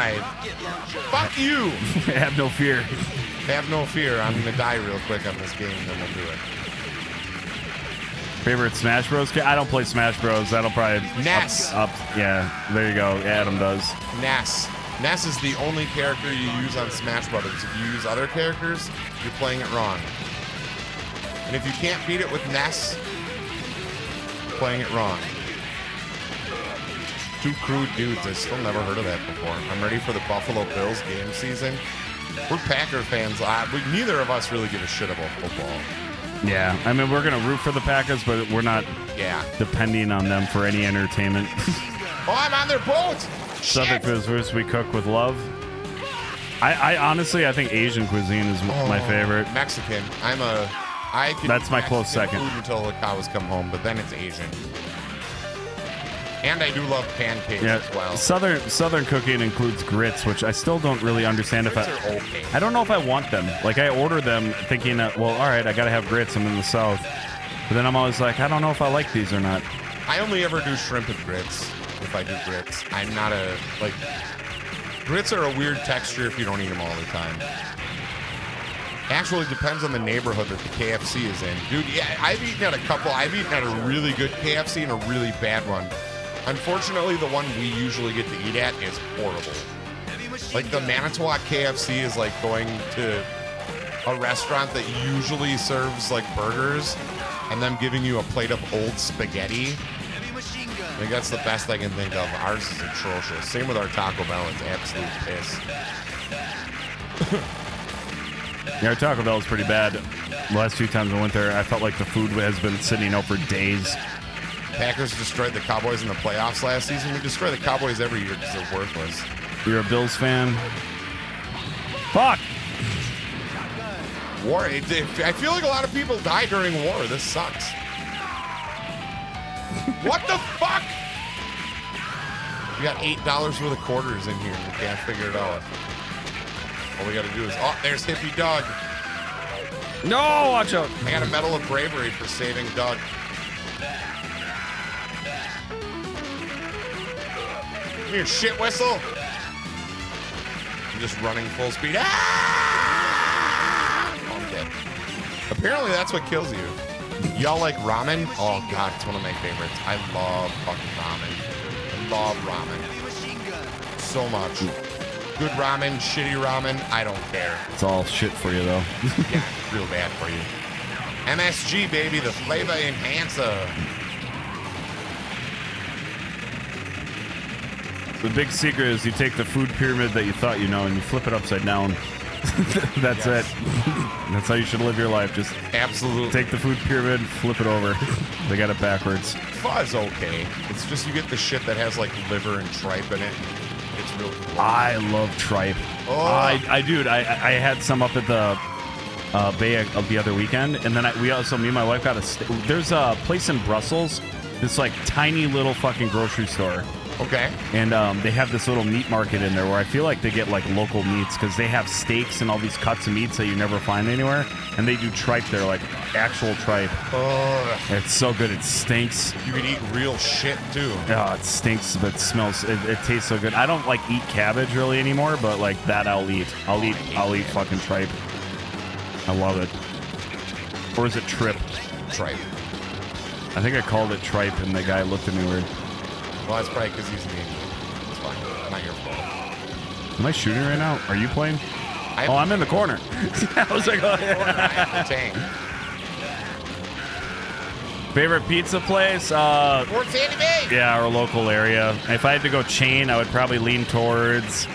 fuck you. Have no fear. Have no fear. I'm gonna die real quick on this game, and then we'll do it. Favorite Smash Bros? I don't play Smash Bros. That'll probably Ness. Yeah, there you go. Adam does. Ness. Ness is the only character you use on Smash Brothers. If you use other characters, you're playing it wrong. And if you can't beat it with Ness, you're playing it wrong. Two crude dudes. I still never heard of that before. I'm ready for the Buffalo Bills game season. We're Packer fans. Neither of us really give a shit about football. Yeah, I mean, we're going to root for the Packers, but we're not depending on them for any entertainment. Oh, I'm on their boat! Southern cuisine we cook with love. I honestly, I think Asian cuisine is my favorite. Mexican. That's my close second. Food until the cows come home, but then it's Asian. And I do love pancakes as well. Southern cooking includes grits, which I still don't really understand. Grits are okay. I don't know if I want them. Like, I order them thinking that, well, all right, I got to have grits. I'm in the South. But then I'm always like, I don't know if I like these or not. I only ever do shrimp and grits if I do grits. I'm not grits are a weird texture if you don't eat them all the time. Actually, it depends on the neighborhood that the KFC is in. Dude, yeah, I've eaten at a couple. I've eaten at a really good KFC and a really bad one. Unfortunately, the one we usually get to eat at is horrible. Like, the Manitowoc KFC is like going to a restaurant that usually serves like burgers and them giving you a plate of old spaghetti. I think that's the best I can think of. Ours is atrocious. Same with our Taco Bell. It's absolute piss. Yeah, our Taco Bell is pretty bad. The last few times I went there, I felt like the food has been sitting out for days. Packers destroyed the Cowboys in the playoffs last season. We destroy the Cowboys every year because they're worthless. You're a Bills fan? Fuck! War. I feel like a lot of people die during war. This sucks. What the fuck? We got $8 worth of quarters in here and we can't figure it out. All we got to do is... Oh, there's Hippie Doug. No, watch out. I got a Medal of Bravery for saving Doug. Come here, shit whistle. I'm just running full speed. Ah! Oh, I'm dead. Apparently that's what kills you. Y'all like ramen? Oh, God, it's one of my favorites. I love fucking ramen. I love ramen. So much. Good ramen, shitty ramen, I don't care. It's all shit for you, though. Yeah, real bad for you. MSG, baby, the flavor enhancer. The big secret is you take the food pyramid that you thought you know and you flip it upside down. That's it. That's how you should live your life. Just absolutely take the food pyramid, flip it over. They got it backwards. Pho is okay. It's just you get the shit that has like liver and tripe in it. It's real cool. I love tripe. Oh. I had some up at the Bay of the other weekend, and then me and my wife got there's a place in Brussels, this like tiny little fucking grocery store. Okay. And they have this little meat market in there where I feel like they get like local meats because they have steaks and all these cuts of meats that you never find anywhere. And they do tripe there, like actual tripe. Oh. It's so good. It stinks. You can eat real shit too. Yeah, it stinks, but it smells. It tastes so good. I don't like eat cabbage really anymore, but like that I'll eat. I'll eat fucking tripe. I love it. Or is it trip? Tripe. I think I called it tripe, and the guy looked at me weird. Well, that's probably because he's mean. It's fine. Not your fault. Am I shooting right now? Are you playing? I'm in the corner. I was like, oh, yeah. Favorite pizza place? Fort Sandy Bay. Yeah, our local area. If I had to go chain, I would probably lean towards...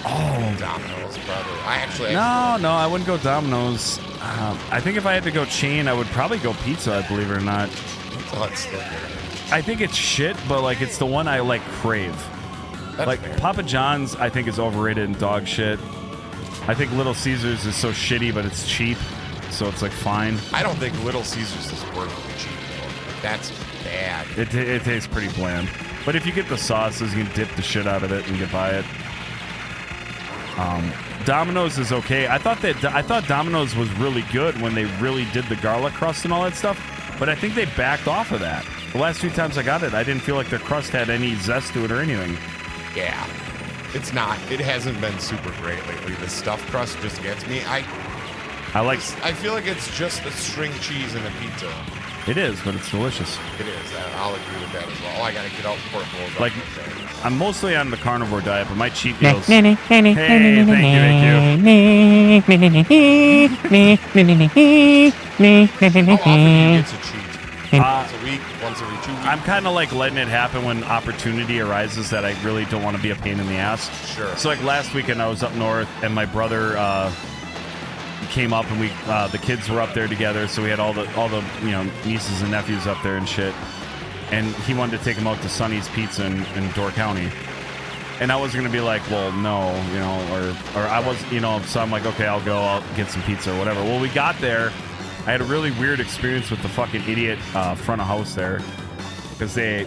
Domino's, probably. No, I wouldn't go Domino's. I think if I had to go chain, I would probably go pizza, believe it or not. Pizza Hut's still good. I think it's shit, but like it's the one I like crave. That's like fair. Papa John's, I think is overrated and dog shit. I think Little Caesars is so shitty, but it's cheap, so it's like fine. I don't think Little Caesars is worth the cheap though. That's bad. It tastes pretty bland. But if you get the sauces, you can dip the shit out of it and get by it. Domino's is okay. I thought Domino's was really good when they really did the garlic crust and all that stuff, but I think they backed off of that. The last few times I got it, I didn't feel like their crust had any zest to it or anything. Yeah. It's not. It hasn't been super great lately. The stuffed crust just gets me. I feel like it's just a string cheese and a pizza. It is, but it's delicious. It is. I'll agree with that as well. I gotta get out before it blows up. Like, I'm mostly on the carnivore diet, but my cheat meals... Hey, thank you. How often do you get to cheat? Once a week, once every 2 weeks? I'm kind of like letting it happen when opportunity arises that I really don't want to be a pain in the ass. Sure. So like last weekend I was up north and my brother came up and we the kids were up there together, so we had all the nieces and nephews up there and shit. And he wanted to take them out to Sonny's Pizza in Door County. And I was gonna be like, well, no, or I was, so I'm like, okay, I'll go, I'll get some pizza or whatever. Well, we got there. I had a really weird experience with the fucking idiot front of house there, because they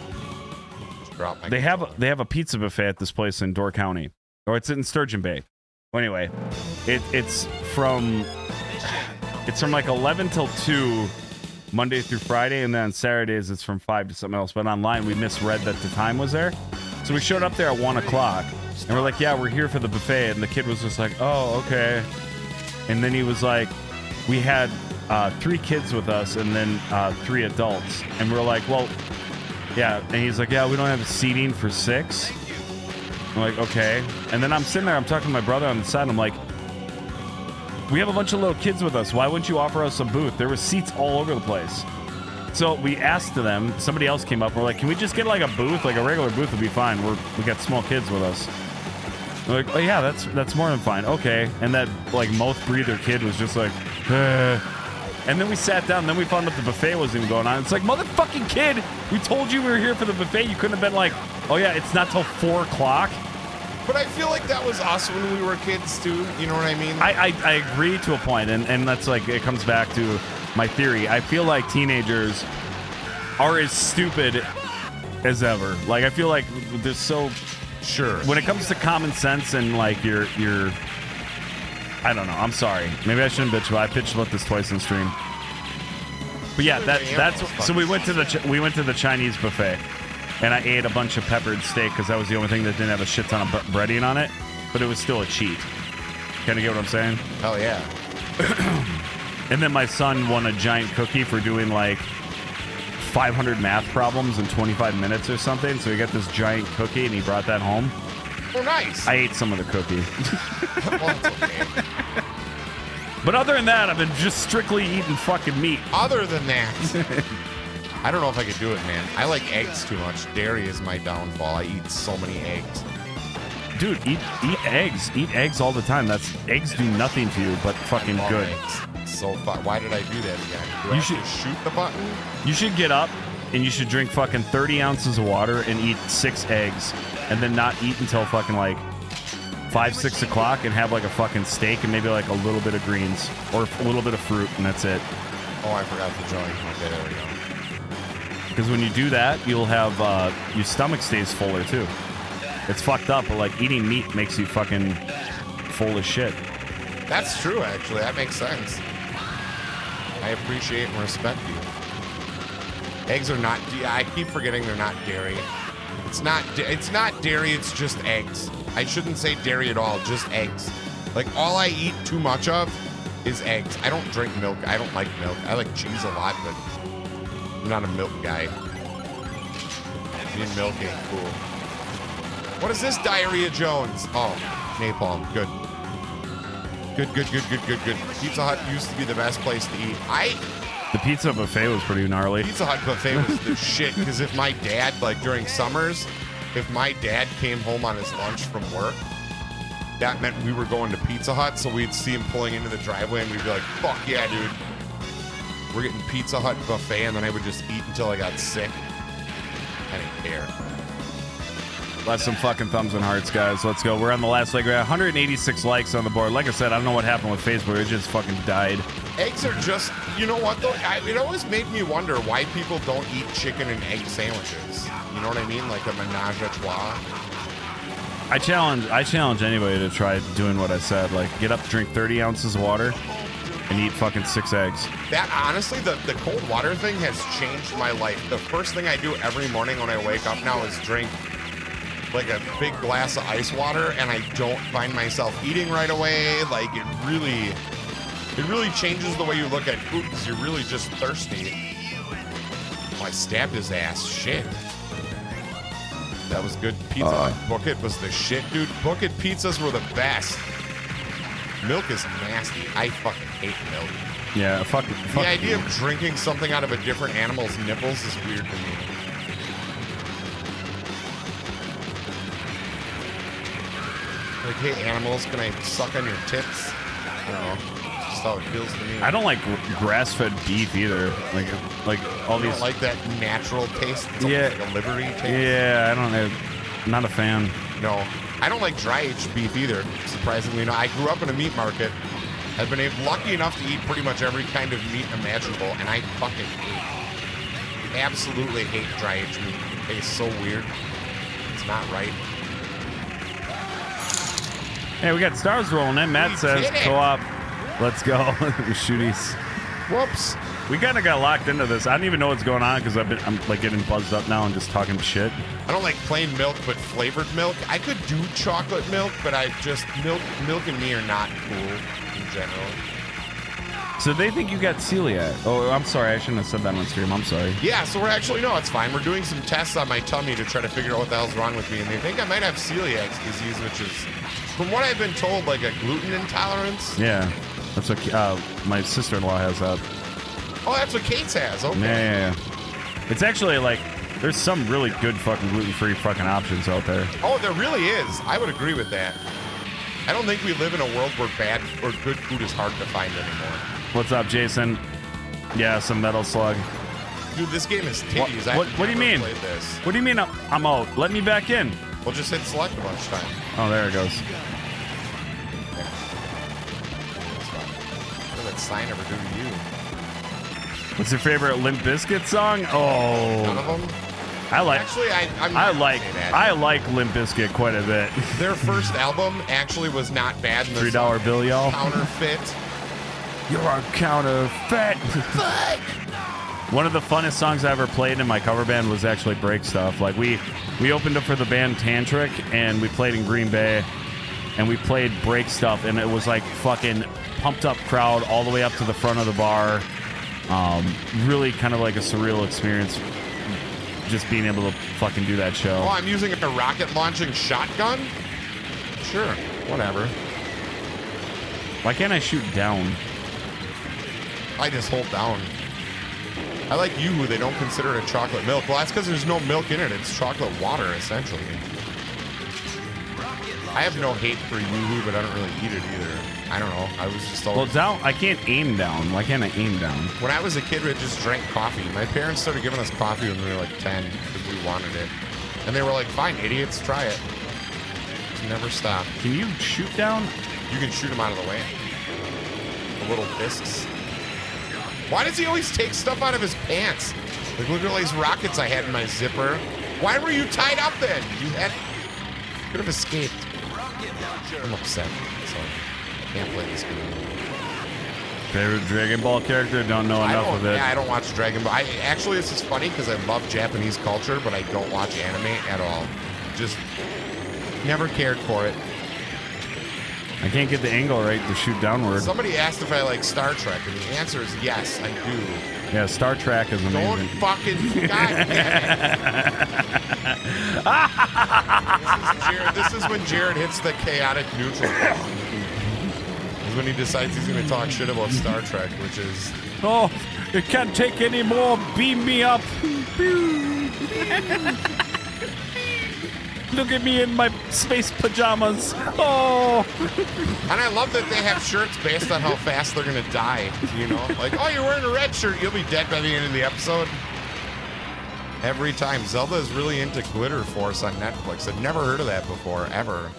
have a pizza buffet at this place in Door County, or it's in Sturgeon Bay. Well, anyway, it's from like 11 till 2 Monday through Friday, and then on Saturdays it's from 5 to something else. But online we misread that the time was there, so we showed up there at 1 o'clock, and we're like, yeah, we're here for the buffet, and the kid was just like, oh, okay, and then he was like, we had 3 kids with us and then 3 adults, and we're like, well, yeah, and he's like, yeah, we don't have seating for 6. I'm like, okay. And then I'm sitting there, I'm talking to my brother on the side, I'm like, we have a bunch of little kids with us, why wouldn't you offer us a booth? There were seats all over the place. So we asked them, somebody else came up, and we're like, can we just get like a booth? Like a regular booth would be fine, we got small kids with us. We're like, oh yeah, that's more than fine. Okay. And that like mouth breather kid was just like, and then we sat down, and then we found out the buffet wasn't even going on. It's like, motherfucking kid, we told you we were here for the buffet. You couldn't have been like, oh yeah, it's not till 4 o'clock. But I feel like that was us when we were kids too. You know what I mean? I agree to a point, and that's like, it comes back to my theory. I feel like teenagers are as stupid as ever. Like, I feel like they're so... Sure. When it comes to common sense and like your I don't know. I'm sorry. Maybe I shouldn't bitch, but I pitched about this twice on stream. But yeah, that's so we went to the Chinese buffet, and I ate a bunch of peppered steak because that was the only thing that didn't have a shit ton of breading on it, but it was still a cheat. Kind of get what I'm saying? Hell yeah. And then my son won a giant cookie for doing like 500 math problems in 25 minutes or something. So he got this giant cookie and he brought that home. Oh, nice. I ate some of the cookie. Well, that's okay. But other than that, I've been just strictly eating fucking meat. Other than that, I don't know if I could do it, man. I like eggs too much. Dairy is my downfall. I eat so many eggs. Dude, eat eggs. Eat eggs all the time. Eggs do nothing to you but fucking good. Eggs. So fun. Why did I do that again? Do I have to shoot the button? You should get up and you should drink fucking 30 ounces of water and eat 6 eggs, and then not eat until fucking like 5, 6 o'clock and have like a fucking steak and maybe like a little bit of greens or a little bit of fruit, and that's it. Oh, I forgot the joint. Okay, there we go. Because when you do that, you'll have your stomach stays fuller too. It's fucked up, but like eating meat makes you fucking full as shit. That's true, actually. That makes sense. I appreciate and respect you. Eggs are not. I keep forgetting they're not dairy. It's not dairy. It's just eggs. I shouldn't say dairy at all. Just eggs. Like, all I eat too much of is eggs. I don't drink milk. I don't like milk. I like cheese a lot, but I'm not a milk guy. Being milk ain't cool. What is this, Diarrhea Jones? Oh, napalm. Good. Good. Pizza Hut used to be the best place to eat. The pizza buffet was pretty gnarly. Pizza Hut buffet was the shit, because if my dad, like during summers, if my dad came home on his lunch from work, that meant we were going to Pizza Hut, so we'd see him pulling into the driveway and we'd be like, fuck yeah, dude. We're getting Pizza Hut buffet, and then I would just eat until I got sick. I didn't care. Let's some fucking thumbs and hearts, guys. Let's go. We're on the last leg. We're at 186 likes on the board. Like I said, I don't know what happened with Facebook. It just fucking died. Eggs are just, you know what though? It always made me wonder why people don't eat chicken and egg sandwiches. You know what I mean? Like a menage a trois. I challenge anybody to try doing what I said. Like, get up, drink 30 ounces of water, and eat fucking 6 eggs. That, honestly, the cold water thing has changed my life. The first thing I do every morning when I wake up now is drink like a big glass of ice water, and I don't find myself eating right away. Like, it really changes the way you look at food, because you're really just thirsty. Oh, I stabbed his ass. Shit. That was good. Pizza Hut Book It was the shit, dude. Book It pizzas were the best. Milk is nasty. I fucking hate milk. Yeah, fuck. The idea of drinking something out of a different animal's nipples is weird to me. Like, hey, animals, can I suck on your tits? I don't know. It's just how it feels to me. I don't like grass-fed beef either. Like all You these. don't like that natural taste? It's Yeah. like a livery taste? Yeah, I don't know. Not a fan. No. I don't like dry-aged beef either, surprisingly. No, I grew up in a meat market. I've been lucky enough to eat pretty much every kind of meat imaginable, and I fucking absolutely hate dry-aged meat. It tastes so weird. It's not right. Hey, we got stars rolling in. Matt We says did it. co-op. Let's go. Shooties. Whoops. We kind of got locked into this. I don't even know what's going on because I'm like getting buzzed up now and just talking shit. I don't like plain milk, but flavored milk. I could do chocolate milk, but I just milk and me are not cool in general. So they think you got celiac. Oh, I'm sorry. I shouldn't have said that on stream. I'm sorry. Yeah, so we're actually, no, it's fine. We're doing some tests on my tummy to try to figure out what the hell's wrong with me, and they think I might have celiac disease, which is, from what I've been told, like a gluten intolerance. Yeah, that's what my sister-in-law has that. Oh, that's what Kate's has. Okay. Yeah. It's actually like there's some really good fucking gluten-free fucking options out there. Oh, there really is. I would agree with that. I don't think we live in a world where bad or good food is hard to find anymore. What's up, Jason? Yeah, some Metal Slug. Dude, this game is titties. What do you mean? Played this. What do you mean I'm out? Let me back in. We'll just hit select a bunch of time. Oh, there it goes. What did that sign ever do to you? What's your favorite Limp Bizkit song? Oh, None of them. I like. Actually, I'm I not like. gonna say that. I like Limp Bizkit quite a bit. Their first album actually was not bad. In the $3 bill, y'all. Counterfeit. You're a counterfeit. One of the funnest songs I ever played in my cover band was actually Break Stuff. Like we opened up for the band Tantric and we played in Green Bay and we played Break Stuff and it was like fucking pumped up crowd all the way up to the front of the bar. Really kind of like a surreal experience just being able to fucking do that show. Oh, I'm using a rocket launching shotgun? Sure, whatever. Why can't I shoot down? I just hold down. I like Yoo-Hoo. They don't consider it chocolate milk. Well, that's because there's no milk in it. It's chocolate water, essentially. I have no hate for Yoo-Hoo, but I don't really eat it either. I don't know. I was just always... Well, down. I can't aim down. Why can't I aim down? When I was a kid, we just drank coffee. My parents started giving us coffee when we were like 10 because we wanted it. And they were like, fine, idiots, try it. Just never stop. Can you shoot down? You can shoot them out of the way. The little discs. Why does he always take stuff out of his pants? Like, look at all these rockets I had in my zipper. Why were you tied up then? You could have escaped. I'm upset. So I can't play this game. Favorite Dragon Ball character? Don't know enough of it. Yeah, I don't watch Dragon Ball. Actually, this is funny because I love Japanese culture, but I don't watch anime at all. Just never cared for it. I can't get the angle right to shoot downward. Somebody asked if I like Star Trek, and the answer is yes, I do. Yeah, Star Trek is amazing. Don't fucking God damn it. This is when Jared hits the chaotic neutral. This is when he decides he's going to talk shit about Star Trek, which is... Oh, it can't take any more. Beam me up. Look at me in my space pajamas. Oh. And I love that they have shirts based on how fast they're going to die. You know? Like, oh, you're wearing a red shirt. You'll be dead by the end of the episode. Every time. Zelda is really into Glitter Force on Netflix. I've never heard of that before, ever.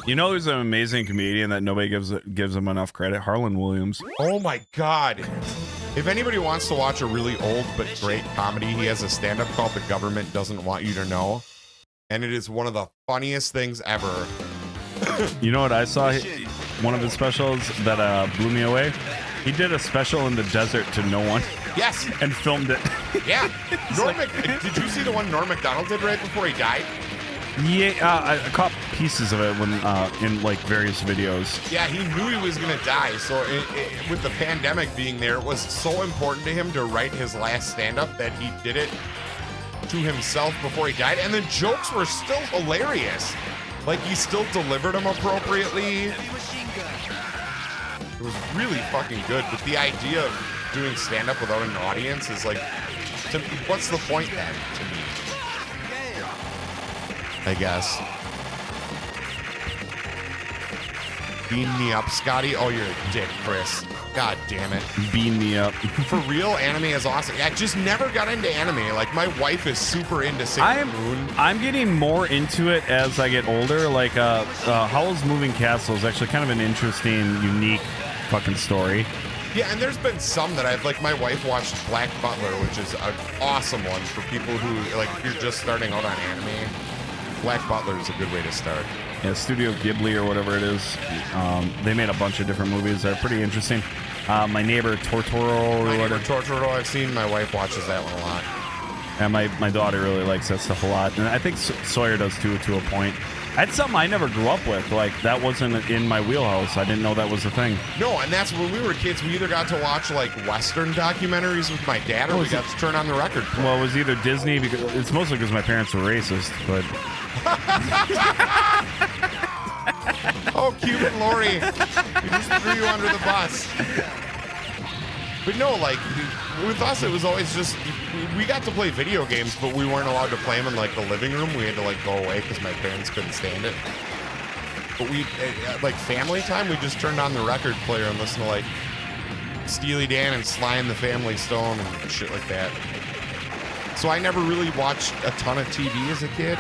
You know who's an amazing comedian that nobody gives him enough credit? Harlan Williams. Oh my God. If anybody wants to watch a really old but great comedy, he has a stand-up called The Government Doesn't Want You to Know. And it is one of the funniest things ever. You know what I saw? One of his specials that blew me away. He did a special in the desert to no one. Yes. And filmed it. Yeah. Did you see the one Norm Macdonald did right before he died? Yeah, I caught pieces of it when in like various videos. Yeah, he knew he was gonna die. So with the pandemic being there, it was so important to him to write his last stand-up that he did it to himself before he died, and the jokes were still hilarious. Like, he still delivered them appropriately. It was really fucking good. But the idea of doing stand-up without an audience is like, what's the point then to me? I guess. Beam me up, Scotty. Oh, you're a dick, Chris. God damn it. Beam me up. For real, anime is awesome. I just never got into anime. Like, my wife is super into Sailor Moon. I'm getting more into it as I get older. Like, Howl's Moving Castle is actually kind of an interesting, unique fucking story. Yeah, and there's been some that I've, like, my wife watched Black Butler, which is an awesome one for people who, like, if you're just starting out on anime. Black Butler is a good way to start. Yeah, Studio Ghibli or whatever it is. They made a bunch of different movies that are pretty interesting. My Neighbor Totoro. My Neighbor Totoro, I've seen. My wife watches that one a lot. And my daughter really likes that stuff a lot. And I think Sawyer does too, to a point. That's something I never grew up with. Like, that wasn't in my wheelhouse. I didn't know that was a thing. No, and that's when we were kids. We either got to watch, like, Western documentaries with my dad, or we got to turn on the record player. Well, it was either Disney, because it's mostly because my parents were racist, but... Oh, Cuban Lori. We just threw you under the bus. But no, like, with us, it was always just, we got to play video games, but we weren't allowed to play them in, like, the living room. We had to, like, go away because my parents couldn't stand it. But we, like, family time, we just turned on the record player and listened to, like, Steely Dan and Sly and the Family Stone and shit like that. So I never really watched a ton of TV as a kid.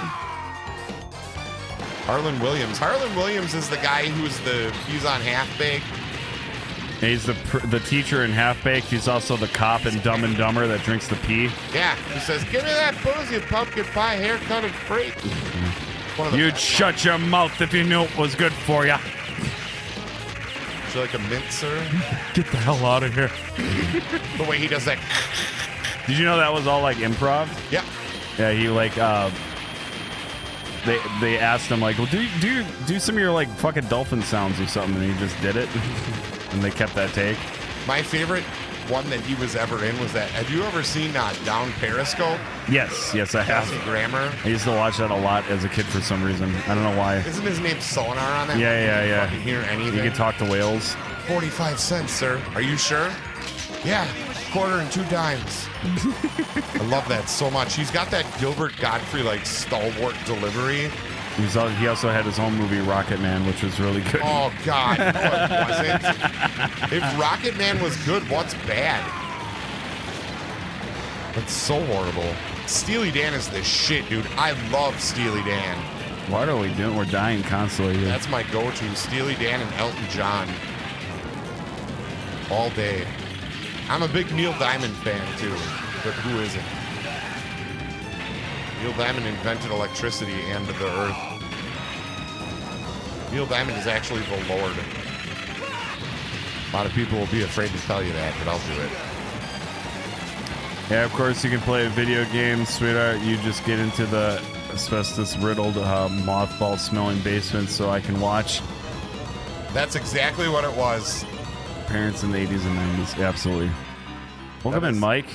Harlan Williams. Harlan Williams is the guy he's on Half-Baked. He's the teacher in Half-Baked. He's also the cop in Dumb and Dumber that drinks the pee. Yeah, he says, "Give me that booze, you pumpkin pie haircut and freak." You'd shut your mouth if you knew it was good for you. Would you like a mint, sir? Get the hell out of here. The way he does that. Did you know that was all like improv? Yep. Yeah, he like they asked him like, well, do some of your like fucking dolphin sounds or something, and he just did it. And they kept that take. My favorite one that he was ever in was that. Have you ever seen Down Periscope? Yes, I have. Kelsey Grammer. I used to watch that a lot as a kid for some reason. I don't know why. Isn't his name Sonar on that? Yeah. You can hear anything. You can talk to whales. 45 cents, sir. Are you sure? Yeah, quarter and 2 dimes. I love that so much. He's got that Gilbert Gottfried like stalwart delivery. He also had his own movie Rocket Man, which was really good. Oh God, no, it wasn't. If Rocket Man was good, what's bad? That's so horrible. Steely Dan is the shit, dude. I love Steely Dan. What are we doing? We're dying constantly here. That's my go-to. Steely Dan and Elton John. All day. I'm a big Neil Diamond fan, too. But who isn't? Neil Diamond invented electricity and the earth. Neil Diamond is actually the Lord. A lot of people will be afraid to tell you that, but I'll do it. Yeah, of course you can play video games, sweetheart. You just get into the asbestos-riddled, mothball-smelling basement so I can watch. That's exactly what it was. Parents in the 80s and 90s, absolutely. Welcome in, Mike.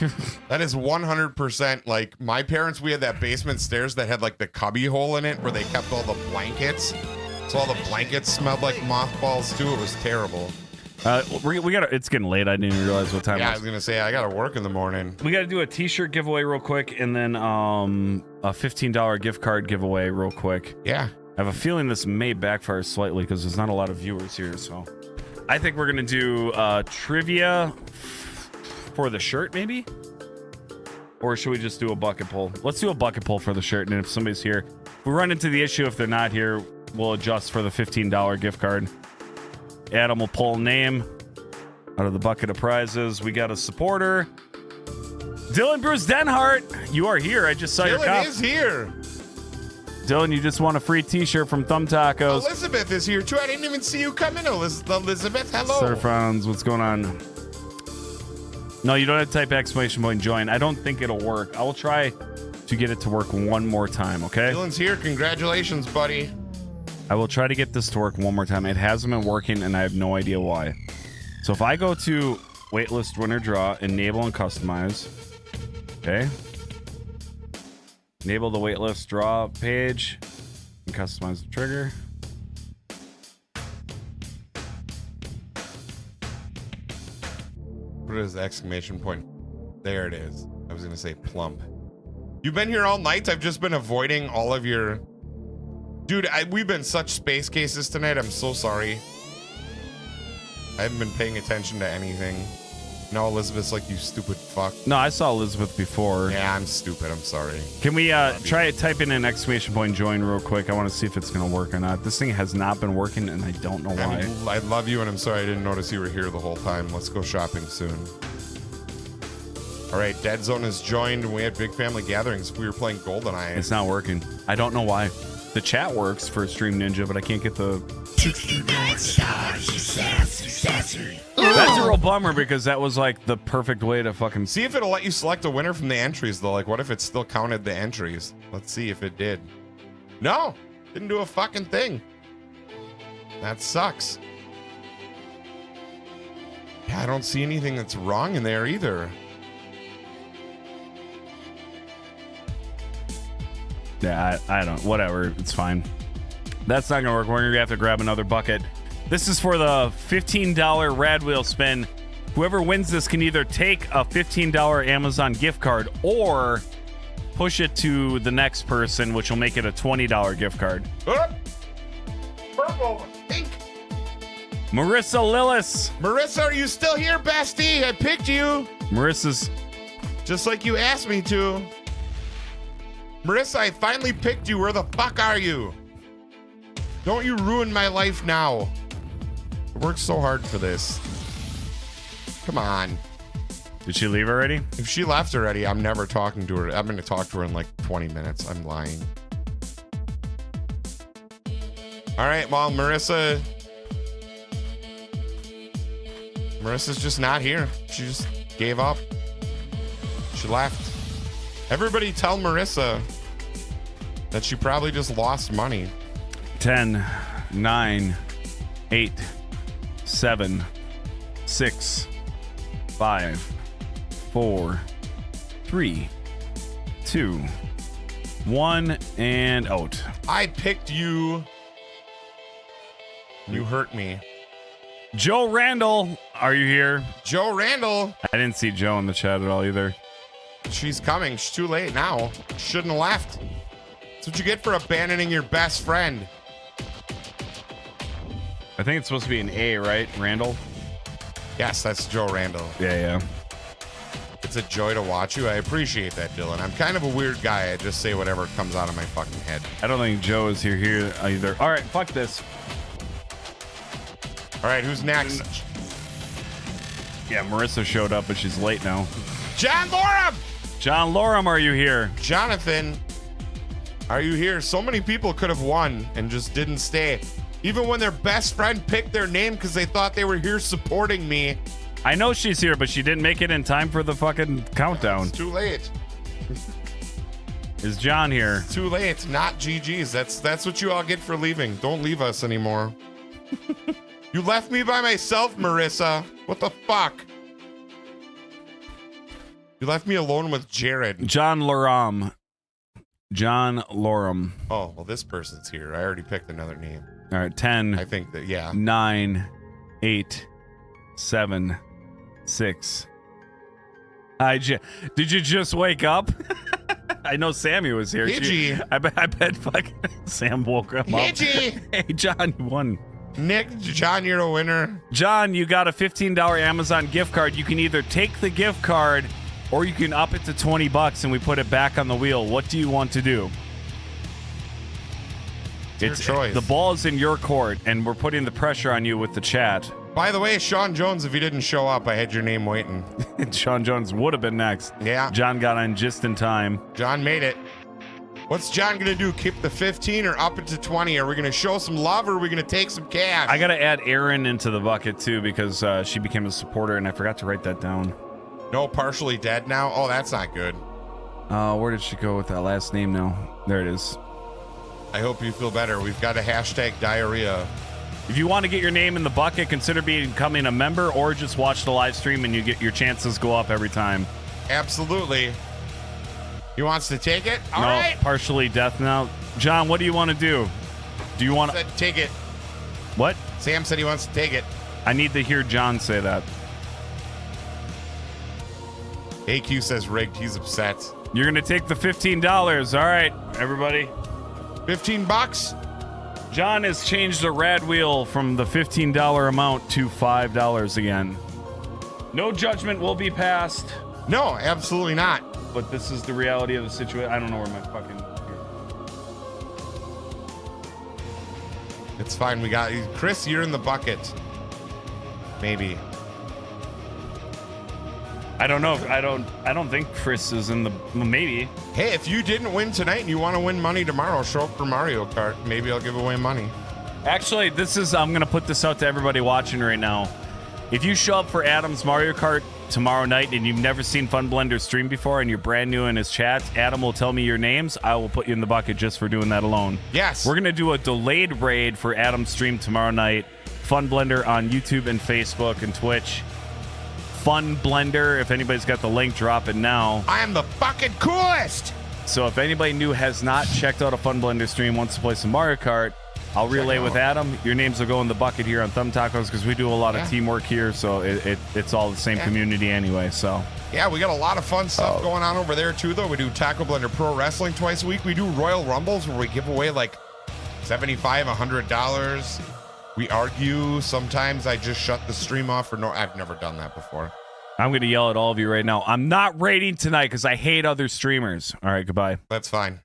That is 100% like my parents. We had that basement stairs that had like the cubby hole in it where they kept all the blankets. So all the blankets smelled like mothballs too. It was terrible. We got. It's getting late. I didn't even realize what time. Yeah, it I was gonna say I gotta work in the morning. We got to do a T-shirt giveaway real quick, and then a $15 gift card giveaway real quick. Yeah, I have a feeling this may backfire slightly because there's not a lot of viewers here. So I think we're gonna do trivia for the shirt, maybe, or should we just do a bucket pull? Let's do a bucket pull for the shirt, and if somebody's here, if we run into the issue. If they're not here, we'll adjust for the $15 gift card. Adam will pull a name out of the bucket of prizes. We got a supporter. Dylan Bruce Denhart, you are here. I just saw your cop. Dylan is here. Dylan, you just won a free T-shirt from Thumb Tacos. Elizabeth is here too. I didn't even see you come in, Elizabeth. Hello. Surfons, what's going on? No, you don't have to type exclamation point join. I don't think it'll work. I will try to get it to work one more time, okay? Dylan's here. Congratulations, buddy. I will try to get this to work one more time. It hasn't been working, and I have no idea why. So if I go to waitlist winner draw, enable and customize, okay? Enable the waitlist draw page and customize the trigger. What is the exclamation point? There it is. I was gonna say plump. You've been here all night. I've just been avoiding all of your... Dude, we've been such space cases tonight. I'm so sorry. I haven't been paying attention to anything. No, Elizabeth's like, you stupid fuck. No, I saw Elizabeth before. Yeah, I'm stupid. I'm sorry. Can we try type in an exclamation point join real quick? I want to see if it's going to work or not. This thing has not been working, and I don't know why. I love you, and I'm sorry I didn't notice you were here the whole time. Let's go shopping soon. All right, Dead Zone has joined, and we had big family gatherings. We were playing GoldenEye. It's not working. I don't know why. The chat works for Stream Ninja, but I can't get the... 69 stars, you sassy. That's a real bummer because that was like the perfect way to fucking... See if it'll let you select a winner from the entries, though. Like, what if it still counted the entries? Let's see if it did. No, didn't do a fucking thing. That sucks. Yeah, I don't see anything that's wrong in there either. Yeah, I don't... Whatever. It's fine. That's not going to work. We're going to have to grab another bucket. This is for the $15 Rad Wheel spin. Whoever wins this can either take a $15 Amazon gift card or push it to the next person, which will make it a $20 gift card. Purple, pink. Marissa Lillis. Marissa, are you still here, bestie? I picked you. Marissa's... Just like you asked me to. Marissa, I finally picked you. Where the fuck are you? Don't you ruin my life now. I worked so hard for this. Come on. Did she leave already? If she left already, I'm never talking to her. I'm going to talk to her in like 20 minutes. I'm lying. All right, well, Marissa's just not here. She just gave up. She left. Everybody tell Marissa that she probably just lost money. 10, 9, 8, 7, 6, 5, 4, 3, 2, 1, and out. I picked you. You hurt me. Joe Randall, are you here? Joe Randall. I didn't see Joe in the chat at all either. She's coming. She's too late now. Shouldn't have left. That's what you get for abandoning your best friend. I think it's supposed to be an A, right? Randall? Yes, that's Joe Randall. Yeah. It's a joy to watch you. I appreciate that, Dylan. I'm kind of a weird guy. I just say whatever comes out of my fucking head. I don't think Joe is here either. All right, fuck this. All right, who's next? Yeah, Marissa showed up, but she's late now. John Loram! John Loram, are you here? Jonathan, are you here? So many people could have won and just didn't stay. Even when their best friend picked their name because they thought they were here supporting me. I know she's here, but she didn't make it in time for the fucking countdown. It's too late. Is John here? Too late. Not GG's. That's what you all get for leaving. Don't leave us anymore. You left me by myself, Marissa. What the fuck? You left me alone with Jared. John Loram. John Loram. Oh, well, this person's here. I already picked another name. All right, 10. I think that, yeah. 9, 8, 7, 6. Did you just wake up? I know Sammy was here. Pidgey. I bet fucking Sam woke him up. Pidgey. Hey, John, you won. Nick, John, you're a winner. John, you got a $15 Amazon gift card. You can either take the gift card or you can up it to $20 and we put it back on the wheel. What do you want to do? It's your choice. The ball is in your court, and we're putting the pressure on you with the chat. By the way, Sean Jones, if you didn't show up, I had your name waiting. Sean Jones would have been next. Yeah. John got on just in time. John made it. What's John going to do? Keep the 15 or up it to 20? Are we going to show some love or are we going to take some cash? I got to add Erin into the bucket, too, because she became a supporter, and I forgot to write that down. No, partially dead now? Oh, that's not good. Where did she go with that last name now? There it is. I hope you feel better. We've got a hashtag diarrhea. If you want to get your name in the bucket, consider becoming a member or just watch the live stream and you get your chances go up every time. Absolutely. He wants to take it? All no, right. Partially death now. John, what do you want to do? Do you want to take it? What? Sam said he wants to take it. I need to hear John say that. AQ says rigged. He's upset. You're going to take the $15. All right, everybody. $15? John has changed the rad wheel from the $15 amount to $5 again. No judgment will be passed. No, absolutely not. But this is the reality of the situation. I don't know where my fucking... It's fine. We got you. Chris, you're in the bucket. Maybe. I don't know. I don't think Chris is in the... Maybe. Hey, if you didn't win tonight and you want to win money tomorrow, show up for Mario Kart. Maybe I'll give away money. Actually, I'm going to put this out to everybody watching right now. If you show up for Adam's Mario Kart tomorrow night and you've never seen Fun Blender stream before and you're brand new in his chats, Adam will tell me your names. I will put you in the bucket just for doing that alone. Yes. We're going to do a delayed raid for Adam's stream tomorrow night. Fun Blender on YouTube and Facebook and Twitch. Fun Blender. If anybody's got the link, drop it now. I am the fucking coolest. So if anybody new has not checked out a Fun Blender stream, wants to play some Mario Kart, I'll relay with Adam. Your names will go in the bucket here on Thumb Tacos because we do a lot of teamwork here, so it's all the same community anyway. So yeah, we got a lot of fun stuff going on over there too, though. We do Taco Blender Pro Wrestling twice a week. We do Royal Rumbles where we give away like $75, $100. We argue. Sometimes I just shut the stream off for no. I've never done that before. I'm going to yell at all of you right now. I'm not raiding tonight because I hate other streamers. All right, goodbye. That's fine.